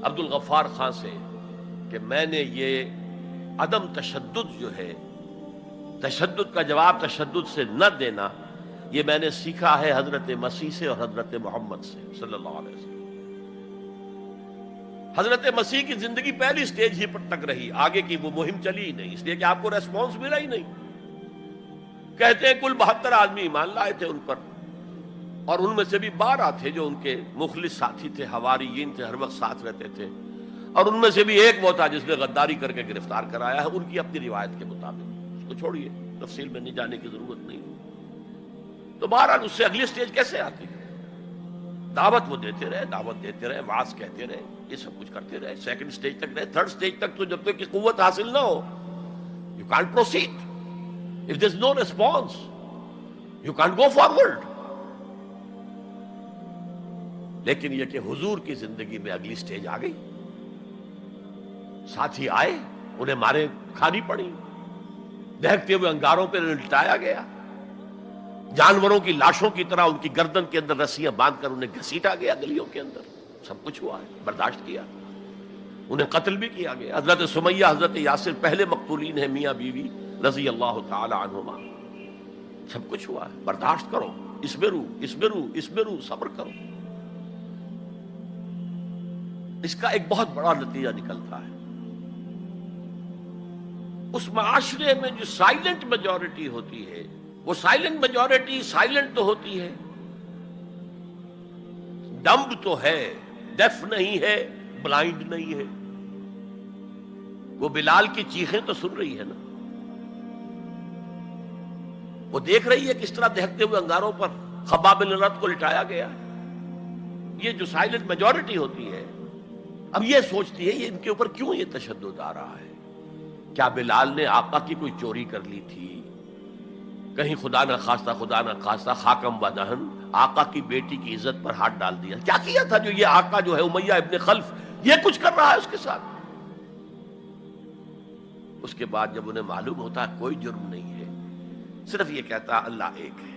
عبد الغفار خان سے، کہ میں نے یہ عدم تشدد جو ہے، تشدد کا جواب تشدد سے نہ دینا، یہ میں نے سیکھا ہے حضرت مسیح سے اور حضرت محمد سے صلی اللہ علیہ وسلم۔ حضرت مسیح کی زندگی پہلی سٹیج ہی پر تک رہی، آگے کی وہ مہم چلی ہی نہیں، اس لیے کہ آپ کو ریسپانس ملا ہی نہیں۔ کہتے ہیں کل 72 آدمی ایمان لائے تھے ان پر، اور ان میں سے بھی 12 تھے جو ان کے مخلص ساتھی تھے، حواریین تھے، ہر وقت ساتھ رہتے تھے، اور ان میں سے بھی ایک وہ تھا جس نے غداری کر کے گرفتار کرایا ہے، ان کی اپنی روایت کے مطابق۔ اس کو چھوڑیے، تفصیل میں نہیں جانے کی ضرورت نہیں۔ تو بہرحال اس سے اگلی سٹیج کیسے آتی ہے؟ دعوت وہ دیتے رہے، دعوت دیتے رہے، وعظ کہتے رہے، یہ سب کچھ کرتے رہے، سیکنڈ سٹیج تک رہے، تھرڈ سٹیج تک تو جب تک کہ قوت حاصل نہ ہو you can't proceed. If there's no response you can't go forward. لیکن یہ کہ حضور کی زندگی میں اگلی سٹیج آ گئی، ساتھی آئے، انہیں مارے کھانی پڑی، دہکتے ہوئے انگاروں پہ لٹایا گیا، جانوروں کی لاشوں کی طرح ان کی گردن کے اندر رسیاں باندھ کر انہیں گھسیٹا گیا گلیوں کے اندر، سب کچھ ہوا ہے، برداشت کیا، انہیں قتل بھی کیا گیا۔ حضرت سمیہ، حضرت یاسر پہلے مقتولین ہیں، میاں بیوی رضی اللہ تعالی عنہما، سب کچھ ہوا ہے، برداشت کرو، اسبرو، صبر کرو۔ اس کا ایک بہت بڑا نتیجہ نکلتا ہے، اس معاشرے میں جو سائلنٹ میجورٹی ہوتی ہے، وہ سائلنٹ میجورٹی سائلنٹ تو ہوتی ہے، ڈمب تو ہے، ڈیف نہیں ہے، بلائنڈ نہیں ہے۔ وہ بلال کی چیخیں تو سن رہی ہے نا، وہ دیکھ رہی ہے کس طرح دہکتے ہوئے انگاروں پر خباب بن الارت کو لٹایا گیا۔ یہ جو سائلنٹ میجورٹی ہوتی ہے، اب یہ سوچتی ہے یہ ان کے اوپر کیوں یہ تشدد آ رہا ہے؟ کیا بلال نے آقا کی کوئی چوری کر لی تھی؟ کہیں خدا نہ خواستہ خاکم و دہن آقا کی بیٹی کی عزت پر ہاتھ ڈال دیا؟ کیا کیا تھا جو یہ آقا جو ہے امیہ ابن خلف یہ کچھ کر رہا ہے اس کے ساتھ؟ اس کے بعد جب انہیں معلوم ہوتا ہے کوئی جرم نہیں ہے، صرف یہ کہتا ہے اللہ ایک ہے،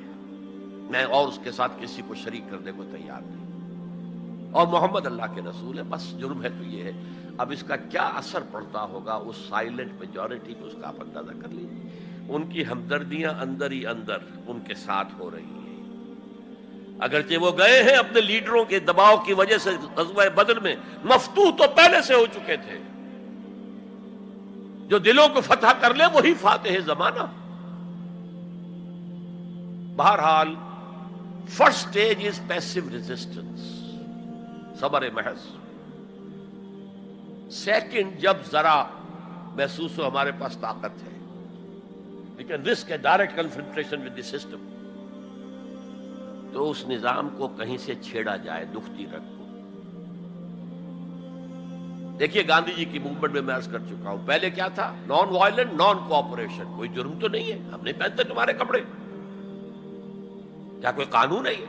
میں اور اس کے ساتھ کسی کو شریک کرنے کو تیار نہیں، اور محمد اللہ کے رسول ہے، بس جرم ہے تو یہ ہے۔ اب اس کا کیا اثر پڑتا ہوگا اس سائلنٹ میجورٹی کو، اس کا آپ اندازہ کر لیجیے۔ ان کی ہمدردیاں اندر ہی اندر ان کے ساتھ ہو رہی ہیں، اگرچہ وہ گئے ہیں اپنے لیڈروں کے دباؤ کی وجہ سے غزوہ بدر میں، مفتوح تو پہلے سے ہو چکے تھے، جو دلوں کو فتح کر لے وہی فاتح زمانہ۔ بہرحال first stage is passive resistance, صبر محض. سیکنڈ، جب ذرا محسوس ہو ہمارے پاس طاقت ہے، we can risk a direct confrontation with the system، تو اس نظام کو کہیں سے چھیڑا جائے دکھتی رگ کو. دیکھیے گاندھی جی کی موومنٹ میں عرض کر چکا ہوں، پہلے کیا تھا؟ Non violent, naan cooperation. کوئی جرم تو نہیں ہے، ہم نہیں پہنتے تمہارے کپڑے، کیا کوئی قانون ہے یہ؟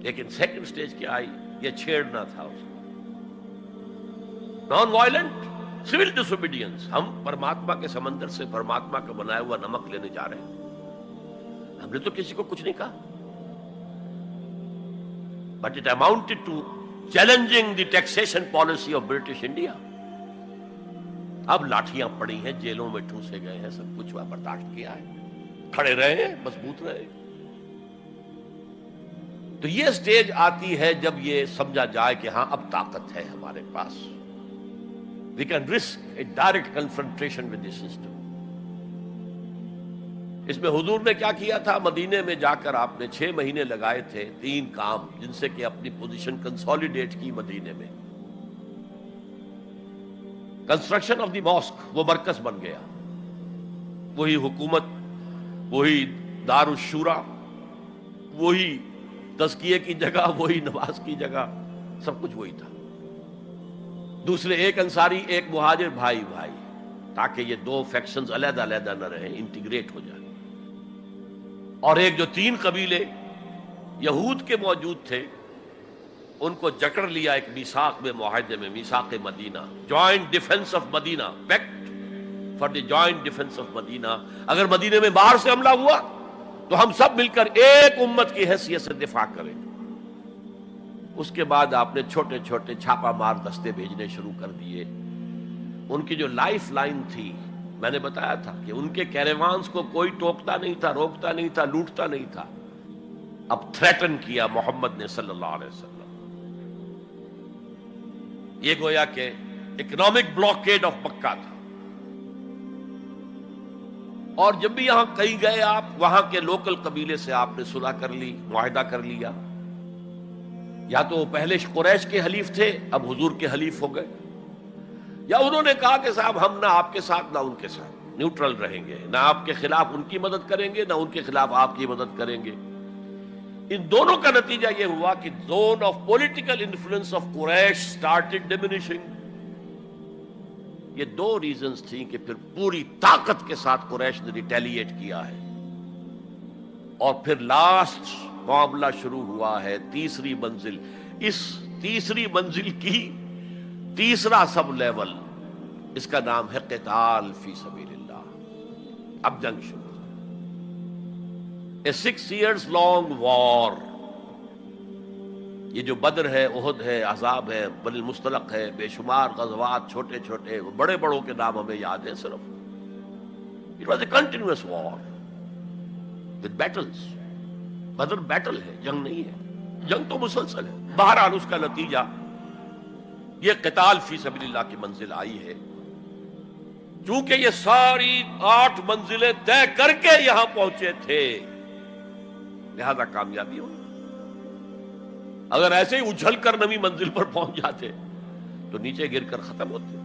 لیکن سیکنڈ سٹیج کیا آئی؟ یہ چھیڑنا تھا اس کو. نان وائلنٹ سول ڈس اوبیڈینس. ہم پرماتما کے سمندر سے پرماتما کا بنایا ہوا نمک لینے جا رہے ہیں، ہم نے تو کسی کو کچھ نہیں کہا، but it amounted to challenging the taxation policy of British India. اب لاٹھیاں پڑی ہیں، جیلوں میں ٹھوسے گئے ہیں، سب کچھ برداشت کیا ہے، کھڑے رہے ہیں، مضبوط رہے. تو یہ سٹیج آتی ہے جب یہ سمجھا جائے کہ ہاں اب طاقت ہے ہمارے پاس، we can risk a direct confrontation with the system. اس میں حضور نے کیا کیا تھا؟ مدینے میں جا کر آپ نے 6 مہینے لگائے تھے، 3 کام جن سے کہ اپنی پوزیشن کنسولیڈیٹ کی. مدینے میں کنسٹرکشن آف دی ماسک، وہ مرکز بن گیا، وہی حکومت، وہی دار الشورا، وہی تزکیے کی جگہ، وہی نماز کی جگہ، سب کچھ وہی تھا. دوسرے، ایک انصاری ایک مہاجر، بھائی بھائی، تاکہ یہ 2 فیکشنز علیحدہ علیحدہ نہ رہیں، انٹیگریٹ ہو جائیں. اور ایک جو 3 قبیلے یہود کے موجود تھے، ان کو جکڑ لیا ایک میثاق میں، معاہدے میں، میثاق Medina, joint defence of Medina, pact for the joint defence of Medina. اگر مدینے میں باہر سے حملہ ہوا تو ہم سب مل کر ایک امت کی حیثیت سے دفاع کریں. اس کے بعد آپ نے چھوٹے چھوٹے چھاپا مار دستے بھیجنے شروع کر دیے. ان کی جو لائف لائن تھی، میں نے بتایا تھا کہ ان کے کیریوانز کو کوئی ٹوکتا نہیں تھا، روکتا نہیں تھا، لوٹتا نہیں تھا. اب تھریٹن کیا محمد نے صلی اللہ علیہ وسلم. یہ گویا کہ اکنامک بلاکیڈ آف مکہ تھا. اور جب بھی یہاں کہیں گئے آپ، وہاں کے لوکل قبیلے سے آپ نے صلح کر لی، معاہدہ کر لیا. یا تو وہ پہلے قریش کے حلیف تھے، اب حضور کے حلیف ہو گئے، یا انہوں نے کہا کہ صاحب ہم نہ آپ کے ساتھ نہ ان کے ساتھ، نیوٹرل رہیں گے، نہ آپ کے خلاف ان کی مدد کریں گے، نہ ان کے خلاف آپ کی مدد کریں گے. ان دونوں کا نتیجہ یہ ہوا کہ zone of political influence of قریش سٹارٹڈ ڈیمینشنگ. یہ 2 ریزنز تھیں کہ پھر پوری طاقت کے ساتھ قریش نے ریٹیلیٹ کیا ہے. اور پھر لاسٹ معاملہ شروع ہوا ہے، تیسری منزل. اس تیسری منزل کی تیسرا سب لیول، اس کا نام ہے قتال فی سبیل اللہ. اب جنگ شروع، اے 6 years long وار. یہ جو بدر ہے، احد ہے، احزاب ہے، بنی المصطلق ہے، بے شمار غزوات، چھوٹے چھوٹے، بڑے بڑوں کے نام ہمیں یاد ہیں صرف. It was a continuous war with battles. بدر بیٹل ہے، جنگ نہیں ہے، جنگ تو مسلسل ہے. بہرحال اس کا نتیجہ یہ قتال فی سبیل اللہ کی منزل آئی ہے. چونکہ یہ ساری 8 منزلیں طے کر کے یہاں پہنچے تھے، لہذا کامیابی ہوئی. اگر ایسے ہی اچھل کر نویں منزل پر پہنچ جاتے تو نیچے گر کر ختم ہوتے.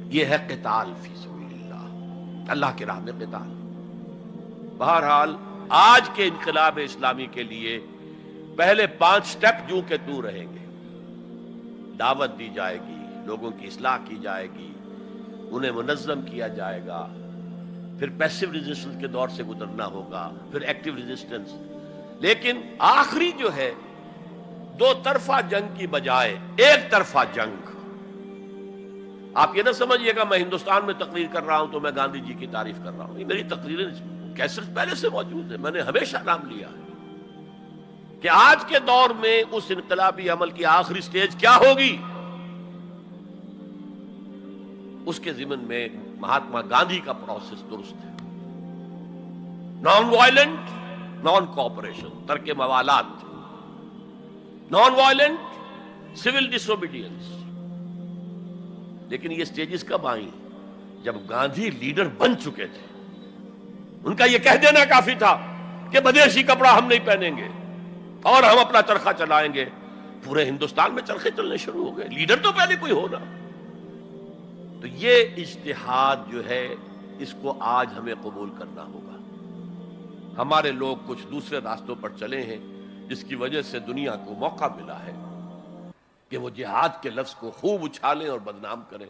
یہ ہے قتال فی سبیل اللہ، اللہ کی راہ میں قتال. بہرحال آج کے انقلاب اسلامی کے لیے پہلے 5 سٹیپ جو کہ تو رہیں گے. دعوت دی جائے گی، لوگوں کی اصلاح کی جائے گی، انہیں منظم کیا جائے گا، پھر پیسو ریزسٹنس کے دور سے گزرنا ہوگا، پھر ایکٹیو ریزسٹنس. لیکن آخری جو ہے 2 طرفہ جنگ کی بجائے ایک طرفہ جنگ. آپ یہ نہ سمجھیے گا میں ہندوستان میں تقریر کر رہا ہوں تو میں گاندھی جی کی تعریف کر رہا ہوں. یہ میری تقریریں کیسٹ پہلے سے موجود ہے، میں نے ہمیشہ نام لیا ہے کہ آج کے دور میں اس انقلابی عمل کی آخری سٹیج کیا ہوگی. اس کے ضمن میں مہاتما گاندھی کا پروسیس درست ہے. نان وائلنٹ، نان کوآپریشن، ترک موالات، نان وائلنٹ، سول ڈس اوبیڈینس. لیکن یہ سٹیجز کب آئیں؟ جب گاندھی لیڈر بن چکے تھے. ان کا یہ کہہ دینا کافی تھا کہ بدیشی کپڑا ہم نہیں پہنیں گے اور ہم اپنا چرخہ چلائیں گے. پورے ہندوستان میں چرخے چلنے شروع ہو گئے. لیڈر تو پہلے کوئی ہونا. تو یہ اجتہاد جو ہے اس کو آج ہمیں قبول کرنا ہوگا. ہمارے لوگ کچھ دوسرے راستوں پر چلے ہیں جس کی وجہ سے دنیا کو موقع ملا ہے کہ وہ جہاد کے لفظ کو خوب اچھالیں اور بدنام کریں.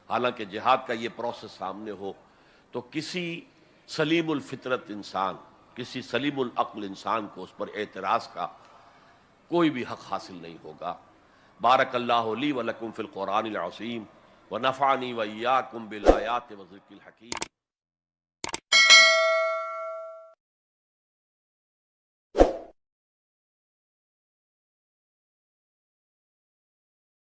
حالانکہ جہاد کا یہ پروسیس سامنے ہو تو کسی سلیم الفطرت انسان، کسی سلیم العقل انسان کو اس پر اعتراض کا کوئی بھی حق حاصل نہیں ہوگا. بارک اللہ لی ولکم فی القرآن العظیم ونفعنی وإیاکم بالآیات والذکر الحکیم.